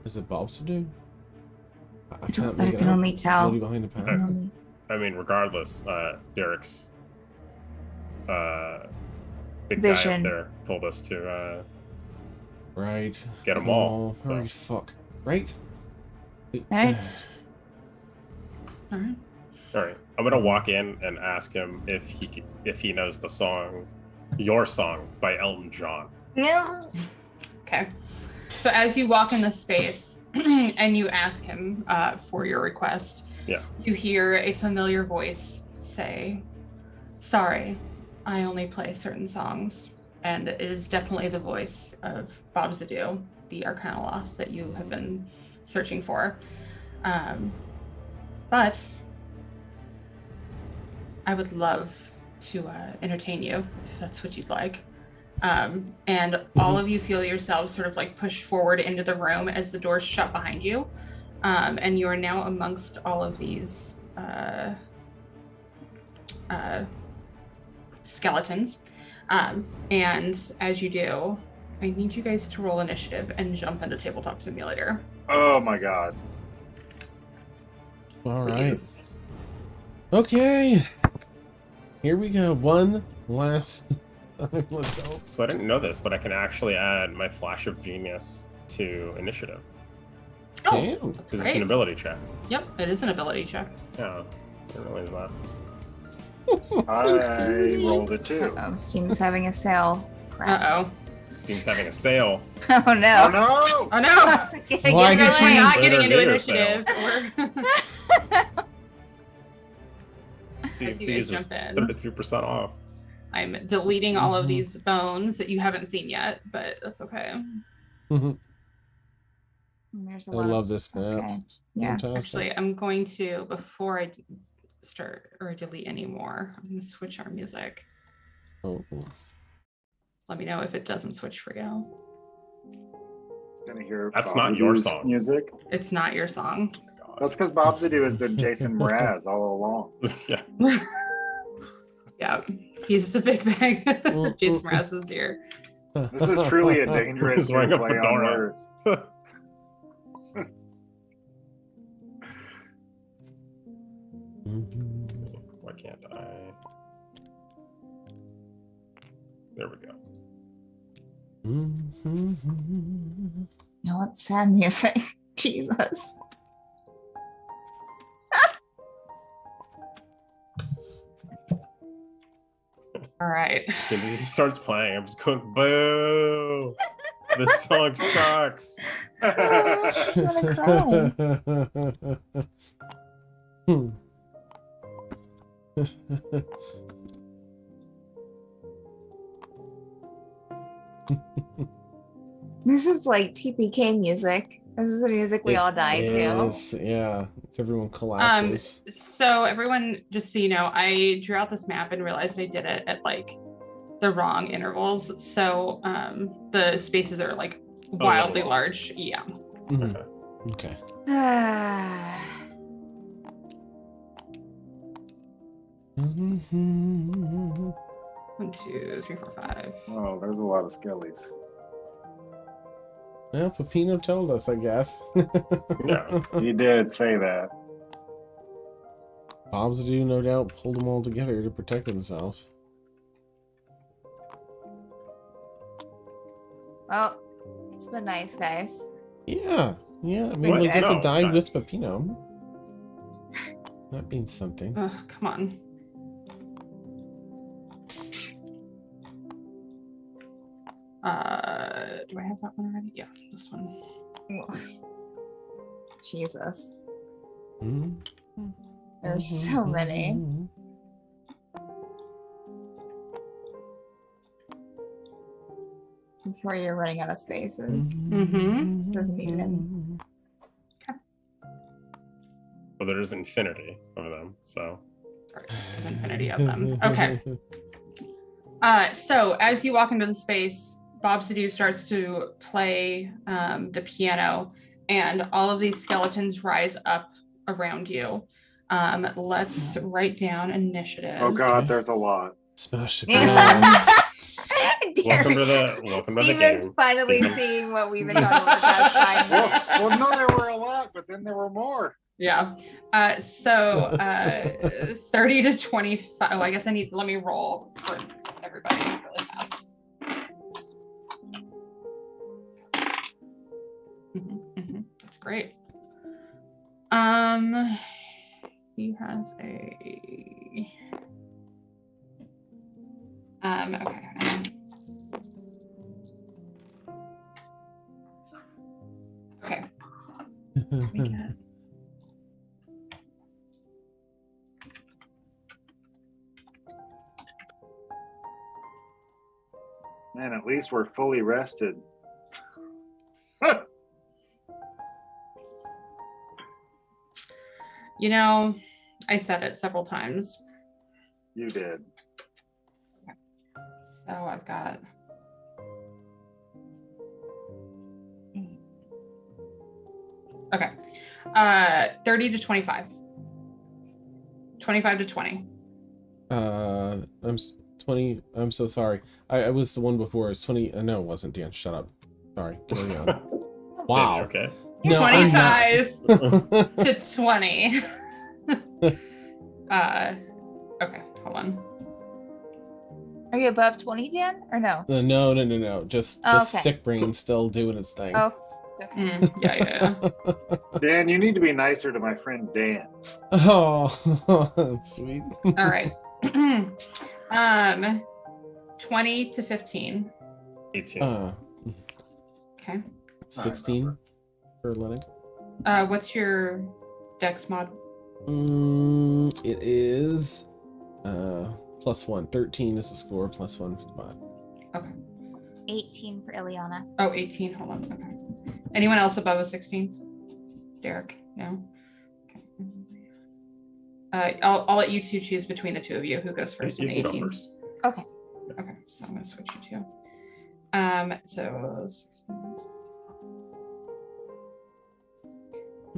Is it Bob's to do? I can only tell. Behind the panel. I mean, regardless, Derek's big Vision. guy up there told us to right. Get them all. So. Right, fuck. Right? Alright. Alright. Alright. I'm gonna walk in and ask him if he knows the song Your Song by Elton John. No. Okay. So as you walk in the space and you ask him for your request, you hear a familiar voice say, "Sorry, I only play certain songs." And it is definitely the voice of Bob Zadu, the Arcanoloth that you have been searching for. But I would love to entertain you, if that's what you'd like. And all of you feel yourselves sort of like push forward into the room as the doors shut behind you. And you are now amongst all of these skeletons. And as you do, I need you guys to roll initiative and jump into Tabletop Simulator. Oh my god. All Please. right. Okay. Here we go. One last time. Let's go. So I didn't know this, but I can actually add my Flash of Genius to initiative. Oh, Damn. that's Because it's great. an ability check. Yep, it is an ability check. Yeah, I didn't realize that. I rolled it too. Oh, Steam's having a sale. Crap. Uh-oh. Steam's having a sale. Oh Oh no. no! Oh no! Why We're did you- not getting into Later initiative. See if As you guys these is jump in. 33% off. I'm deleting all of these bones that you haven't seen yet, but that's okay. There's a I lot love this map. Okay. Yeah. Fantastic. Actually, I'm going to, before I start or delete anymore. I'm gonna switch our music. Oh. Let me know if it doesn't switch for you. Gonna hear That's not your Bobzadu's song. music. It's not your song. That's because Bobzadu has been Jason Mraz all along. Yeah. Yeah, he's a big bag. Jason Mraz is here. This is truly a dangerous He's wearing a play on fedora. words. Why can't I? There we go. No, it's sad music. Jesus. All right. As soon as he starts playing, I'm just going, boo! This song sucks. Oh, I just want to cry. This is like TPK music. This is the music we all die to. Yeah, it's everyone collapses. So everyone, just so you know, I drew out this map and realized I did it at like the wrong intervals. So the spaces are like wildly long. large. Yeah. Mhm. Okay. Mhm. 1, 2, 3, 4, 5. Oh, there's a lot of skellies. Well, Peppino told us, I guess. Yeah. He did say that. Bobzadu, no doubt, pulled them all together to protect himself. Well, it's been nice, guys. Yeah, yeah. I mean, What? we get No, to die no. with Peppino. That means something. Ugh, come on. Do I have that one already? Yeah, this one. Jesus. Mhm. There's so many. It's where you're running out of spaces. Mhm. This doesn't even- Well, there's infinity of them, so. There's infinity of them. Okay. So as you walk into the space, Bob Sadu starts to play the piano, and all of these skeletons rise up around you. Let's write down initiatives. Oh God, there's a lot. Smash the piano. Welcome to the Steven's game. finally Steven. seeing what we've been talking about the past 5 minutes. Well, no, there were a lot, but then there were more. Yeah. So 30 to 25. Oh, I guess let me roll for everybody really fast. That's great. He has a okay. Okay. Let me get Man, at least we're fully rested. You know, I said it several times. You did. So I've got okay. 30 to 25. 25 to 20. I'm 20. I'm so sorry. I was the one before. It was 20. No, it wasn't. Dan, shut up. Sorry. Carry on. Wow. Okay. No, I'm not. 25 to 20. Okay, hold on. Are you above 20, Dan? Or no? No. Just Okay. sick brain still doing its thing. Oh, it's okay. Yeah. Dan, you need to be nicer to my friend Dan. Oh, that's sweet. All right. 20 to 15. 18. Okay. 16 for Lennox. What's your dex mod? It is +1. 13 is the score, +1 for the bot. Okay. 18 for Ileana. Oh, 18. Hold on. Okay. Anyone else above a 16? Derek? No? Okay. I'll let you two choose between the two of you who goes first in You the can go 18s. first. Okay. Okay, so I'm gonna switch you two. So 16.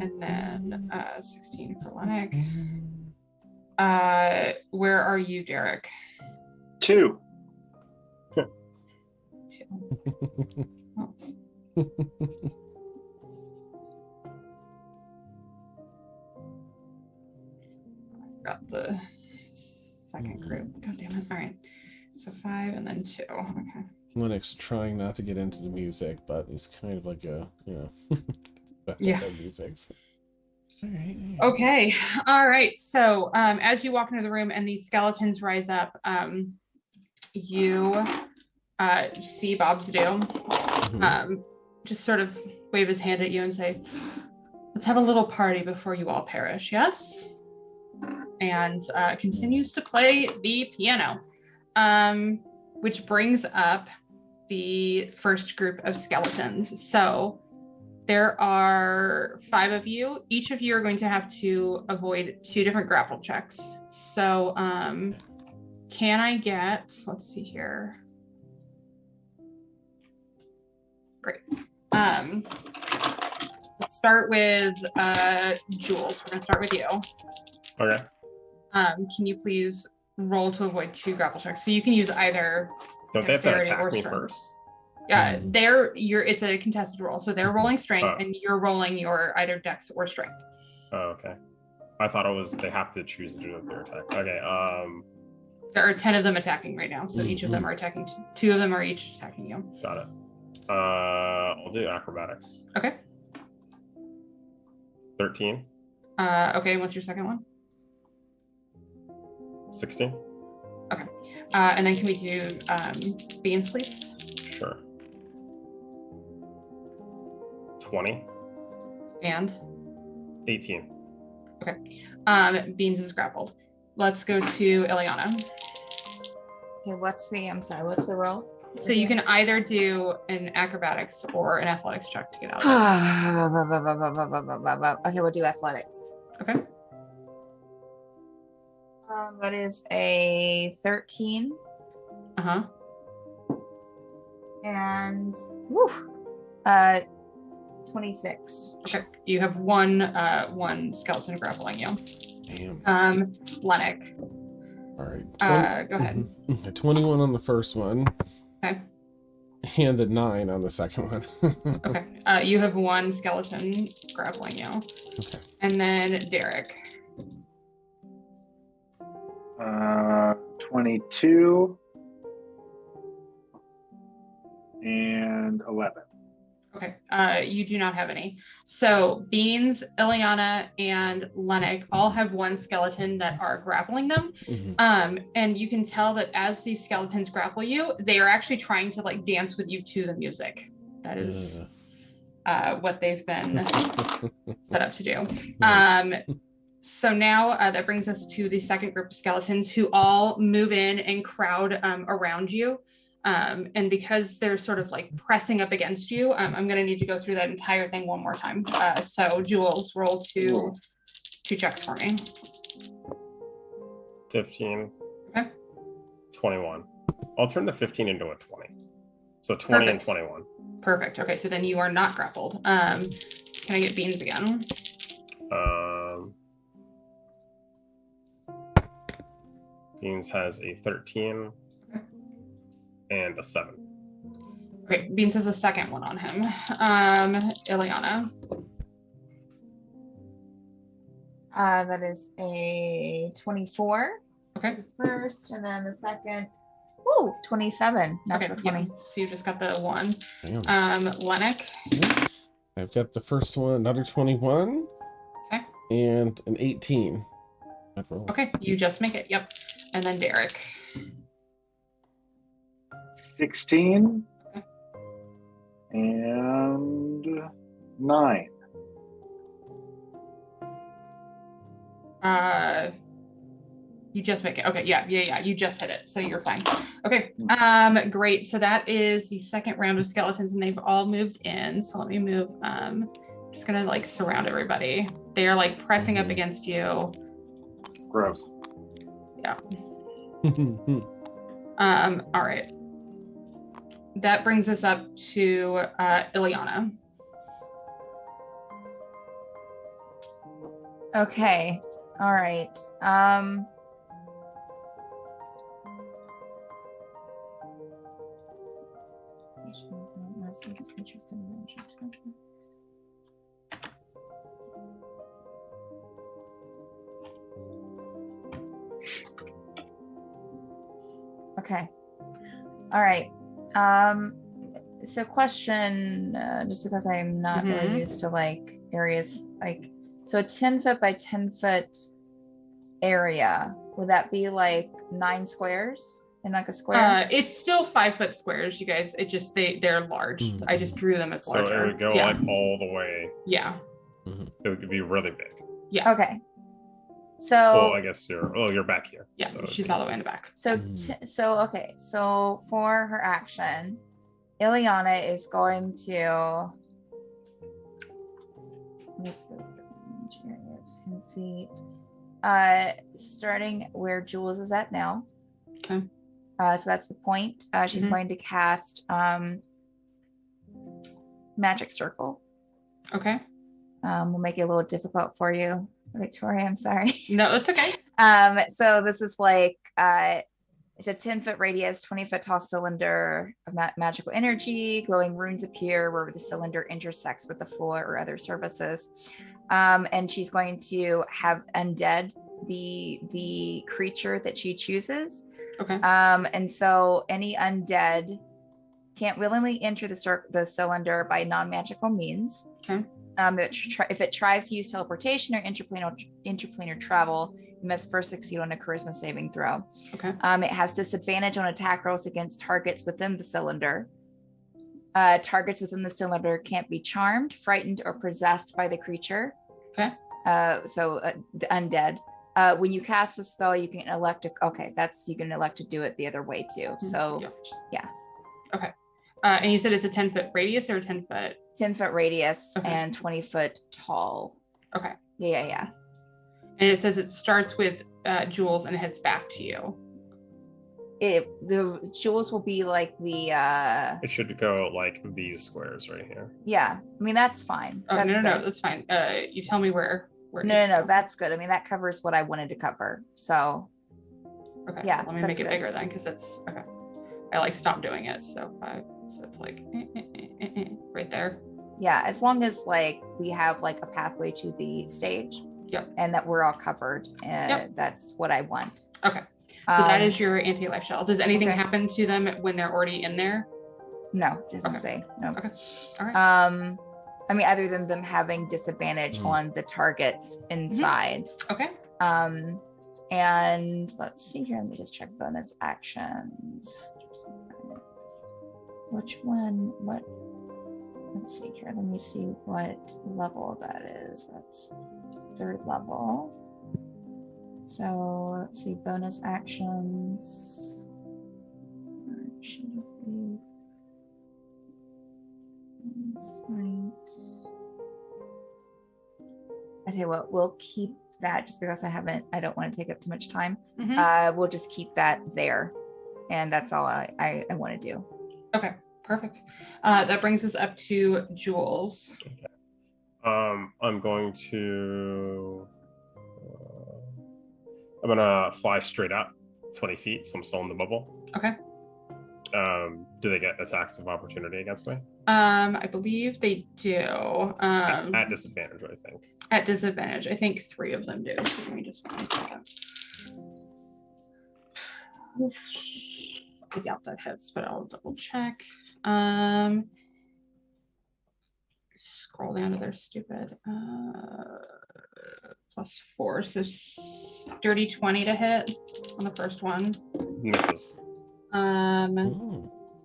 And then 16 for Lennox. Where are you, Derek? 2. 2. Oh. Got the second group. God damn it. All right. So 5 and then 2. Okay. Lennox trying not to get into the music, but he's kind of like a, Yeah. music. All right. Okay. All right. So as you walk into the room and these skeletons rise up, you see Obsidian just sort of wave his hand at you and say, "Let's have a little party before you all perish." Yes. And continues to play the piano, which brings up the first group of skeletons. So there are 5 of you. Each of you are going to have to avoid 2 different grapple checks. So can I get, let's see here. Great. Let's start with Jules. We're gonna start with you. Okay. Can you please roll to avoid 2 grapple checks? So you can use either Don't they have to dexterity or attack me strength. first? Yeah, it's a contested roll. So they're rolling strength and you're rolling your either dex or strength. Oh, okay. I thought it was they have to choose to do their attack. Okay. There are 10 of them attacking right now. So each of them are attacking. 2 of them are each attacking you. Got it. I'll do acrobatics. Okay. 13. Okay, what's your second one? 16. Okay. And then can we do beans, please? Sure. 20. And 18. Beans is grappled. Let's go to Ileana. Okay, what's the roll? So you can either do an acrobatics or an athletics check to get out of Okay, we'll do athletics. it. Okay. That is a 13 Uh-huh. and 26. Mm-hmm. Okay. You have one skeleton grappling you. Damn. Lennox. All right. Go ahead. 21 on the first one. Okay. And a 9 on the second one. Okay. You have one skeleton grappling you. Okay. And then Derek. 22 and 11. Okay. You do not have any. So Beans, Ileana, and Lennox all have one skeleton that are grappling them. And you can tell that as these skeletons grapple you, they are actually trying to like dance with you to the music. That is what they've been set up to do. So now that brings us to the second group of skeletons who all move in and crowd around you. And because they're sort of like pressing up against you, I'm going to need to go through that entire thing one more time. So Jules, roll 2 checks for me. 15. Okay. 21. I'll turn the 15 into a 20. So 20 Perfect. and 21. Perfect. Okay, so then you are not grappled. Can I get Beans again? Beans has a 13 and a 7. Okay, Beans has a second one on him. Ileana. That is a 24. Okay. First, and then the second. 27. Natural Okay, 20. yeah. So you just got the 1. Damn. Lennox. I've got the first one, another 21. Okay. And an 18. Okay, you just make it. Yep. And then Derek. 16 and 9. You just make it. Okay, yeah. You just hit it, so you're fine. Okay, great. So that is the second round of skeletons, and they've all moved in. So let me move. I'm just gonna like surround everybody. They are like pressing up against you. Gross. Yeah. All right. That brings us up to Ileana. Okay. All right. Okay. All right. So question, just because I'm not really used to like areas like, so a 10 foot by 10 foot area, would that be like 9 squares in like a square? It's still 5 foot squares, you guys. It just they're large. I just drew them as larger. So it would go like all the way. Yeah. It would be really big. Yeah. Okay. So Well, I guess you're back here. Yeah, so she's all the way in the back. So okay. So for her action, Ileana is going to. What's the range area? 10 feet. Starting where Jules is at now. Okay. So that's the point. She's going to cast Magic Circle. Okay. We'll make it a little difficult for you, Victoria. I'm sorry. No, that's okay. So this is like it's a 10-foot radius, 20-foot tall cylinder of magical energy. Glowing runes appear wherever the cylinder intersects with the floor or other surfaces. And she's going to have undead the creature that she chooses. Okay. And so any undead can't willingly enter the cylinder by non-magical means. Okay. If it tries to use teleportation or interplanar travel, it must first succeed on a charisma saving throw. Okay. It has disadvantage on attack rolls against targets within the cylinder. Targets within the cylinder can't be charmed, frightened, or possessed by the creature. Okay. So the undead. When you cast the spell, you can elect to. Okay, you can elect to do it the other way too. So yeah. Okay. And you said it's a 10-foot radius or a 10-foot? 10-foot radius Okay. and 20-foot tall. Okay. Yeah. And it says it starts with Jules and heads back to you. The Jules will be like the. It should go like these squares right here. Yeah, I mean that's fine. Oh, That's no, good. that's fine. You tell me where. No, that's good. I mean that covers what I wanted to cover. So. Okay. Yeah, Let me that's make it good. bigger then, because it's okay. I like stopped doing it. So 5. So it's like right there. Yeah, as long as like we have like a pathway to the stage. Yep. And that we're all covered. That's what I want. Okay. So that is your anti-life shell. Does anything okay. happen to them when they're already in there? No, doesn't Okay. say. No. Okay. All right. I mean, other than them having disadvantage on the targets inside. Okay. And let's see here. Let me just check bonus actions. Which one? What? Let's see here. Let me see what level that is. That's 3rd level. So let's see. Bonus actions. I tell you what, we'll keep that just because I don't want to take up too much time. We'll just keep that there. And that's all I want to do. Okay, perfect. That brings us up to Jules. Okay. I'm going to fly straight up 20 feet, so I'm still in the bubble. Okay. Do they get attacks of opportunity against me? I believe they do. At disadvantage, I think. At disadvantage. I think 3 of them do. So give me just 1 second. I doubt that hits, but I'll double check. Scroll down to their stupid +4. So dirty 20 to hit on the first one. Misses.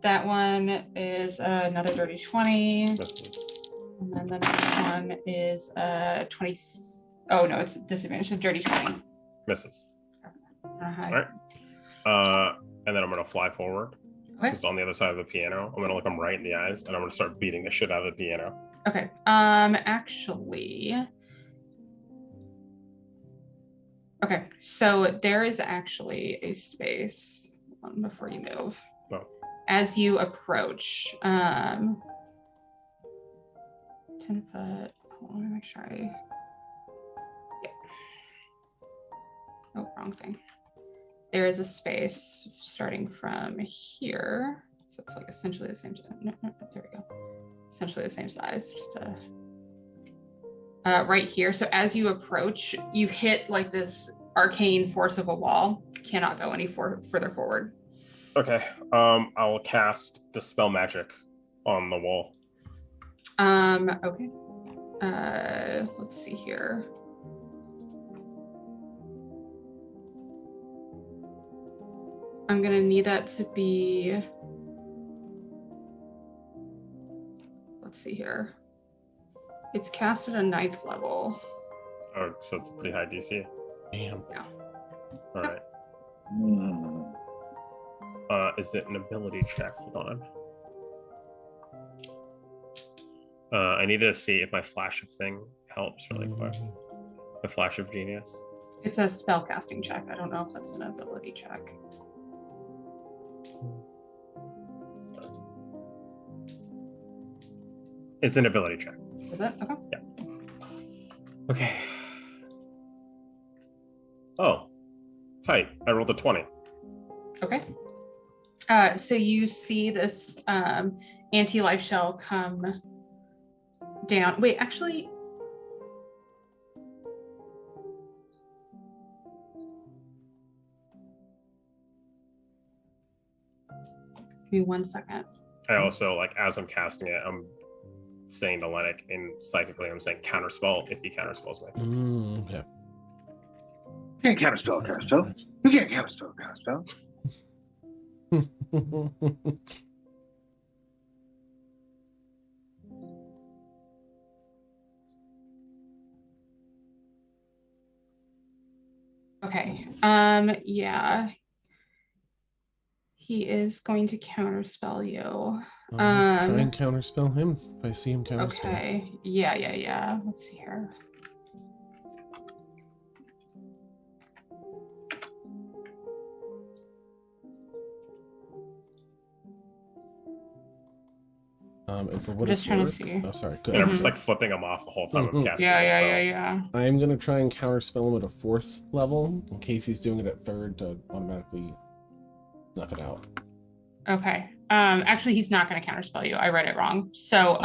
That one is another dirty 20. Misses. And then the next one is 20. Oh no, it's disadvantage. So dirty 20. Misses. All All right. And then I'm gonna fly forward, just on the other side of the piano. I'm gonna look them right in the eyes, and I'm gonna start beating the shit out of the piano. Okay. Actually. Okay, so there is actually a space before you move. Oh. As you approach, 10 foot. Hold on, let me make sure yeah. Oh, wrong thing. There is a space starting from here. So it's like essentially the same. No, there we go. Essentially the same size. Just right here. So as you approach, you hit like this arcane force of a wall. Cannot go any further forward. Okay. I'll cast Dispel Magic on the wall. Okay. Let's see here. I'm gonna need that to be. Let's see here. It's cast at a 9th level. Oh, so it's a pretty high DC. Damn. Yeah. All right. Hmm. Is it an ability check? Hold on. I need to see if my Flash of Thing helps really quick. The Flash of Genius. It's a spell casting check. I don't know if that's an ability check. It's an ability check. Is it? Okay. Yeah. Okay. Oh, tight. I rolled a 20. Okay. So you see this anti-life shell come down. Wait, actually. Give me 1 second. I also, like, as I'm casting it, I'm saying to Lennox, and psychically I'm saying counterspell if he counterspells me. Yeah. You can't counterspell. You can't counterspell. Okay. Yeah. He is going to counterspell you. Try and counterspell him if I see him counterspell. Okay. Yeah. Let's see here. And for what I'm just it's trying to worth- see. Oh, sorry. Go Yeah, I'm ahead. just like flipping him off the whole time I'm casting Yeah, the spell. yeah. I'm gonna try and counterspell him at a 4th level in case he's doing it at 3rd to automatically snuff it out. Okay. Actually, he's not going to counterspell you. I read it wrong. So,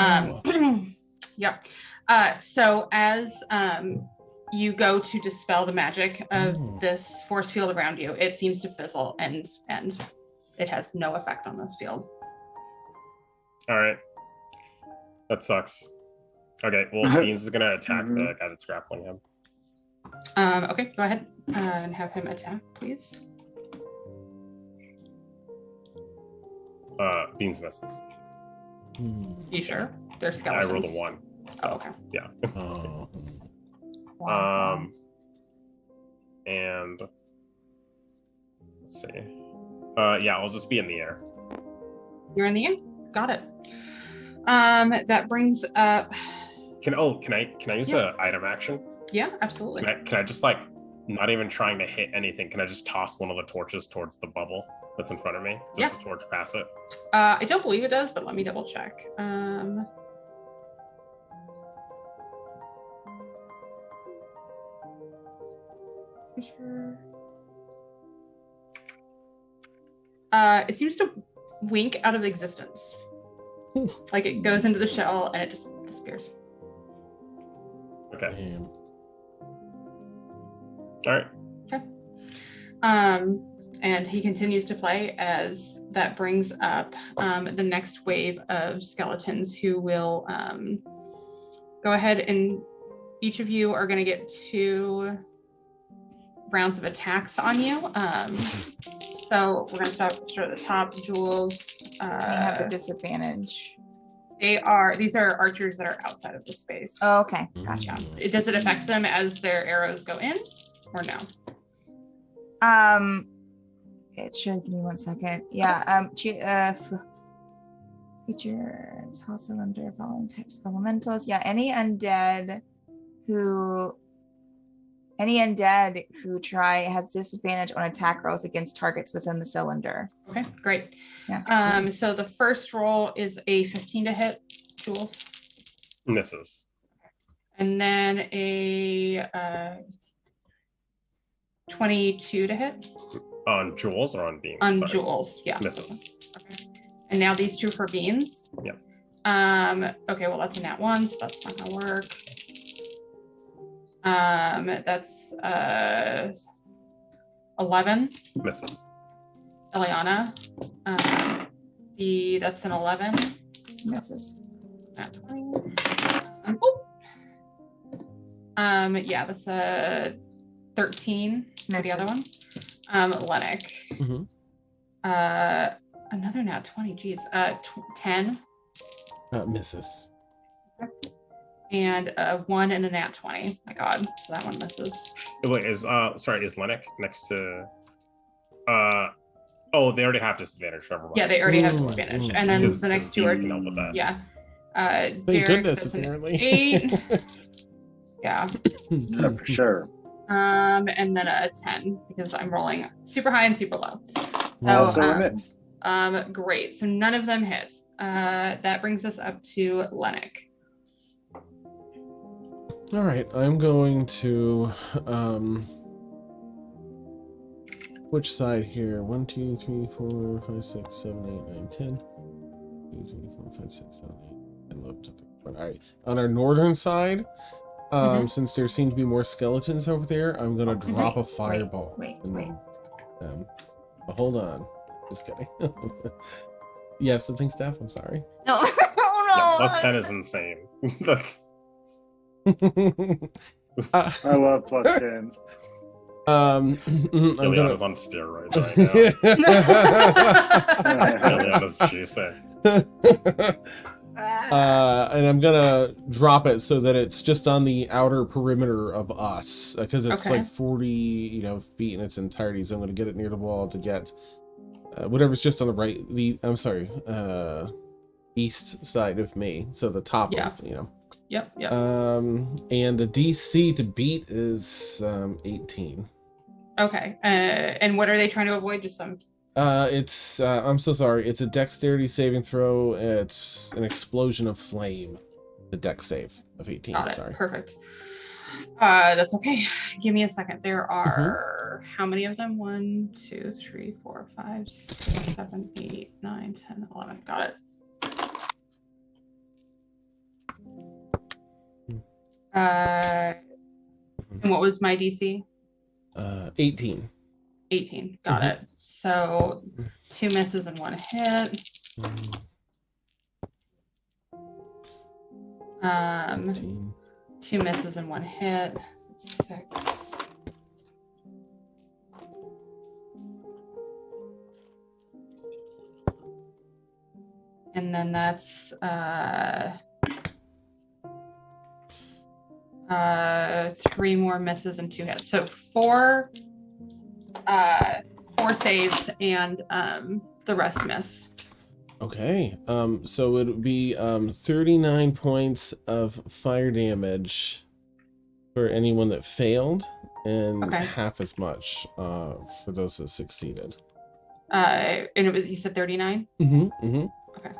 yep. So as you go to dispel the magic of this force field around you, it seems to fizzle and it has no effect on this field. All right. That sucks. Okay, well, Beans is gonna attack the guy that's grappling him. Okay, go ahead and have him attack, please. Beans misses. You sure? They're I skeletons. rolled a 1. So, Oh, okay. Yeah. Wow. And let's see. Yeah, I'll just be in the air. You're in the air. Got it. That brings up. Can I use Yeah. an item action? Yeah, absolutely. Can I just, like, not even trying to hit anything? Can I just toss one of the torches towards the bubble that's in front of me? Does the torch pass it? I don't believe it does, but let me double check. Sure. It seems to wink out of existence. Like it goes into the shell and it just disappears. Okay. Damn. All right. Okay. And he continues to play as that brings up the next wave of skeletons who will go ahead, and each of you are going to get 2 rounds of attacks on you. So we're going to start at the top. Jules. They have a disadvantage. These are archers that are outside of the space. Oh, okay. Gotcha. Does it affect them as their arrows go in or no? It should. Give me 1 second. Yeah. Creature tossing under following types of elementals. Yeah. Any undead who Any undead who try has disadvantage on attack rolls against targets within the cylinder. Okay, great. Yeah. So the first roll is a 15 to hit, Jules. Misses. And then a 22 to hit. On Jules or on Beans? On Sorry. Jules, yeah. Misses. Okay. And now these two for Beans. Yep. Okay, well that's a nat 1, so that's not gonna work. That's 11. Misses. Eliana. That's an 11. Misses. Nat 20. Yeah, that's a 13 for the other one. Lennox. Mm-hmm. Another nat 20, geez. 10. Misses. And a 1 and a nat 20. My god, so that one misses. Wait, is Lennox next to oh, they already have disadvantage, never mind. Yeah, they already have disadvantage. And then the next two are can help with that. yeah. Thank Derek, goodness, that's an apparently. 8. Yeah. Yeah, for sure. And then a 10 because I'm rolling super high and super low. Also a miss. Great. So none of them hit. That brings us up to Lennox. All right, I'm going to which side here? 1, 2, 3, 4, 5, 6, 7, 8, 9, 10. 2, 3, 4, 5, 6, 7, 8. And look. All right. On our northern side, since there seem to be more skeletons over there, I'm gonna drop a fireball. Wait. But hold on. Just kidding. You have something, Steph? I'm sorry. No. Yeah, plus 10 is insane. That's I love plus 10s. I'm Ileana's on steroids right now. Ileana's juicing. And I'm gonna drop it so that it's just on the outer perimeter of us, because it's Okay. like 40, feet in its entirety. So I'm gonna get it near the wall to get whatever's just on the right. East side of me. So the top. Yeah. Of, Yep. And the DC to beat is 18. Okay. And what are they trying to avoid? Just some. It's I'm so sorry. It's a dexterity saving throw. It's an explosion of flame. The dex save of 18. Got it. Sorry. Perfect. That's okay. Give me a second. There are how many of them? 1, 2, 3, 4, 5, 6, 7, 8, 9, 10, 11. Got it. And what was my DC? 18. 18. Got it. So 2 misses and 1 hit. 18. 2 misses and 1 hit. 6. And then that's 3 more misses and 2 hits. So 4 saves and the rest miss. Okay. So it would be 39 points of fire damage for anyone that failed, and Okay. half as much for those that succeeded. And it was, you said 39? Mm-hmm. Okay.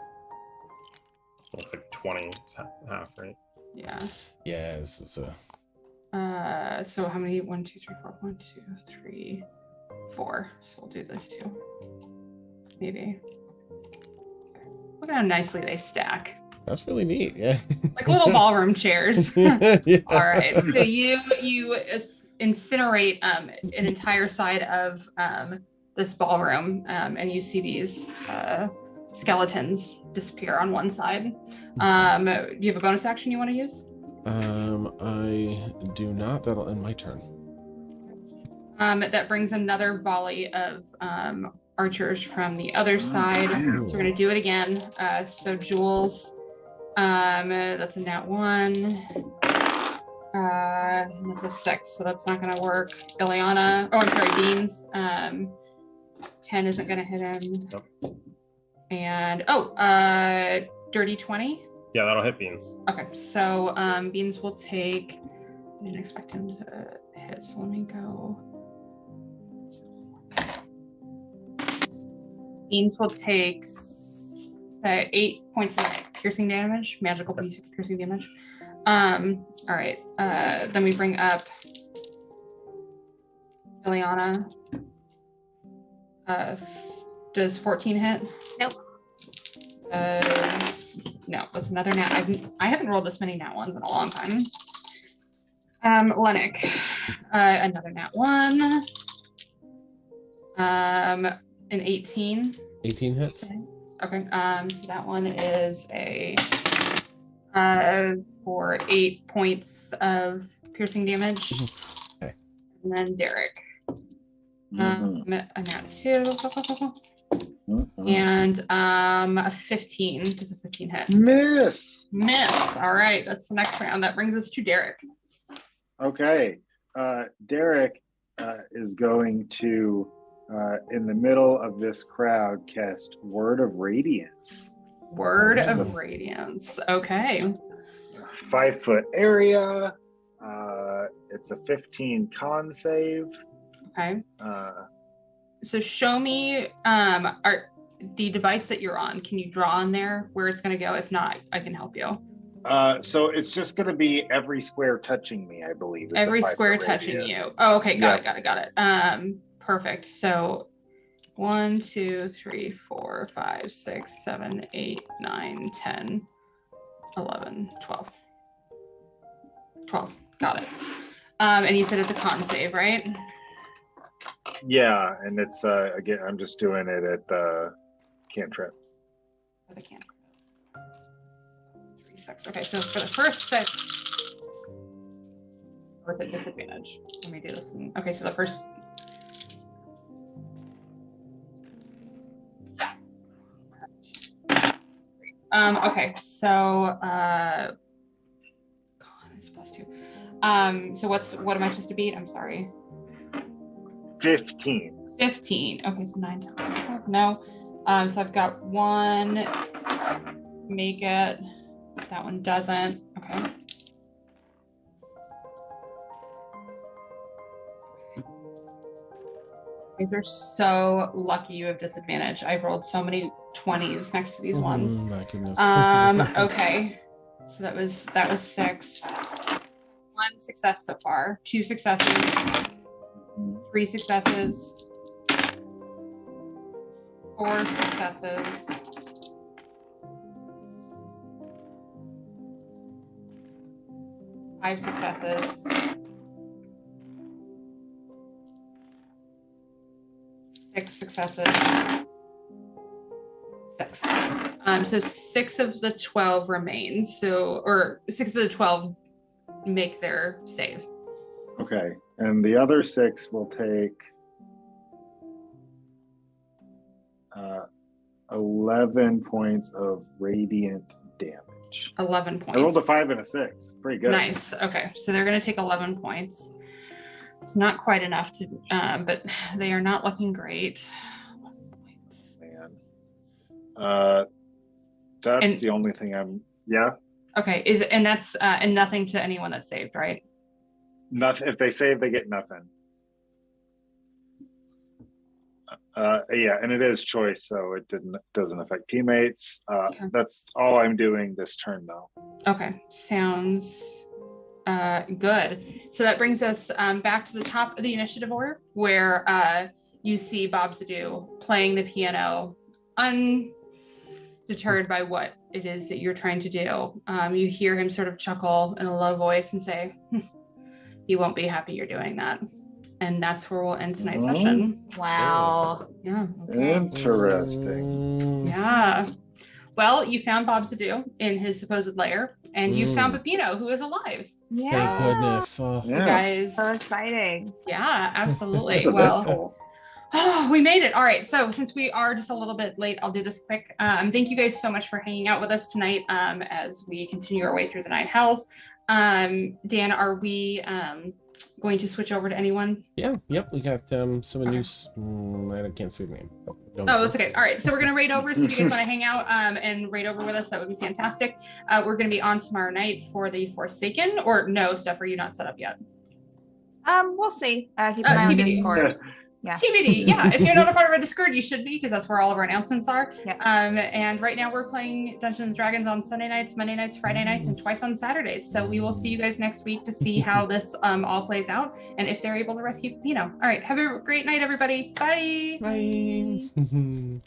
Looks like 20. It's half, right? Yeah. Yeah, this is a. So how many? 1, 2, 3, 4. 1, 2, 3, 4. So we'll do this 2. Maybe. Look at how nicely they stack. That's really neat. Yeah. Like little ballroom chairs. Yeah. All right. So you incinerate an entire side of this ballroom, and you see these skeletons disappear on one side. Do you have a bonus action you want to use? I do not. That'll end my turn. That brings another volley of archers from the other side. So we're gonna do it again. So Jules, that's a nat 1. That's a 6, so that's not gonna work. Ileana, oh I'm sorry, Beans. 10 isn't gonna hit him. Nope. And dirty 20. Yeah, that'll hit Beans. Okay, so Beans will take. I didn't expect him to hit. So let me go. Beans will take 8 points of piercing damage, magical piercing damage. All right. Then we bring up Ileana. Does 14 hit? Nope. No, that's another nat. I haven't rolled this many nat ones in a long time. Lennox, another nat 1. An 18. 18 hits. Okay. So that one is a for 8 points of piercing damage. Okay. And then Derek. Mhm. A nat 2. Mhm. And a 15. Does a 15 hit? Miss. Miss. All right. That's the next round. That brings us to Derek. Okay. Derek is going to, in the middle of this crowd, cast Word of Radiance. Word Which is of Radiance. Okay. 5-foot area. It's a 15 con save. Okay. Uh, So show me the device that you're on. Can you draw on there where it's going to go? If not, I can help you. so it's just going to be every square touching me, I believe. is the Every 5-foot square touching radius. you. Oh, okay. Got Yep. it. Perfect. So 1, 2, 3, 4, 5, 6, 7, 8, 9, 10, 11, 12. 12. Got it. And you said it's a con save, right? Yeah, and it's again, I'm just doing it at the cantrip. For the cantrip. 3, 6. Okay, so for the first 6, with a disadvantage. Let me do this. Okay, so the first. Okay, so God, it's +2. So what am I supposed to beat? I'm sorry. 15. 15. Okay, so 9, 10, 11, 12. No. So I've got 1. Make it. That one doesn't. Okay. You guys are so lucky you have disadvantage. I've rolled so many 20s next to these ones. My goodness. Okay. So that was 6. 1 success so far. 2 successes. 3 successes. 4 successes. 5 successes. 6 successes. 6. So 6 of the 12 remain. So, or 6 of the 12 make their save. Okay, and the other 6 will take 11 points of radiant damage. 11 points. I rolled a 5 and a 6. Pretty good. Nice. Okay, so they're going to take 11 points. It's not quite enough to, but they are not looking great. 11 points. Man. That's And- the only thing I'm. Yeah. Okay, and that's and nothing to anyone that's saved, right? Nothing. If they save, they get nothing. Yeah, and it is choice, so it doesn't affect teammates. Okay. That's all I'm doing this turn, though. Okay, sounds good. So that brings us back to the top of the initiative order, where you see Bob Zadu playing the piano, undeterred by what it is that you're trying to do. You hear him sort of chuckle in a low voice and say, "You won't be happy you're doing that." And that's where we'll end tonight's Mhm. session. Wow. Yeah. Okay. Interesting. Yeah. Well, you found Bob Zadu in his supposed lair, and you found Mm. Peppino, who is alive. Thank goodness. Oh. You Yeah. guys. So exciting. Yeah, absolutely. That's Well, eventful. we made it. All right. So since we are just a little bit late, I'll do this quick. Thank you guys so much for hanging out with us tonight as we continue our way through the Nine Hells. Dan, are we going to switch over to anyone? Yeah, yep, we got some new. I can't see the name. Oh, that's okay. All right. So we're going to raid over. So if you guys want to hang out and raid over with us, that would be fantastic. We're going to be on tomorrow night for the Forsaken. Or no, Steph, are you not set up yet? We'll see. Keep an eye on TBD. Discord. Yeah. TBD. Yeah, if you're not a part of our Discord, you should be, because that's where all of our announcements are. Yeah. And right now we're playing Dungeons and Dragons on Sunday nights, Monday nights, Friday nights, and twice on Saturdays. So we will see you guys next week to see how this all plays out and if they're able to rescue Pino. All right, have a great night, everybody. Bye. Bye.